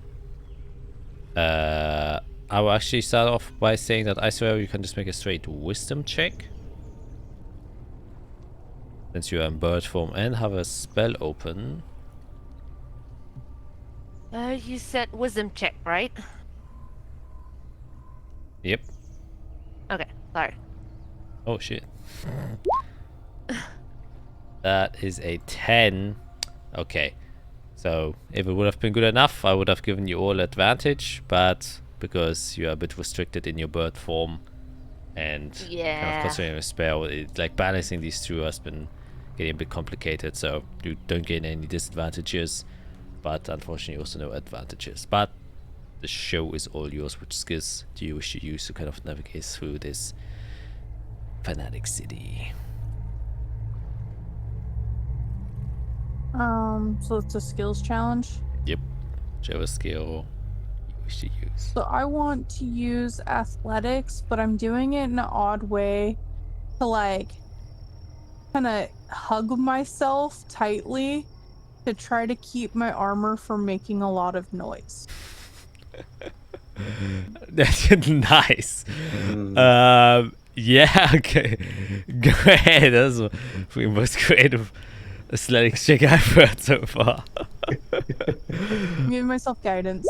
I will actually start off by saying that I swear you can just make a straight wisdom check, since you are in bird form and have a spell open. You said wisdom check, right? Yep. Okay, sorry. Oh shit. That is a 10. Okay. So if it would have been good enough, I would have given you all advantage, but because you are a bit restricted in your bird form and kind of Yeah. concentrating your spell, like balancing these two has been getting a bit complicated, so you don't gain any disadvantages, but unfortunately also no advantages. But the show is all yours. Which skills do you wish to use to kind of navigate through this fanatic city? So it's a skills challenge. Yep. Whichever skill you wish to use. So I want to use athletics, but I'm doing it in an odd way to like kind of hug myself tightly to try to keep my armor from making a lot of noise. That's nice. Yeah, okay. Go ahead. That's the most creative athletics check I've heard so far. I'm giving myself guidance.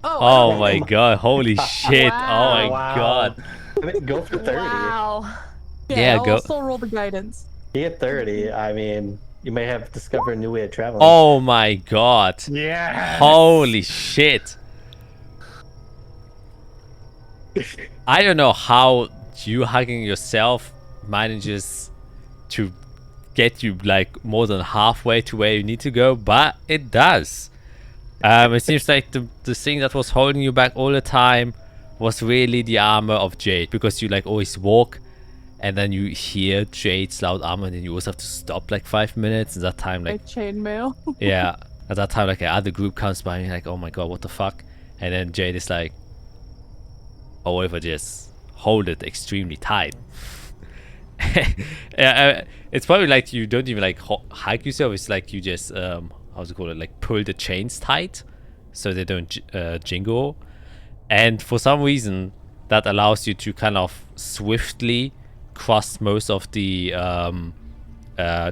Oh my god, holy shit. Wow. Oh my Wow. god. I mean, go for 30. Wow. Yeah, I'll go. still roll the guidance. You get 30. I mean, you may have discovered a new way of traveling. Oh my god. Yeah. Holy shit. I don't know how you hugging yourself manages to get you like more than halfway to where you need to go, but it does. It seems like the thing that was holding you back all the time was really the armor of Jade, because you like always walk and then you hear Jade's loud armor and then you also have to stop like 5 minutes. And that time like Like chainmail. yeah, at that time like another group comes by and you're like, oh my god, what the fuck? And then Jade is like, oh, if I just hold it extremely tight. It's probably like you don't even like hike yourself. It's like you just how's it called, like pull the chains tight so they don't jingle. And for some reason that allows you to kind of swiftly cross most of the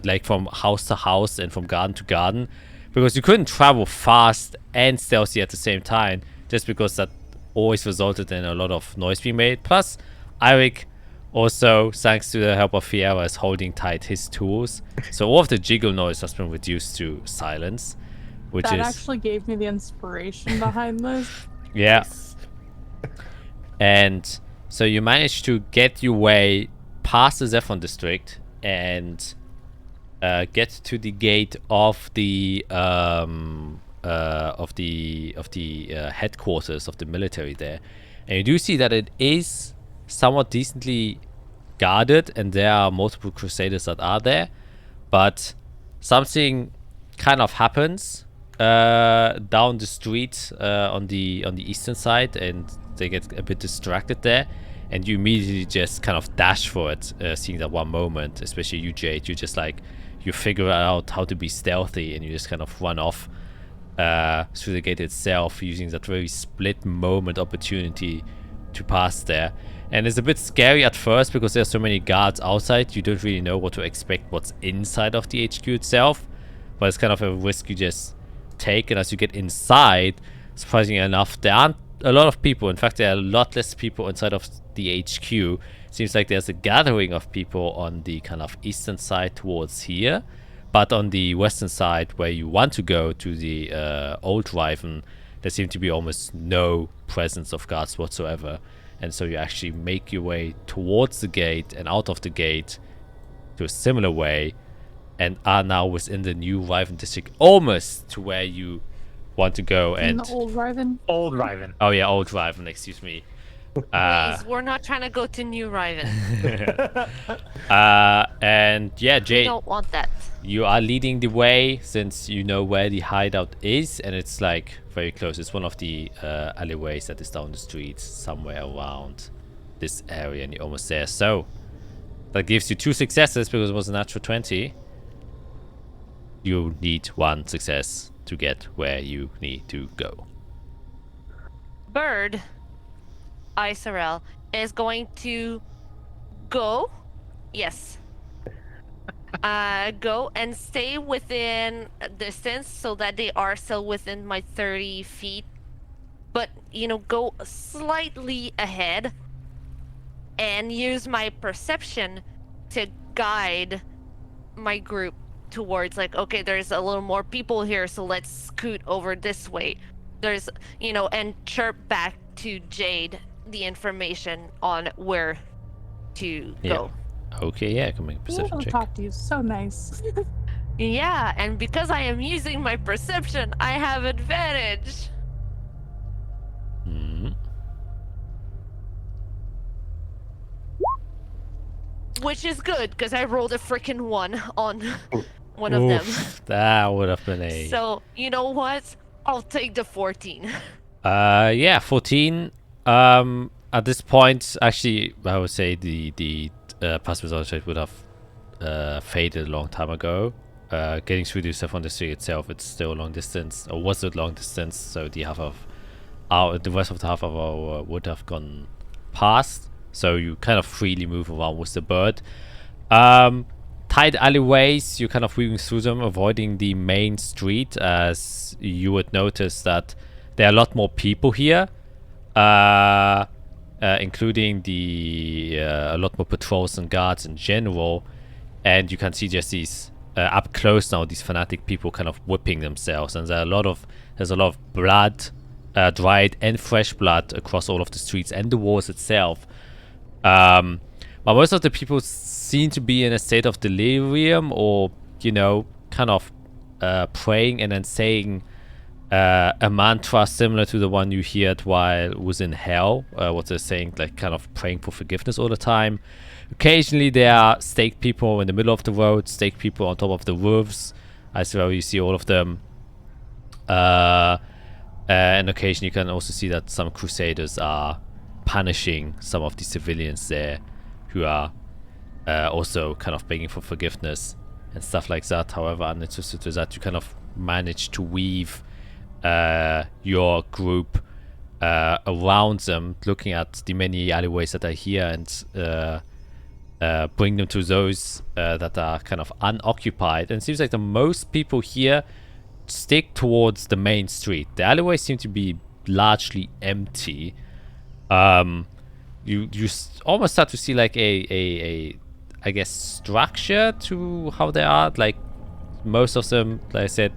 like from house to house and from garden to garden, because you couldn't travel fast and stealthy at the same time, just because that always resulted in a lot of noise being made. Plus Eirik also, thanks to the help of Fiera, is holding tight his tools, so all of the jiggle noise has been reduced to silence, which That is actually gave me the inspiration behind this. yeah. And so you managed to get your way past the Zephon district and get to the gate of the headquarters of the military there, and you do see that it is somewhat decently guarded and there are multiple crusaders that are there, but something kind of happens down the street on the eastern side, and they get a bit distracted there, and you immediately just kind of dash for it, seeing that one moment, especially you, Jade. You just like, you figure out how to be stealthy and you just kind of run off through the gate itself, using that very split moment opportunity to pass there. And it's a bit scary at first because there's so many guards outside. You don't really know what to expect, what's inside of the HQ itself, but it's kind of a risk you just take. And as you get inside, surprisingly enough, there aren't a lot of people. In fact, there are a lot less people inside of the HQ. Seems like there's a gathering of people on the kind of eastern side towards here, but on the western side where you want to go to the old Riven, there seems to be almost no presence of guards whatsoever. And so you actually make your way towards the gate and out of the gate to a similar way, and are now within the new Riven district, almost to where you want to go. In And the old Riven. Old Riven. oh yeah, old Riven, excuse me. Please, we're not trying to go to New Riven. And yeah, We Jade, don't want that. you are leading the way since you know where the hideout is, and it's like very close. It's one of the alleyways that is down the street, somewhere around this area, and you're almost there. So that gives you 2 successes because it was a natural 20. You need 1 success to get where you need to go. Bird, Isorel, is going to go. Yes. Go and stay within a distance so that they are still within my 30 feet. But, you know, go slightly ahead and use my perception to guide my group towards, like, okay, there's a little more people here, so let's scoot over this way. There's, you know, and chirp back to Jade the information on where to go. Okay, yeah, I can make a Being perception able to check. talk to you is so nice. Yeah, and because I am using my perception, I have advantage. Hmm. Which is good, because I rolled a freaking 1 on one of them. That would have been a... So, you know what? I'll take the 14. Yeah, 14. At this point, actually, I would say the passive result rate would have faded a long time ago. Getting through the stuff on the street itself, it's still a long distance, or was it long distance? So the rest of the half of our would have gone past. So you kind of freely move around with the bird. Tight alleyways, you're kind of weaving through them, avoiding the main street, as you would notice that there are a lot more people here, including a lot more patrols and guards in general. And you can see just these up close now, these fanatic people kind of whipping themselves, and there's a lot of blood, dried and fresh blood across all of the streets and the walls itself. But most of the people seem to be in a state of delirium, or, you know, kind of praying and then saying a mantra similar to the one you heard while was in hell. What they're saying, like kind of praying for forgiveness all the time. Occasionally there are stake people in the middle of the road, stake people on top of the roofs. As well, you see all of them. And occasionally you can also see that some crusaders are punishing some of the civilians there, who are also kind of begging for forgiveness and stuff like that. However, uninterested to that, you kind of manage to weave your group around them, looking at the many alleyways that are here, and bring them to those that are kind of unoccupied. And it seems like the most people here stick towards the main street. The alleyways seem to be largely empty. You almost start to see like a I guess structure to how they are. Like most of them, like I said,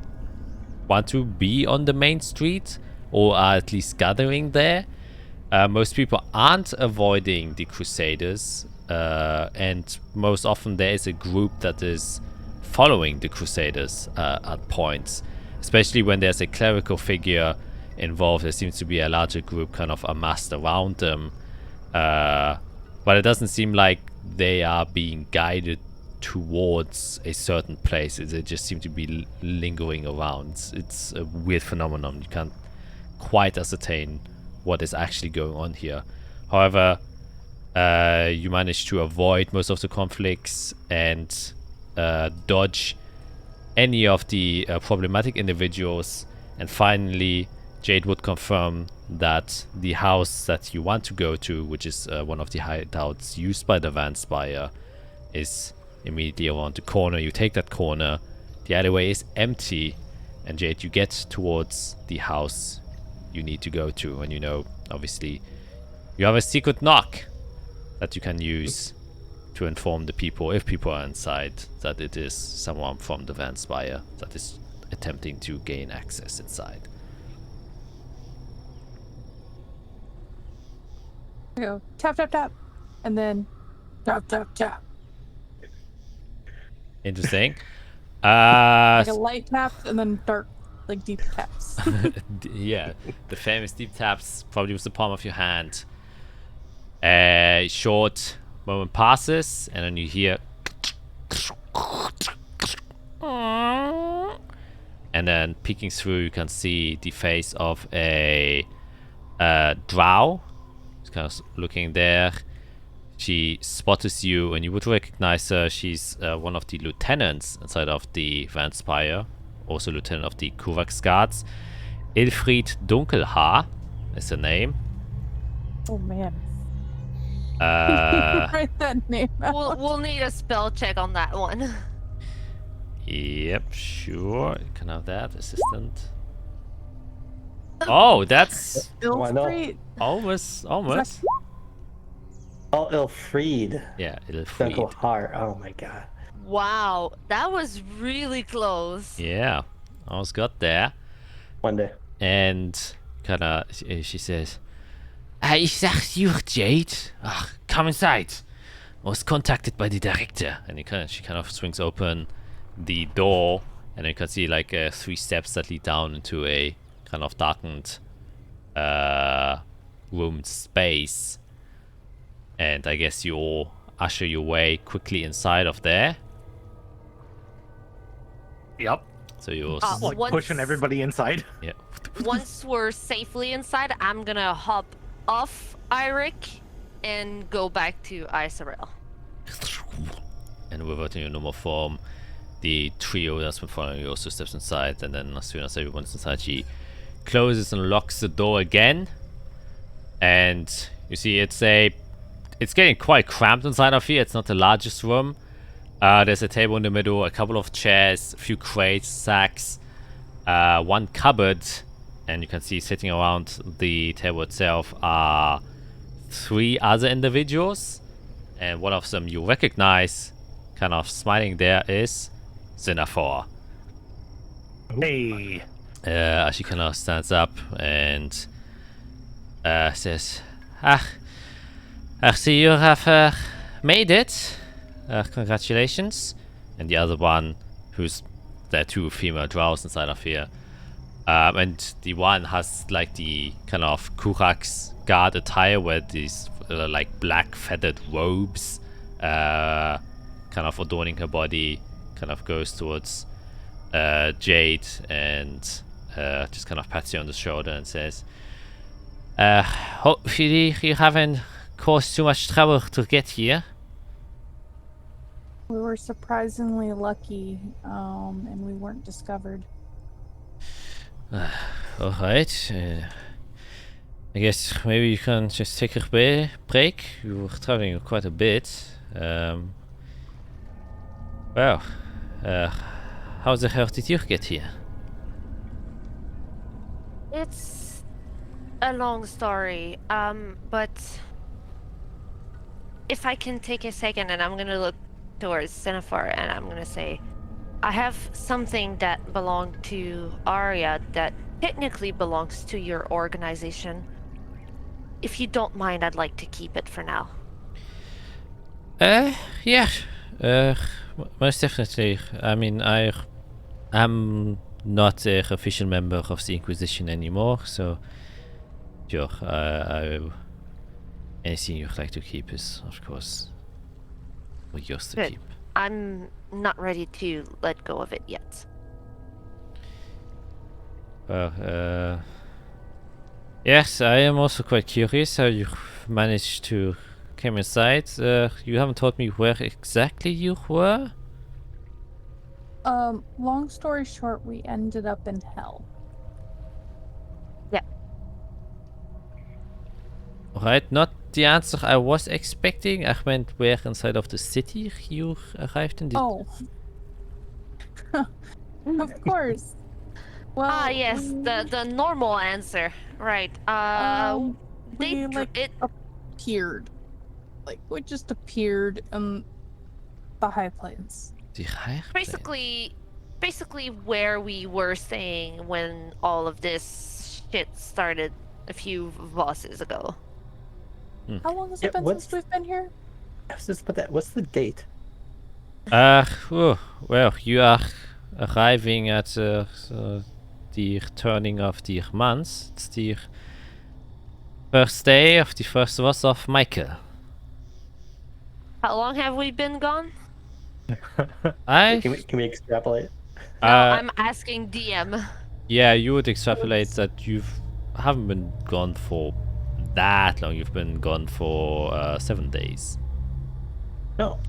want to be on the main street, or are at least gathering there. Most people aren't avoiding the crusaders, and most often there is a group that is following the crusaders at points, especially when there's a clerical figure involved. There seems to be a larger group kind of amassed around them, but it doesn't seem like they are being guided towards a certain place. They just seem to be lingering around. It's a weird phenomenon. You can't quite ascertain what is actually going on here. However, you manage to avoid most of the conflicts and dodge any of the problematic individuals. And finally, Jade would confirm that the house that you want to go to, which is one of the hideouts used by the Vanspire, is immediately around the corner. You take that corner, the alleyway is empty, and Jade, you get towards the house you need to go to. And you know, obviously, you have a secret knock that you can use to inform the people, if people are inside, that it is someone from the Vanspire that is attempting to gain access inside. Go tap tap tap, and then tap tap tap. Interesting. Like a light tap, and then dark, like deep taps. Yeah, the famous deep taps, probably with the palm of your hand. A short moment passes, and then you hear, and then peeking through, you can see the face of a drow. She's kind of looking there. She spots you, and you would recognize her. She's one of the lieutenants inside of the Vanspire, also lieutenant of the Kurax guards. Ilfried Dunkelhaar is her name. Oh man. Yep, Write that name out. We'll need a spell check on that one. sure. You can have that. Assistant. Oh, that's Why not? Ilfried. almost. Oh, Ilfried. Yeah, Ilfried. Dunkelheart. Oh my god. Wow, that was really close. Yeah, almost got there. One day. And she says, ich sag you, Jade. Ach, come inside. I was contacted by the director. And she kind of swings open the door, and you can see like 3 steps that lead down into a kind of darkened room space. And I guess you all usher your way quickly inside of there. Yep. So you're Like pushing everybody inside. yeah. Once we're safely inside, I'm gonna hop off Eirik and go back to Isarel. And reverting your normal form, the trio that's been following you also steps inside, and then as soon as everyone's inside, she closes and locks the door again. And you see it's getting quite cramped inside of here. It's not the largest room. There's a table in the middle, a couple of chairs, a few crates, sacks, one cupboard, and you can see sitting around the table itself are 3 other individuals, and one of them you recognize, kind of smiling there, is Xenafor. Hey. She kind of stands up and says, I see you have made it. Congratulations. And the other one, there are 2 female drows inside of here. And the one has like the kind of Kurax guard attire where these like black feathered robes kind of adorning her body, kind of goes towards Jade and just kind of pats you on the shoulder and says, hopefully you haven't caused too much trouble to get here. We were surprisingly lucky, and we weren't discovered. Alright. I guess maybe you can just take a break. We were traveling quite a bit. Well, how the hell did you get here? It's a long story, but if I can take a second, and I'm gonna look towards Xenafor and I'm gonna say, I have something that belonged to Arya that technically belongs to your organization. If you don't mind, I'd like to keep it for now. Yeah. Most definitely. I mean, I'm not an official member of the Inquisition anymore, so sure, anything you'd like to keep is, of course, yours to Good. keep. I'm not ready to let go of it yet. Well, yes, I am also quite curious how you managed to come inside. You haven't told me where exactly you were? Long story short, we ended up in hell. Alright, not the answer I was expecting. I meant where inside of the city you arrived in the... Oh. Of course. Well, Yes, the normal answer. Right. we it appeared. Like, we just appeared in the High Plains. The High Plain. basically where we were staying when all of this shit started a few bosses ago. How long has it been since we've been here? I was just about that. What's the date? Well, you are arriving at the turning of the month. It's the First day of the first was of Michael. How long have we been gone? Can we extrapolate? No, I'm asking DM. Yeah, you would extrapolate that haven't been gone for that long. You've been gone for 7 days. No.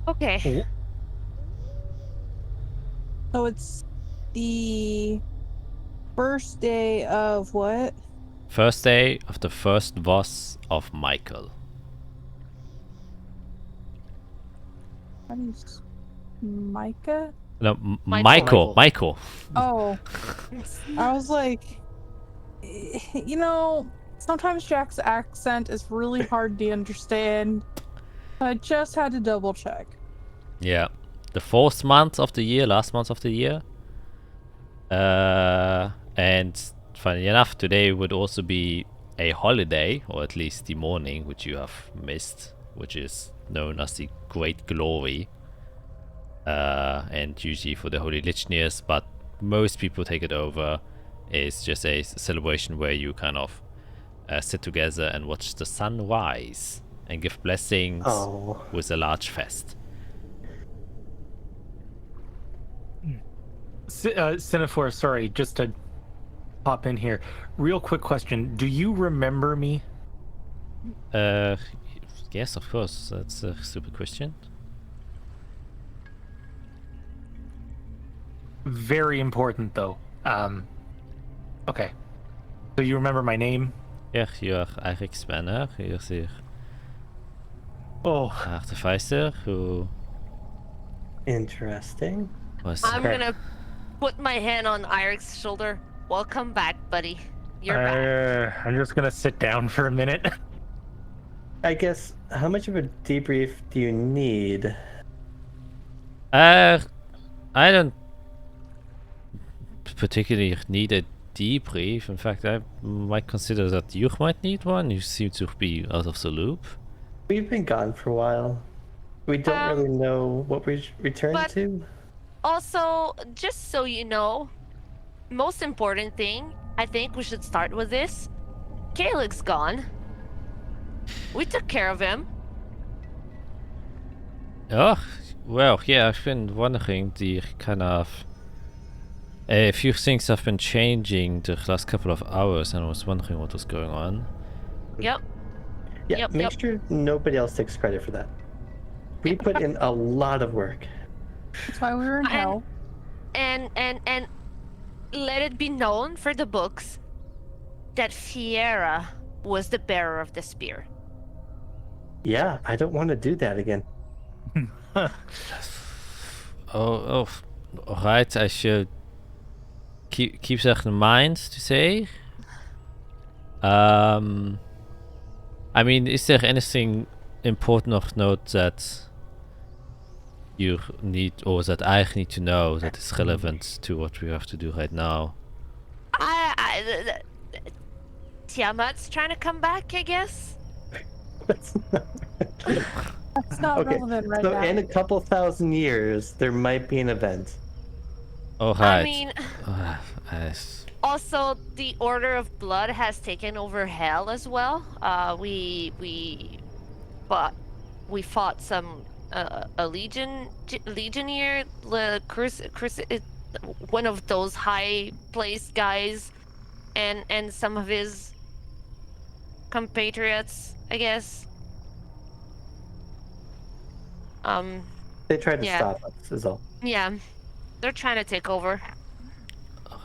Okay. So it's the first day of what? First day of the first boss of Michael. How do you Micah? No, Michael. Michael. Oh. I was like, you know, sometimes Jack's accent is really hard to understand. I just had to double check. Yeah. The fourth month of the year, last month of the year. And funny enough, today would also be a holiday, or at least the morning, which you have missed, which is known as the Great Glory. And usually for the Holy Lich Years, but most people take it over. It's just a celebration where you kind of sit together and watch the sun rise and give blessings with a large fest. Cinephore, sorry, just to pop in here. Real quick question. Do you remember me? Yes, of course. That's a stupid question. Very important, though. Okay. So you remember my name? Yeah, you're Eric Spanner. You're the Oh. artificer who Interesting. was... I'm gonna put my hand on Irik's shoulder. Welcome back, buddy. You're back. I'm just gonna sit down for a minute. I guess, how much of a debrief do you need? I don't particularly need a debrief. In fact, I might consider that you might need one. You seem to be out of the loop. We've been gone for a while. We don't really know what we returned to. Also, just so you know, most important thing, I think we should start with this. Calic's gone. We took care of him. Oh, well, yeah, I've been wondering the kind of... A few things have been changing the last couple of hours, and I was wondering what was going on. Yep. Yeah, make sure nobody else takes credit for that. We put in a lot of work. That's why we were in hell. And let it be known for the books that Fiera was the bearer of the spear. Yeah, I don't want to do that again. Oh, alright, I should keep that in mind to say. I mean, is there anything important of note that you need, or that I need to know, that is relevant to what we have to do right now? Tiamat's trying to come back, I guess. That's not relevant right so now. In a couple thousand years, there might be an event. Oh, right. I mean, also the Order of Blood has taken over Hell as well. We fought some a legionnaire, one of those high placed guys, and some of his compatriots, I guess. They tried to stop us, is all. Yeah, they're trying to take over.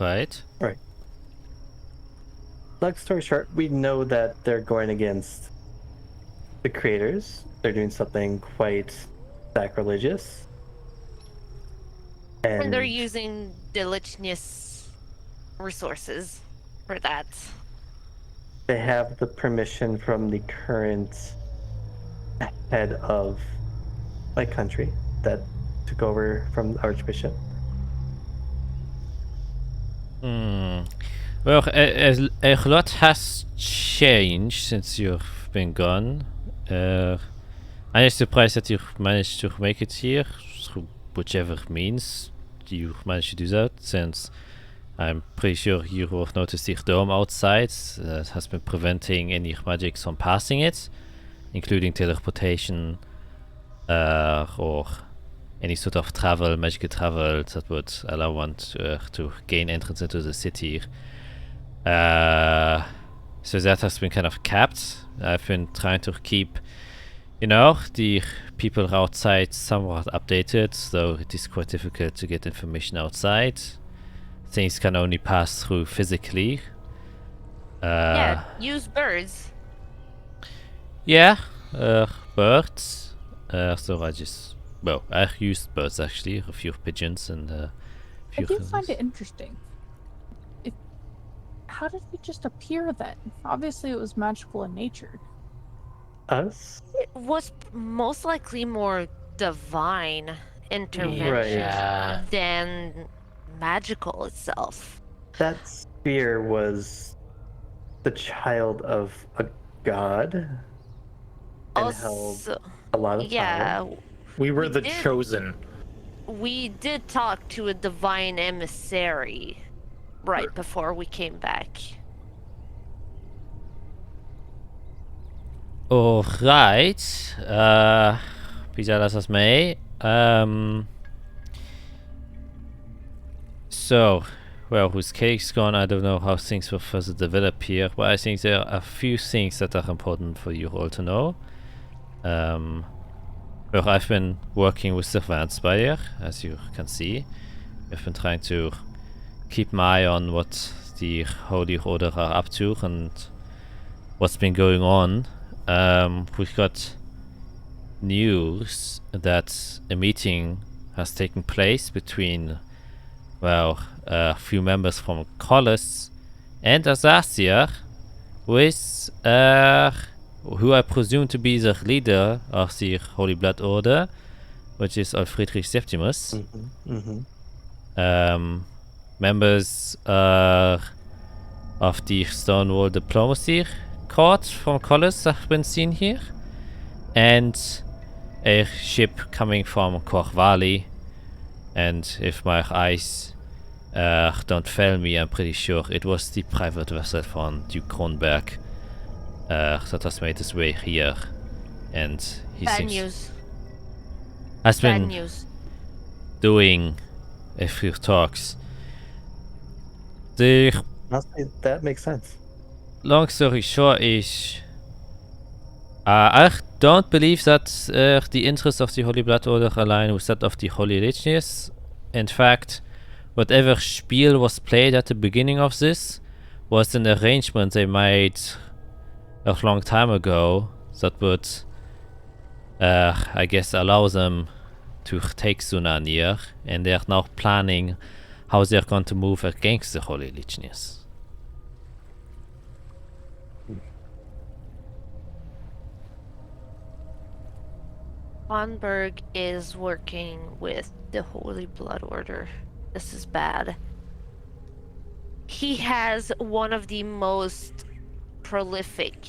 Right. Right. Long story short, we know that they're going against the creators. They're doing something quite sacrilegious. And they're using the Lichness resources for that. They have the permission from the current head of my country that took over from the Archbishop. Well, a lot has changed since you've been gone. I'm surprised that you managed to make it here, through whichever means you managed to do that, since I'm pretty sure you have noticed the dome outside that has been preventing any magics from passing it, including teleportation or any sort of travel, magical travel that would allow one to gain entrance into the city. So that has been kind of capped. I've been trying to keep, the people outside somewhat updated, though it is quite difficult to get information outside. Things can only pass through physically. Yeah, use birds. Yeah, birds. So I used birds actually, a few pigeons and a few I do things. find it interesting. How did we just appear then? Obviously, it was magical in nature. Us? It was most likely more divine intervention Yeah. than magical itself. That sphere was the child of a god and held Also, a lot of yeah, power. We were We the did. chosen. we did talk to a divine emissary right before we came back. Alright. Wie zei dat als mij? So, well, whose cake's gone, I don't know how things will further develop here, but I think there are a few things that are important for you all to know. Well, I've been working with the Vampire, as you can see. I've been trying to keep my eye on what the Holy Order are up to and what's been going on. We've got news that a meeting has taken place between, well, a few members from Collis and Azathia, with who I presume to be the leader of the Holy Blood Order, which is Friedrich Septimus. Members of the Stonewall Diplomacy Court from Collis have been seen here, and a ship coming from Korvali. And if my eyes don't fail me, I'm pretty sure it was the private vessel from Duke Kronberg that has made its way here. And he Bad seems news. has Bad been news. doing a few talks. The Honestly, that makes sense. long story short is, I don't believe that the interests of the Holy Blood Order align with that of the Holy Legionaries. In fact, whatever spiel was played at the beginning of this was an arrangement they made a long time ago that would, I guess, allow them to take Sunanir, and they're now planning how they're going to move against the Holy Legionaries. Kronberg is working with the Holy Blood Order. This is bad. He has one of the most prolific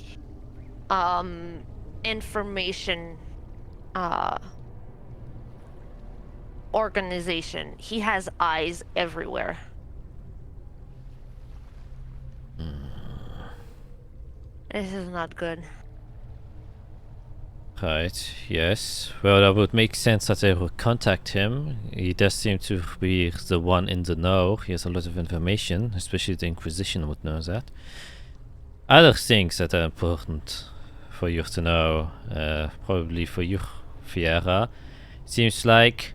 information organization. He has eyes everywhere. This is not good. Right, yes. Well, that would make sense that they would contact him. He does seem to be the one in the know. He has a lot of information, especially the Inquisition would know that. Other things that are important for you to know, probably for you, Fiera. Seems like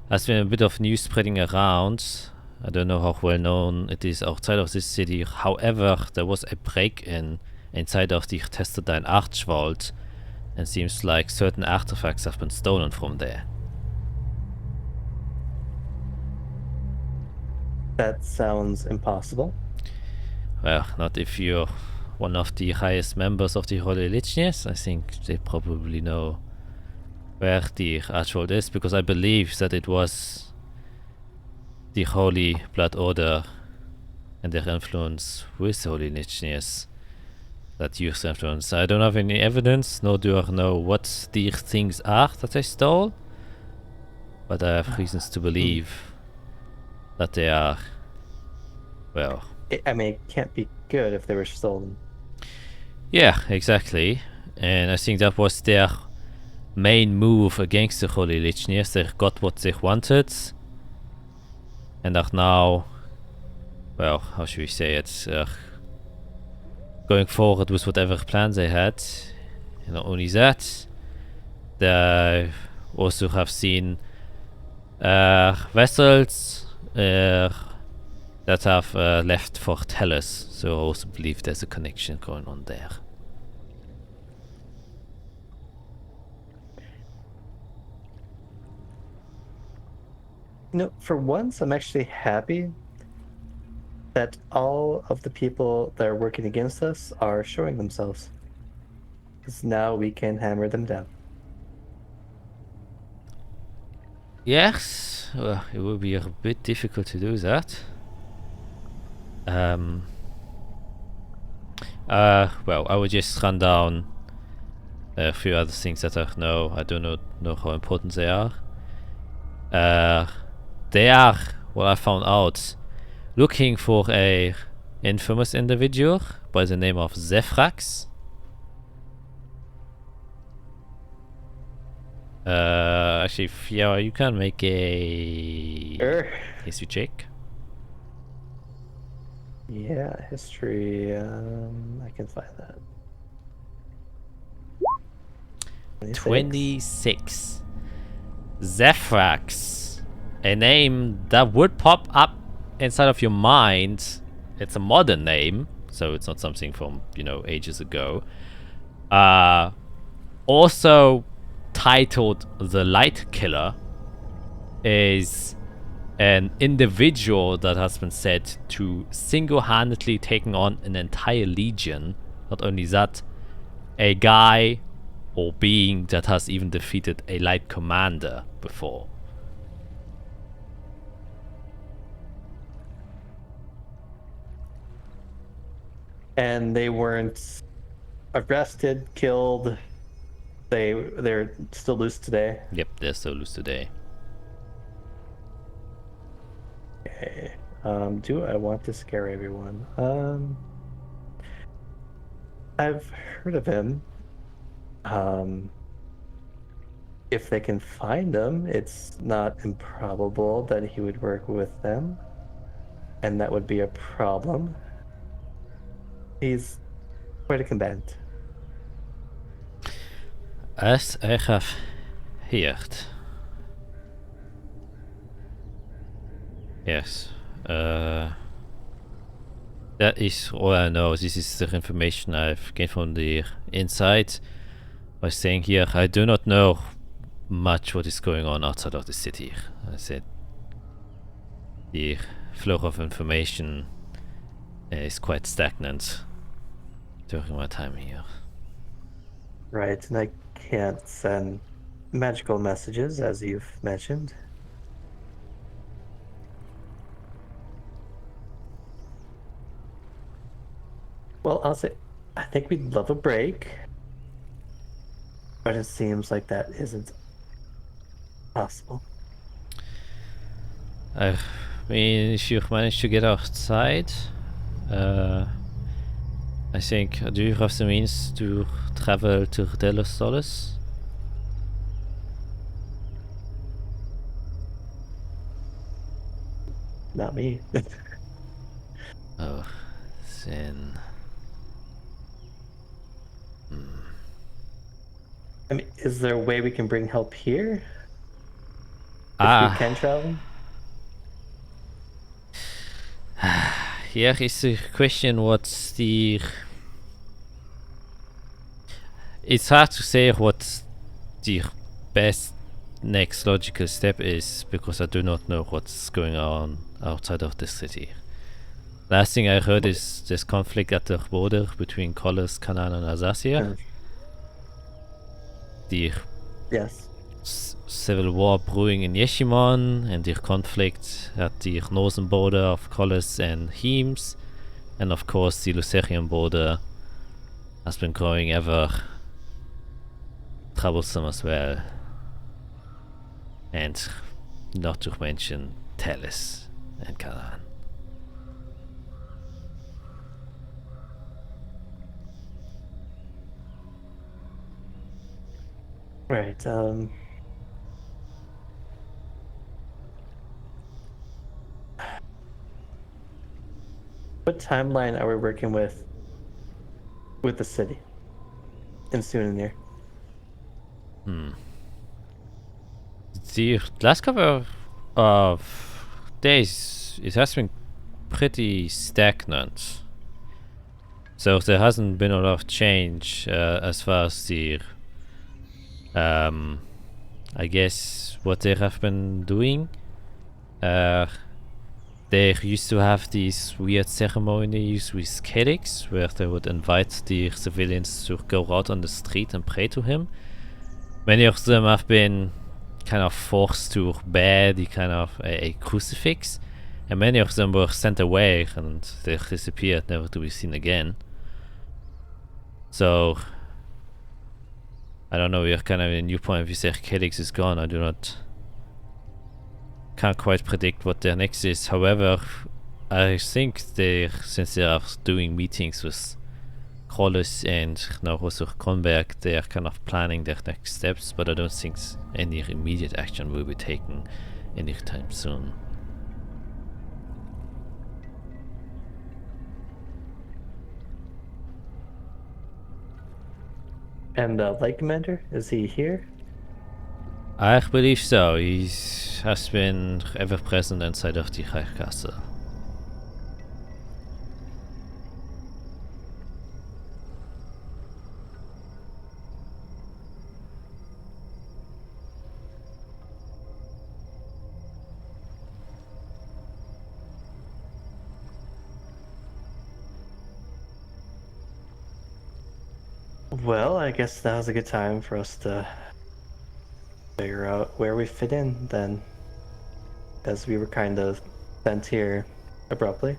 there's been a bit of news spreading around. I don't know how well known it is outside of this city. However, there was a break-in inside of the Testadine Archvault, and seems like certain artifacts have been stolen from there. That sounds impossible. Well, not if you're one of the highest members of the Holy Legionaries. I think they probably know where the Archvault is, because I believe that it was the Holy Blood Order and their influence with the Holy Legionaries that used their influence. I don't have any evidence, nor do I know what these things are that they stole, but I have reasons to believe that they are Well, I mean, it can't be good if they were stolen. yeah, exactly. And I think that was their main move against the Holy Legionnaires. They got what they wanted. And are now, well, how should we say it? Going forward with whatever plans they had. And not only that, they also have seen vessels that have left for Tellus. So I also believe there's a connection going on there. No, for once, I'm actually happy that all of the people that are working against us are showing themselves. Because now we can hammer them down. Yes, well, it will be a bit difficult to do that. Well, I will just run down a few other things that I know. I do not know how important they are. They are, what I found out, looking for a infamous individual by the name of Zephrax. Actually, yeah, you can make a history check. Yeah, history. I can find that. 26. Zephrax. A name that would pop up inside of your mind. It's a modern name, so it's not something from, ages ago. Also titled The Light Killer, is an individual that has been said to single-handedly taking on an entire legion. Not only that, a guy or being that has even defeated a light commander before. And they weren't arrested, killed. They're still loose today. Yep, they're still loose today. Okay. Do I want to scare everyone? I've heard of him. If they can find him, it's not improbable that he would work with them, and that would be a problem. He's quite a combatant. As I have heard. Yes. That is all I know. This is the information I've gained from the inside. By saying here, I do not know much what is going on outside of the city. I said the flow of information is quite stagnant during my time here. Right, and I can't send magical messages, as you've mentioned. Well, I'll say, I think we'd love a break, but it seems like that isn't possible. I mean, if you manage to get outside, I think, do you have the means to travel to Delos Solis? Not me. Oh, then... I mean, is there a way we can bring help here? If we can travel? Here is the question, what's the... It's hard to say what the best next logical step is, because I do not know what's going on outside of the city. Last thing I heard is this conflict at the border between Collis, Canaan and Azathia. The Yes. civil war brewing in Yeshimon, and the conflict at the northern border of Collis and Heems, and of course the Lucerian border has been growing ever troublesome as well. And not to mention Tellus and Canaan. Right. What timeline are we working with the city in soon and near? The last couple of days, it has been pretty stagnant. So there hasn't been a lot of change as far as the, I guess, what they have been doing. They used to have these weird ceremonies with clerics where they would invite the civilians to go out on the street and pray to him. Many of them have been kind of forced to bear the kind of a crucifix, and many of them were sent away and they disappeared, never to be seen again. So I don't know, we are kind of in a new point. If you say clerics is gone, I can't quite predict what their next is. However, I think since they are doing meetings with Krolles and now also Kronberg, they are kind of planning their next steps, but I don't think any immediate action will be taken anytime soon. And the Light Commander, is he here? I believe so. He has been ever present inside of the High Castle. Well, I guess that was a good time for us to figure out where we fit in then, as we were kind of sent here abruptly.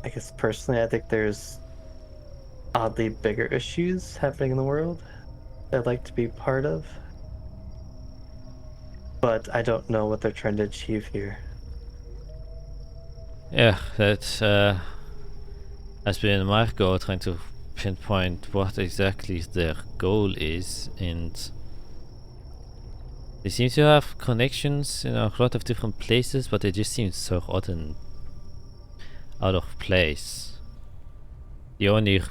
I guess personally, I think there's oddly bigger issues happening in the world that I'd like to be part of, but I don't know what they're trying to achieve here. Yeah, that has been my goal, trying to pinpoint what exactly their goal is, and they seem to have connections in a lot of different places, but they just seem so odd and out of place. The only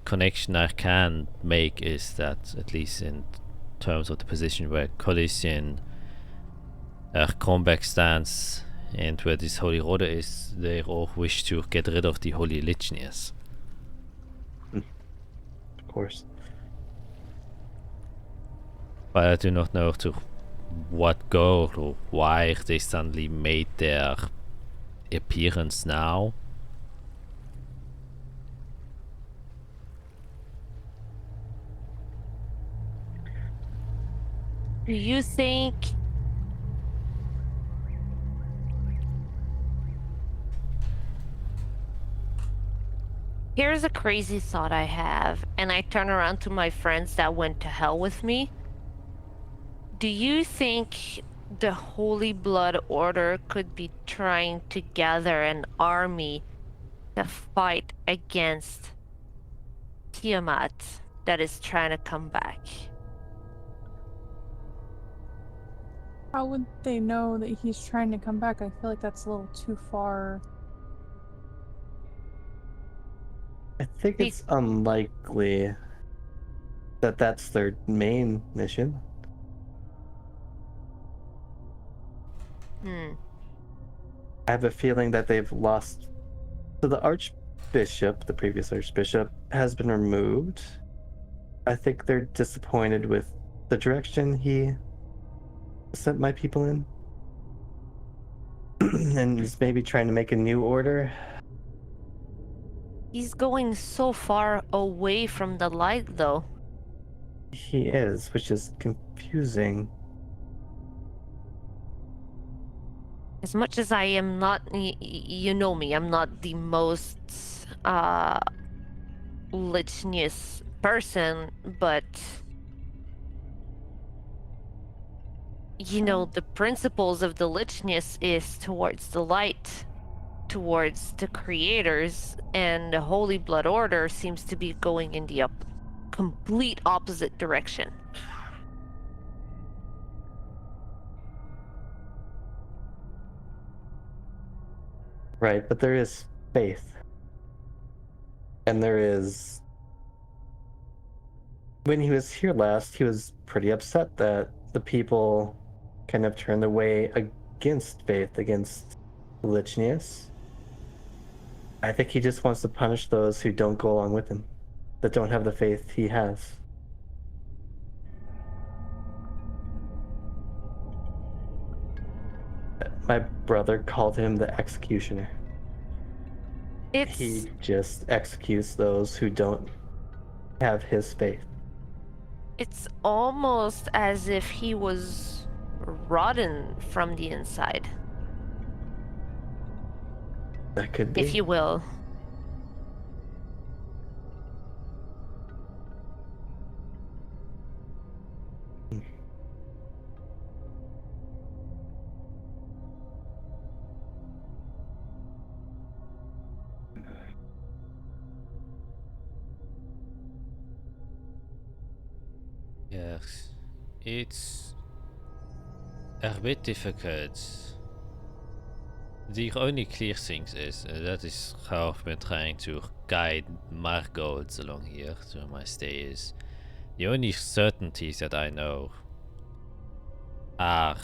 connection I can make is that, at least in terms of the position where Collision Kronberg stands and where this Holy Order is, they all wish to get rid of the Holy Lichnias. Of course. But I do not know to what goal or why they suddenly made their appearance now. Do you think here's a crazy thought I have, and I turn around to my friends that went to hell with me. Do you think the Holy Blood Order could be trying to gather an army to fight against Tiamat that is trying to come back? How would they know that he's trying to come back? I feel like that's a little too far. I think it's unlikely that that's their main mission. I have a feeling that they've lost. So the Archbishop, the previous Archbishop, has been removed. I think they're disappointed with the direction he sent my people in. And is maybe trying to make a new order. He's going so far away from the light, though. He is, which is confusing. As much as I am not, you know me, I'm not the most Lichnius person, but you know, the principles of the Lichnius is towards the light. towards the creators, and the Holy Blood Order seems to be going in the complete opposite direction. Right, but there is faith. And there is... When he was here last, he was pretty upset that the people kind of turned their way against faith, against Lichnius. I think he just wants to punish those who don't go along with him, that don't have the faith he has. My brother called him the executioner. He just executes those who don't have his faith. It's almost as if he was rotten from the inside, That could be. if you will. Yes, it's a bit difficult. The only clear thing is, that is how I've been trying to guide my goals along here during my stay, is the only certainties that I know are: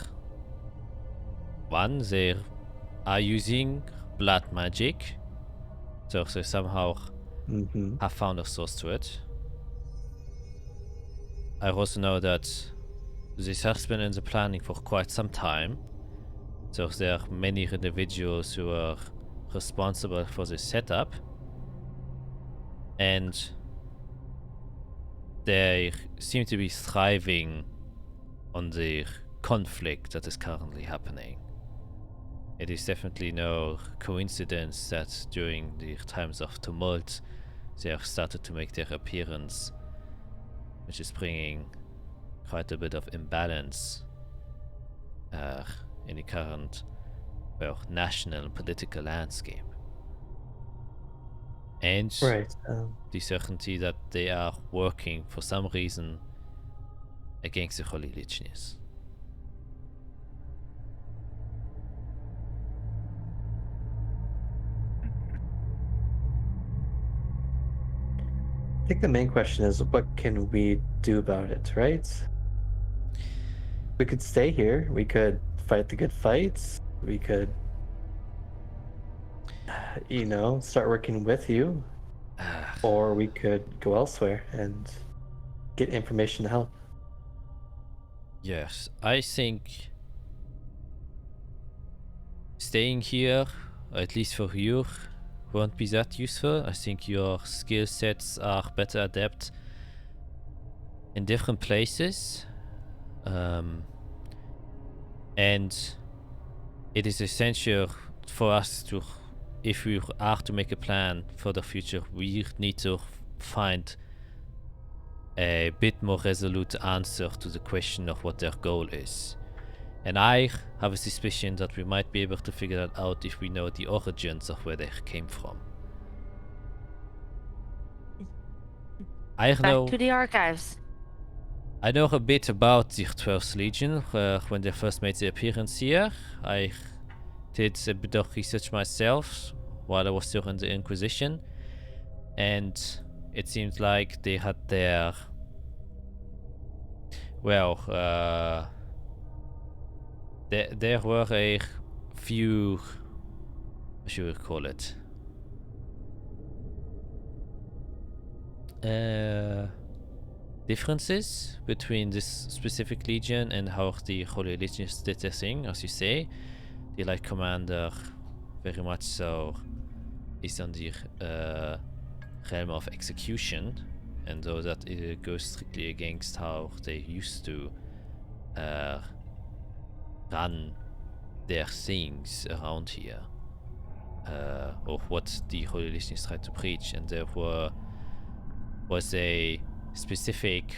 one, they are using blood magic, so they somehow have found a source to it. I also know that this has been in the planning for quite some time, so there are many individuals who are responsible for this setup, and they seem to be thriving on the conflict that is currently happening. It is definitely no coincidence that during the times of tumult they have started to make their appearance, which is bringing quite a bit of imbalance in the current, well, national political landscape. And Right. the certainty that they are working for some reason against the Holy Lichnius. I think the main question is, what can we do about it, right? We could stay here. We could fight the good fights. We could, start working with you. Or we could go elsewhere and get information to help. Yes, I think staying here, at least for you, won't be that useful. I think your skill sets are better adept in different places. And it is essential for us to, if we are to make a plan for the future, we need to find a bit more resolute answer to the question of what their goal is. And I have a suspicion that we might be able to figure that out if we know the origins of where they came from. Back to the archives. I know a bit about the 12th Legion when they first made their appearance here. I did a bit of research myself while I was still in the Inquisition, and it seems like they had their, well, there were a few, what should we call it? Differences between this specific legion and how the Holy Legions did their thing. As you say, the Light Commander very much so is on the realm of execution, and though that it goes strictly against how they used to run their things around here, or what the Holy Legions tried to preach, and there was a specific,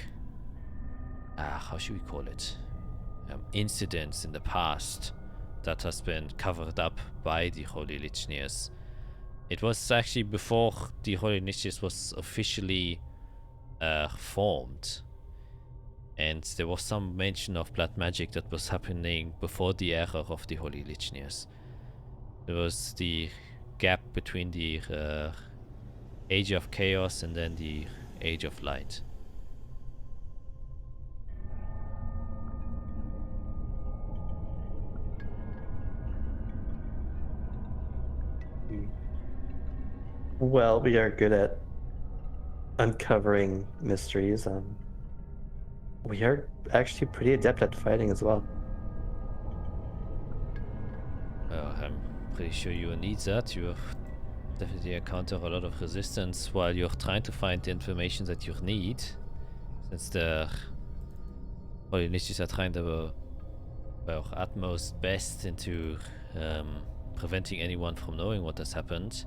how should we call it, incidents in the past that has been covered up by the Holy Lichniers. It was actually before the Holy Lichniers was officially formed. And there was some mention of blood magic that was happening before the era of the Holy Lichniers. There was the gap between the Age of Chaos and then the Age of Light. Well, we are good at uncovering mysteries. We are actually pretty adept at fighting as well. I'm pretty sure you will need that. You will definitely encounter a lot of resistance while you're trying to find the information that you need. Since the Holy Lichniers are trying their utmost best into preventing anyone from knowing what has happened.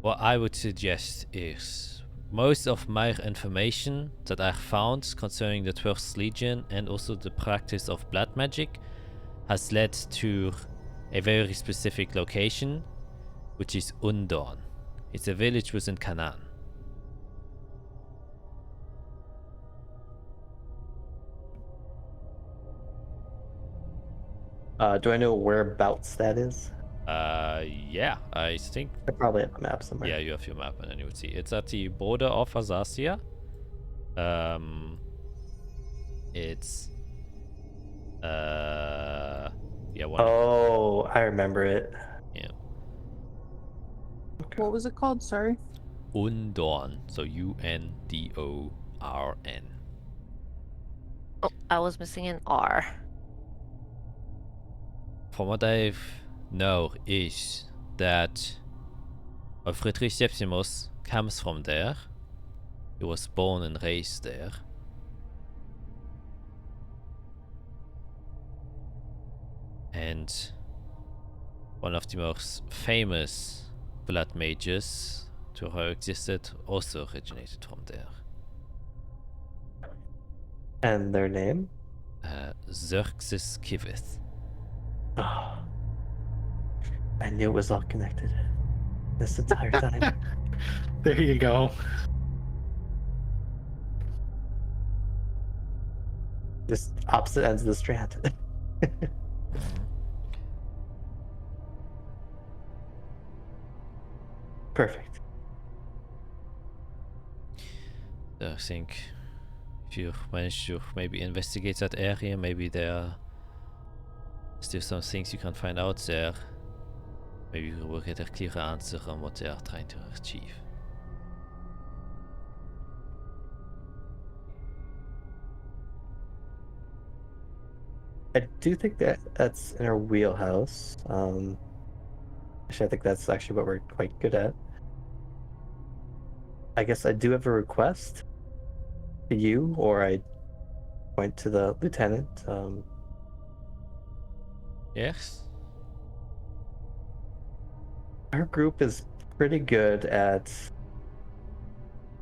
What I would suggest is most of my information that I found concerning the 12th Legion and also the practice of blood magic has led to a very specific location, which is Undorn. It's a village within Canaan. Do I know whereabouts that is? Yeah, I think. I probably have a map somewhere. Yeah, you have your map, and then you would see it's at the border of Azathia. It's yeah. Oh, I remember it. Yeah. What was it called? Sorry. Undorn. So Undorn. Oh, I was missing an R. From what I know is that Friedrich Septimus comes from there. He was born and raised there. And one of the most famous blood mages to have existed also originated from there. And their name? Xerxes Kivith. Oh, I knew it was all connected this entire time. There you go. Just opposite ends of the strand. Perfect. I think if you manage to maybe investigate that area, maybe there are still some things you can find out there. Maybe you will get a clearer answer on what they are trying to achieve. I do think that that's in our wheelhouse. Actually, I think that's actually what we're quite good at. I guess I do have a request to you, or I point to the lieutenant. Yes? Our group is pretty good at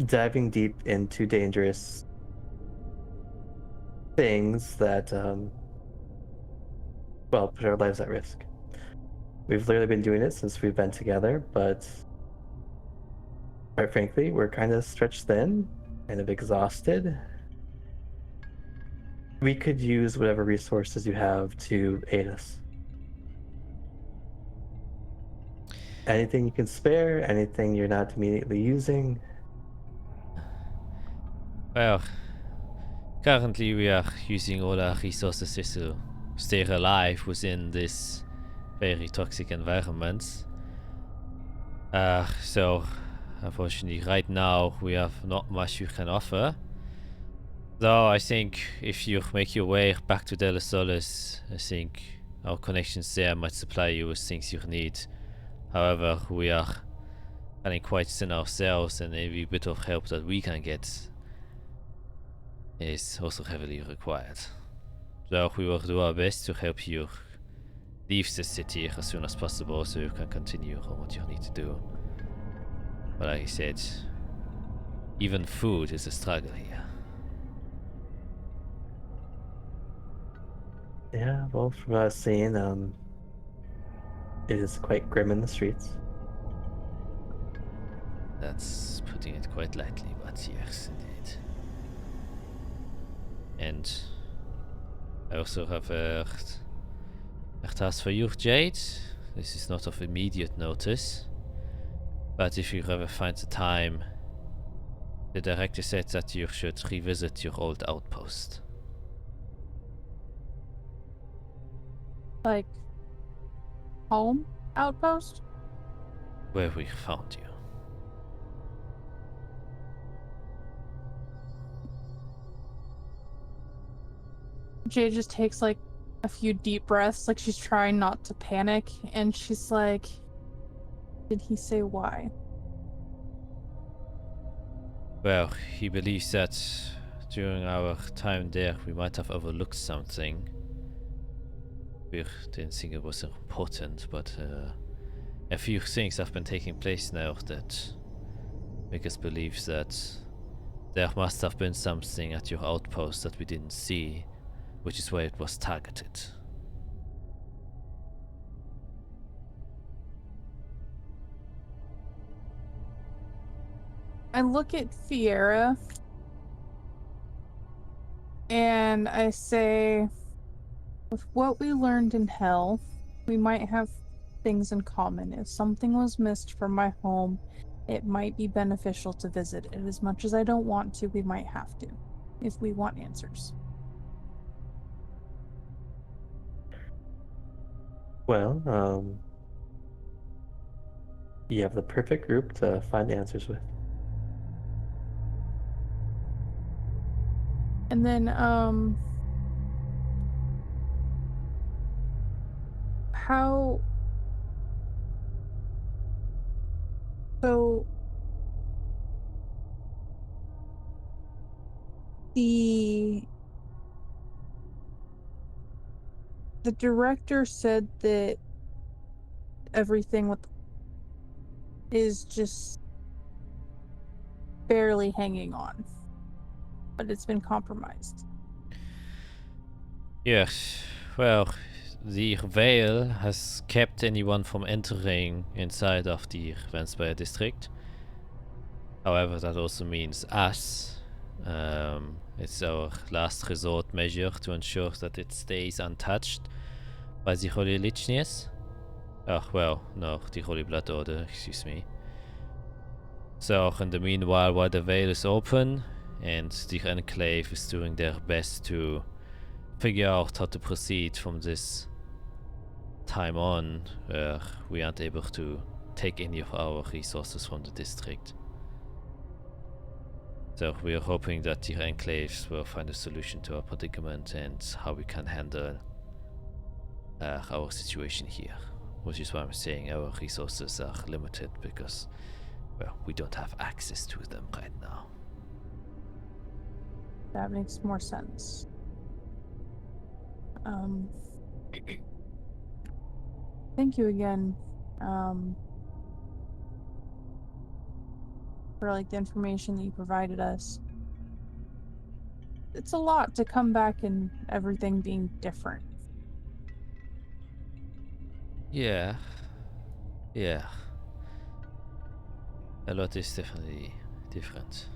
diving deep into dangerous things that, well, put our lives at risk. We've literally been doing it since we've been together, but quite frankly, we're kind of stretched thin, kind of exhausted. We could use whatever resources you have to aid us. Anything you can spare, anything you're not immediately using. Well, currently we are using all our resources just to stay alive within this very toxic environment. So, unfortunately, right now we have not much you can offer. Though I think if you make your way back to Delos Solis, I think our connections there might supply you with things you need. However, we are running quite thin ourselves, and every bit of help that we can get is also heavily required. So we will do our best to help you leave the city as soon as possible so you can continue on what you need to do. But like I said, even food is a struggle here. Yeah, well, from what I've seen, it is quite grim in the streets. That's putting it quite lightly, but yes, indeed. And I also have heard a task for you, Jade. This is not of immediate notice, but if you ever find the time, the director said that you should revisit your old outpost. Like, home outpost? Where we found you. Jay just takes like a few deep breaths, like she's trying not to panic, and she's like, did he say why? Well, he believes that during our time there we might have overlooked something. We didn't think it was important, but a few things have been taking place now that make us believe that there must have been something at your outpost that we didn't see, which is where it was targeted. I look at Fiera and I say, with what we learned in hell, we might have things in common. If something was missed from my home, it might be beneficial to visit it. As much as I don't want to, we might have to, if we want answers. Well, you have the perfect group to find answers with. And then, how... So... The director said that everything with is just barely hanging on, but it's been compromised. Yes, well, the veil has kept anyone from entering inside of the Renspire district. However, that also means us. It's our last resort measure to ensure that it stays untouched by the Holy Lichnius. Oh, well, no, the Holy Blood Order, excuse me. So, in the meanwhile, while the veil is open and the Enclave is doing their best to figure out how to proceed from this time on, where we aren't able to take any of our resources from the district. So we are hoping that the Enclaves will find a solution to our predicament and how we can handle our situation here. Which is why I'm saying our resources are limited because, well, we don't have access to them right now. That makes more sense. Thank you again, for like the information that you provided us. It's a lot to come back and everything being different. Yeah. Yeah. A lot is definitely different.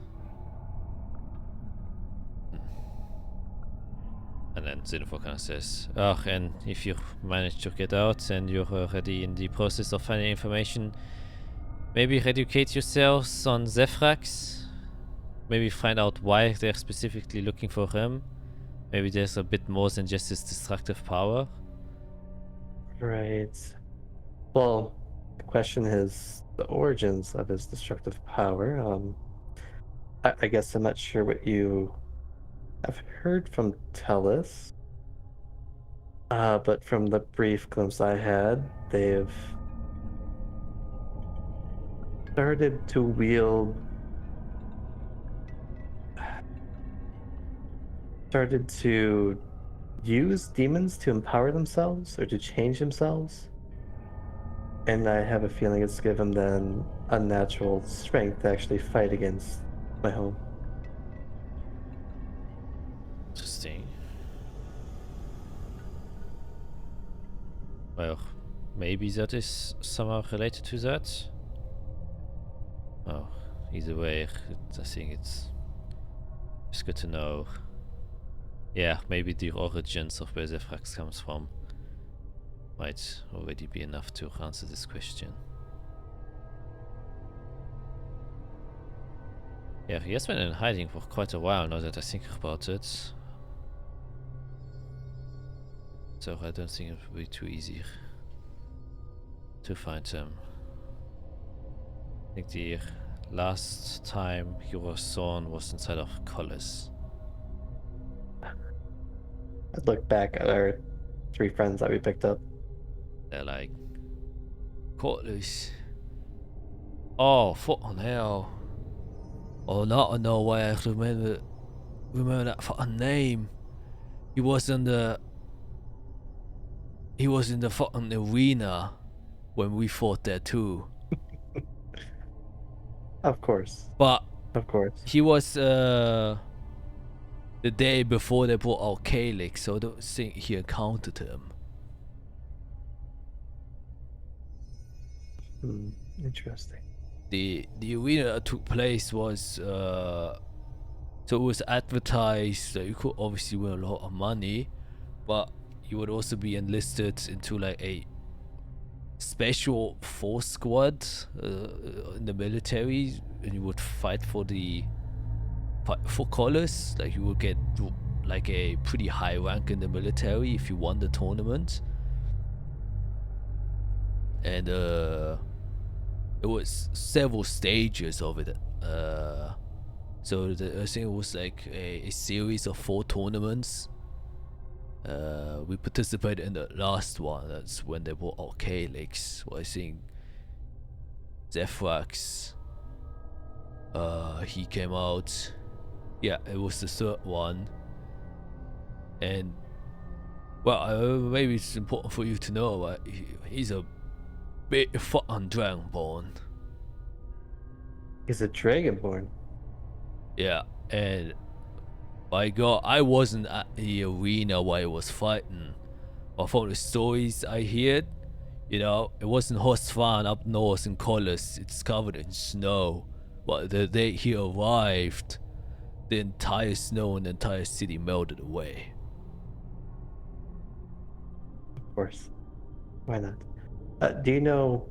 And then Zinfo kind of says, oh, and if you manage to get out and you're already in the process of finding information, maybe educate yourselves on Zefrax. Maybe find out why they're specifically looking for him. Maybe there's a bit more than just his destructive power. Right. Well, the question is the origins of his destructive power. I guess I'm not sure what you have heard from Tellus. But from the brief glimpse I had, they've started to use demons to empower themselves or to change themselves. And I have a feeling it's given them unnatural strength to actually fight against my home. Interesting. Well, maybe that is somehow related to that. Oh, either way, I think it's good to know. Yeah, maybe the origins of where the Frax comes from might already be enough to answer this question. Yeah, he has been in hiding for quite a while now that I think about it. So I don't think it will be too easy to find him. I think the last time he was sawn was inside of Collis. I'd look back at our 3 friends that we picked up. They're like, Collis. Oh, fucking hell. Oh, now I know why I remember that fucking name. He was in the fucking arena when we fought there too. Of course. But Of course. he was the day before they brought out Cleric, so I don't think he encountered him. Interesting. The arena that took place was so it was advertised that you could obviously win a lot of money, but you would also be enlisted into like a special force squad in the military, and you would fight for colors. Like you would get like a pretty high rank in the military if you won the tournament, and it was several stages of it. So I think it was like a series of 4 tournaments. We participated in the last one. That's when they brought out Calyx. Well, I think Zephrax, he came out. Yeah, it was the 3rd one. And well, maybe it's important for you to know he's a big fucking dragonborn. He's a dragonborn. Yeah, and by God, I wasn't at the arena while I was fighting. But from the stories I heard, you know, it wasn't Hostvan up north in Collis. It's covered in snow. But the day he arrived, the entire snow in the entire city melted away. Of course. Why not? Do you know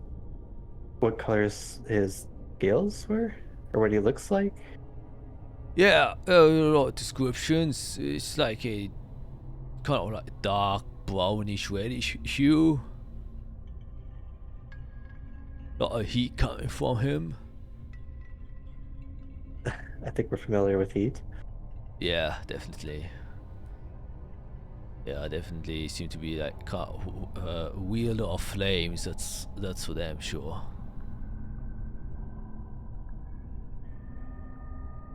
what colors his scales were? Or what he looks like? Yeah, a lot of descriptions. It's like a kind of like dark brownish reddish hue. Lot of heat coming from him. I think we're familiar with heat. Yeah, definitely. Yeah, definitely seem to be like wielder of flames. That's for damn sure.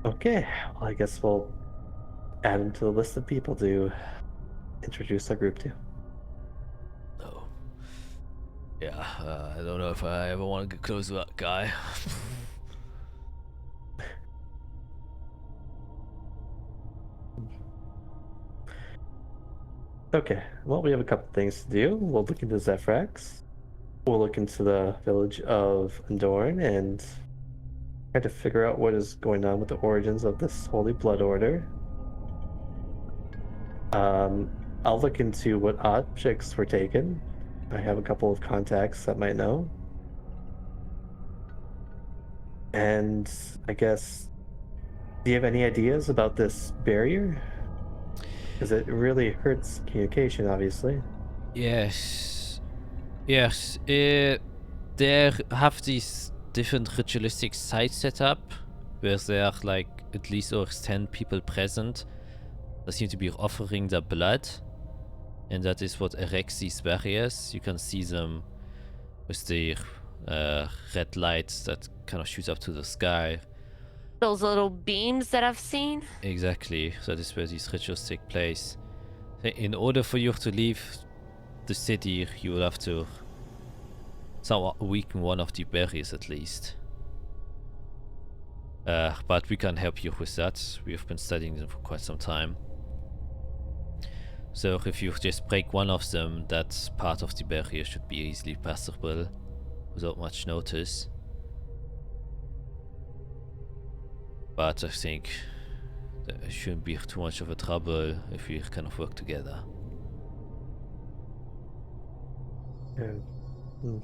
Okay, well, I guess we'll add him to the list of people to introduce our group to. Oh. Yeah, I don't know if I ever want to get close to that guy. Okay, well, we have a couple things to do. We'll look into Zephrax. We'll look into the village of Andorn and try to figure out what is going on with the origins of this Holy Blood Order. I'll look into what objects were taken. I have a couple of contacts that might know. And I guess, do you have any ideas about this barrier? Because it really hurts communication, obviously. Yes. Yes. There have these different ritualistic sites set up where there are like at least always 10 people present that seem to be offering their blood, and that is what erects these barriers. You can see them with the red lights that kind of shoots up to the sky. Those little beams that I've seen? Exactly, that is where these rituals take place. In order for you to leave the city, you will have to somewhat weaken one of the barriers at least. But we can help you with that. We have been studying them for quite some time. So if you just break one of them, that part of the barrier should be easily passable without much notice. But I think that it shouldn't be too much of a trouble if we kind of work together. Yeah. Hmm.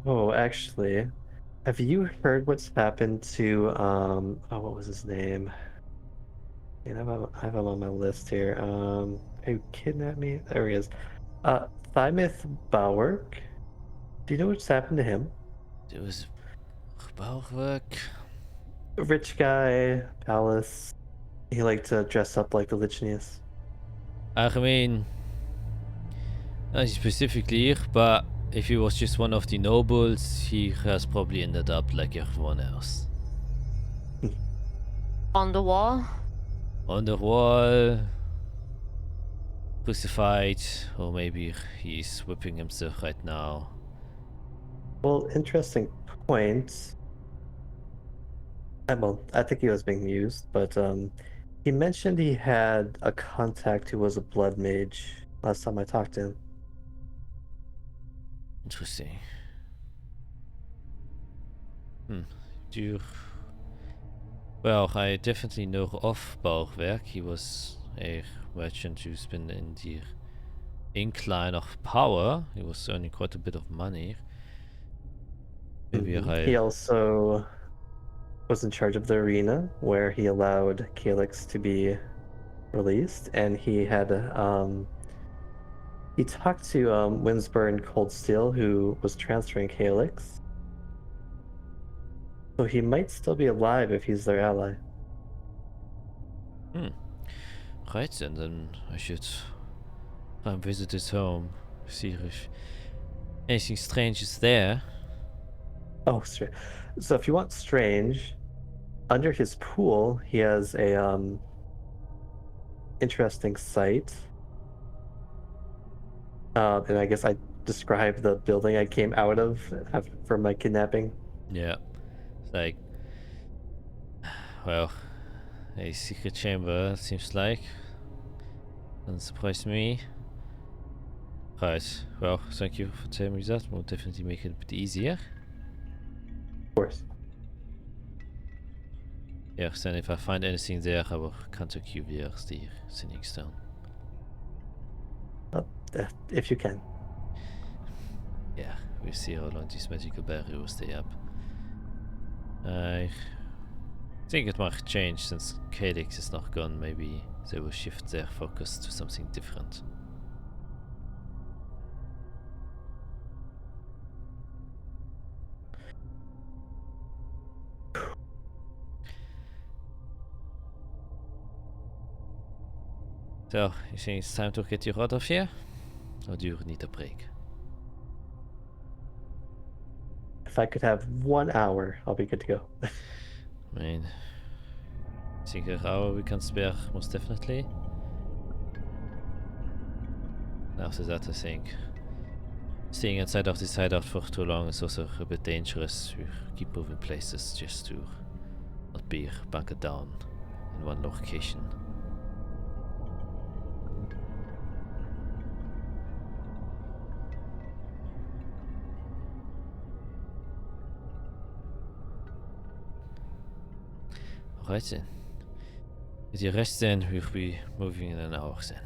Oh, actually, have you heard what's happened to what was his name? And I have him on my list here. Who kidnapped me? There he is. Thymith Bowerk. Do you know what's happened to him? It was Bauwerk. Rich guy, palace. He liked to dress up like the Lichnius. I mean, not specifically, but if he was just one of the nobles, he has probably ended up like everyone else. On the wall? On the wall, crucified, or maybe he's whipping himself right now. Well, interesting point. Well, I think he was being used, but he mentioned he had a contact who was a blood mage last time I talked to him. Interesting. Do you... Well, I definitely know of Bauwerk. He was a merchant who's been in the incline of power. He was earning quite a bit of money. Maybe He also was in charge of the arena where he allowed Calyx to be released, and he had he talked to Winsburn Coldsteel, who was transferring Calyx. So he might still be alive if he's their ally. Right, and then I should try and visit his home, see if anything strange is there. Oh, so if you want strange, under his pool he has a interesting site. And I guess I described the building I came out of from my kidnapping. Yeah, it's like, well, a secret chamber, it seems like. Doesn't surprise me. Right, well, thank you for telling me that. We'll definitely make it a bit easier. Of course. Yes, and if I find anything there, I will contact you via the Sinning Stone. If you can. Yeah, we'll see how long this magical barrier will stay up. I think it might change since Calyx is not gone. Maybe they will shift their focus to something different. So, you think it's time to get you out of here? Or do you need a break? If I could have 1 hour, I'll be good to go. I mean, I think an hour we can spare, most definitely. After that, I think staying inside of this hideout for too long is also a bit dangerous. We keep moving places just to not be bunkered down in one location. Alright then. With your rest then, we'll be moving in an hour then.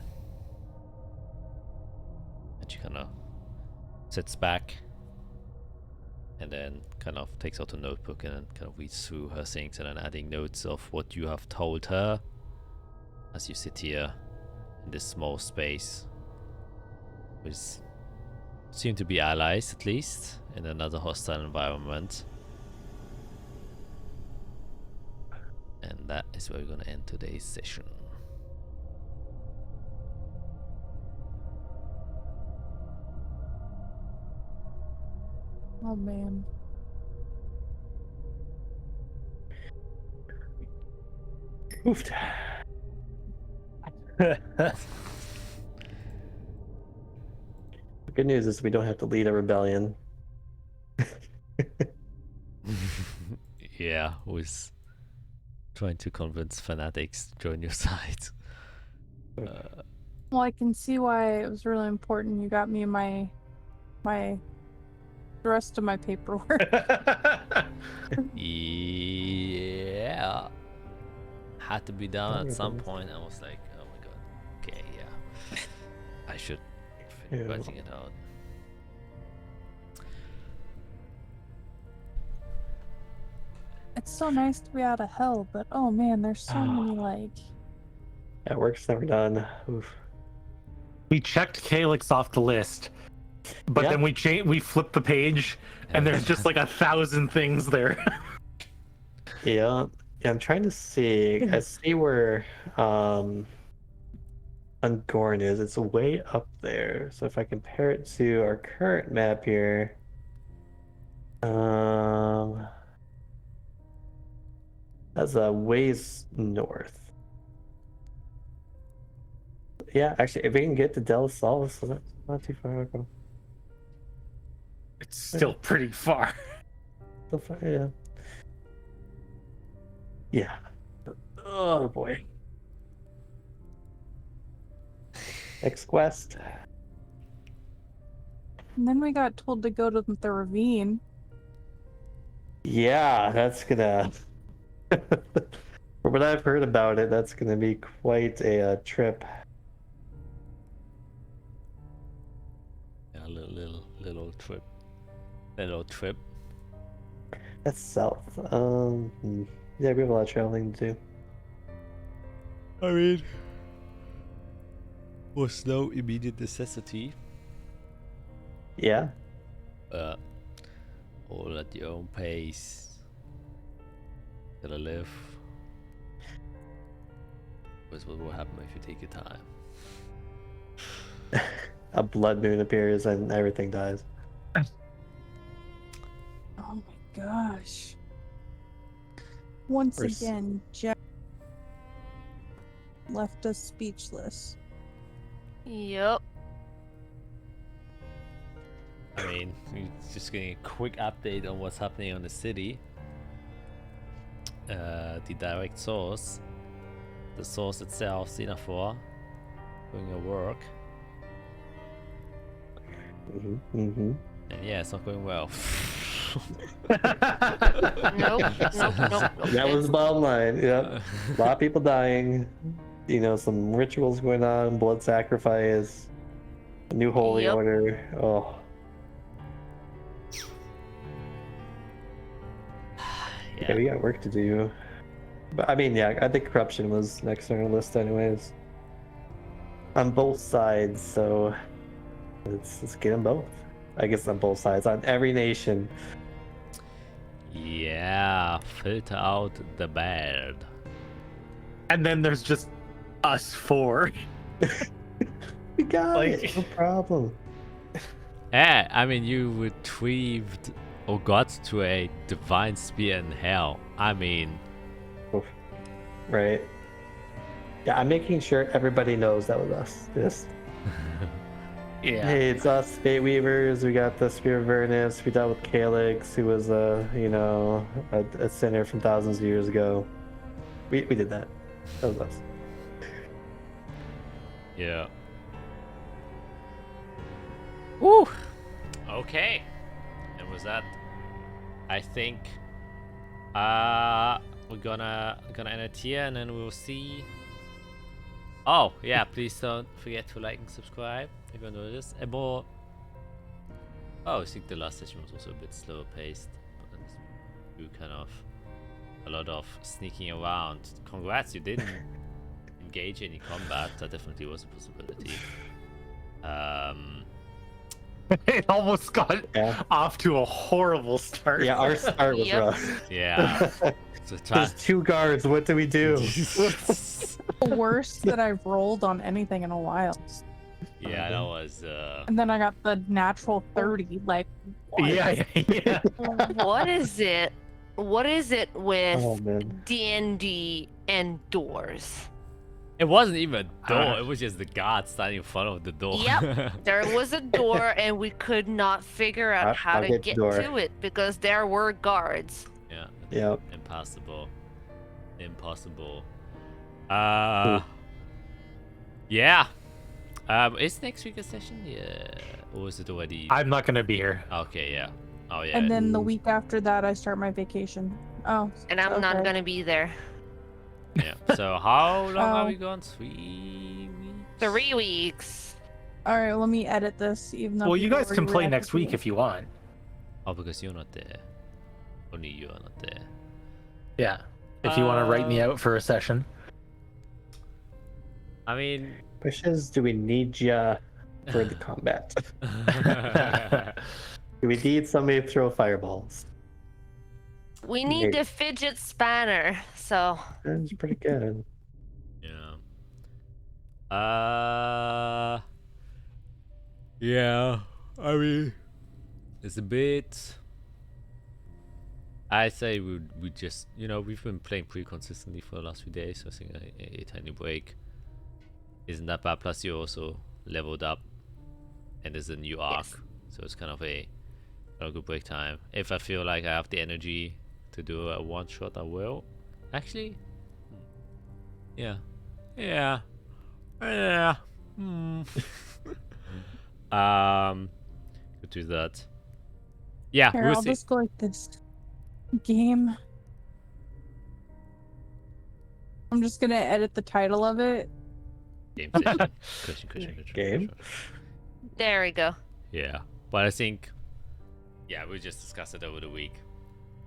And she kind of sits back and then kind of takes out a notebook and then kind of reads through her things and then adding notes of what you have told her as you sit here in this small space with seem to be allies at least in another hostile environment. And that is where we're gonna end today's session. Oh man. Oofed. Good news is we don't have to lead a rebellion. Yeah, who's trying to convince fanatics to join your side. Well, I can see why it was really important you got me my the rest of my paperwork. Yeah. Had to be done Oh at my some goodness. point. I was like, oh my god. Okay, yeah. I should finish Ew. writing it out. It's so nice to be out of hell, but oh man, there's so many like. Yeah, work's never done. Oof. We checked Calyx off the list, but Yeah. then we flipped the page, and there's just like 1,000 things there. Yeah. Yeah, I'm trying to see. I see where Ungorn is. It's way up there. So if I compare it to our current map here, that's a ways north. Yeah, actually, if we can get to Del Sol, so that's not too far. Ago. It's still pretty far. So far, yeah. Yeah. Oh boy. Next quest. And then we got told to go to the ravine. Yeah, that's gonna. From what I've heard about it, that's gonna be quite a trip. Yeah, little trip. Little trip. That's south. Yeah, we have a lot of traveling to do. I mean, was no immediate necessity. Yeah. All at your own pace. Gotta live. What's what will happen if you take your time? A blood moon appears and everything dies. Oh my gosh. Once We're s- again, Jack left us speechless. Yep. I mean, we're just getting a quick update on what's happening on the city. The direct source. The source itself, Sinafor, doing your work. Mm-hmm. And yeah, it's not going well. Nope. That was the bottom line. Yep. A lot of people dying. You know, some rituals going on, blood sacrifice, a new holy Yep. order. Oh. Yeah, we got work to do. But I mean, yeah, I think corruption was next on our list, anyways. On both sides, so let's get them both. I guess on both sides, on every nation. Yeah, filter out the bad. And then there's just us four. We got Like- it, no problem. Yeah, I mean, you retrieved or got to a divine spear in hell. I mean, Right. Yeah, I'm making sure everybody knows that was us. Just Yeah. hey, it's us, Fate Weavers. We got the Spear of Vernus. We dealt with Calyx, who was a sinner from thousands of years ago. We did that. That was us. yeah. Woo! Okay. And with that, I think we're gonna end it here, and then we'll see. Oh yeah, please don't forget to like and subscribe if you enjoyed this. And more. Oh, I think the last session was also a bit slower paced, but then you kind of a lot of sneaking around. Congrats, you didn't engage any combat. That definitely was a possibility. It almost got Yeah. off to a horrible start. Yeah, our start was Yep. rough. Yeah. So There's 2 guards. What do we do? The worst that I've rolled on anything in a while. yeah, that was And then I got the natural 30. Like, what? Yeah. What is it? What is it with Oh man. DnD and doors? It wasn't even a door. Ah. It was just the guard standing in front of the door. Yep. There was a door, and we could not figure out how I'll to get the get door. to it because there were guards. Yeah. Yep. Impossible. Impossible. Ooh. Yeah. Is next week a session? Yeah. Or is it already? I'm not gonna be here. Okay. Yeah. Oh yeah. And then the week after that, I start my vacation. Oh, And I'm not okay. gonna be there. Yeah. So how long are Oh. we gone? 3 weeks. 3 weeks. All right, let me edit this. Even though Well, you people guys can already play reacted next to week it. if you want. Oh, because you're not there. Only you are not there. Yeah. If you want to write me out for a session. I mean. Wishes, do we need ya for the combat? Do we need somebody to throw fireballs? We need Maybe. the fidget spanner. So That's pretty good. Yeah. Yeah. I mean, it's a bit. I say we just we've been playing pretty consistently for the last few days. So I think a tiny break isn't that bad. Plus you also leveled up, and there's a new arc, Yes. so it's kind of a good break time. If I feel like I have the energy to do a one shot, I will. Actually, yeah. Could do that. Yeah, Here, we'll I'll see. just go like this. Game. I'm just gonna edit the title of it. Game session. Question. Game. there we go. Yeah, but I think, yeah, we'll just discuss it over the week.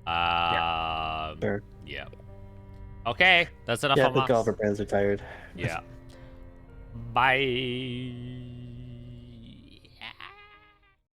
Sure. Yeah. Okay, that's enough Yeah, I from think all us. of our brands are tired. Yeah. Bye.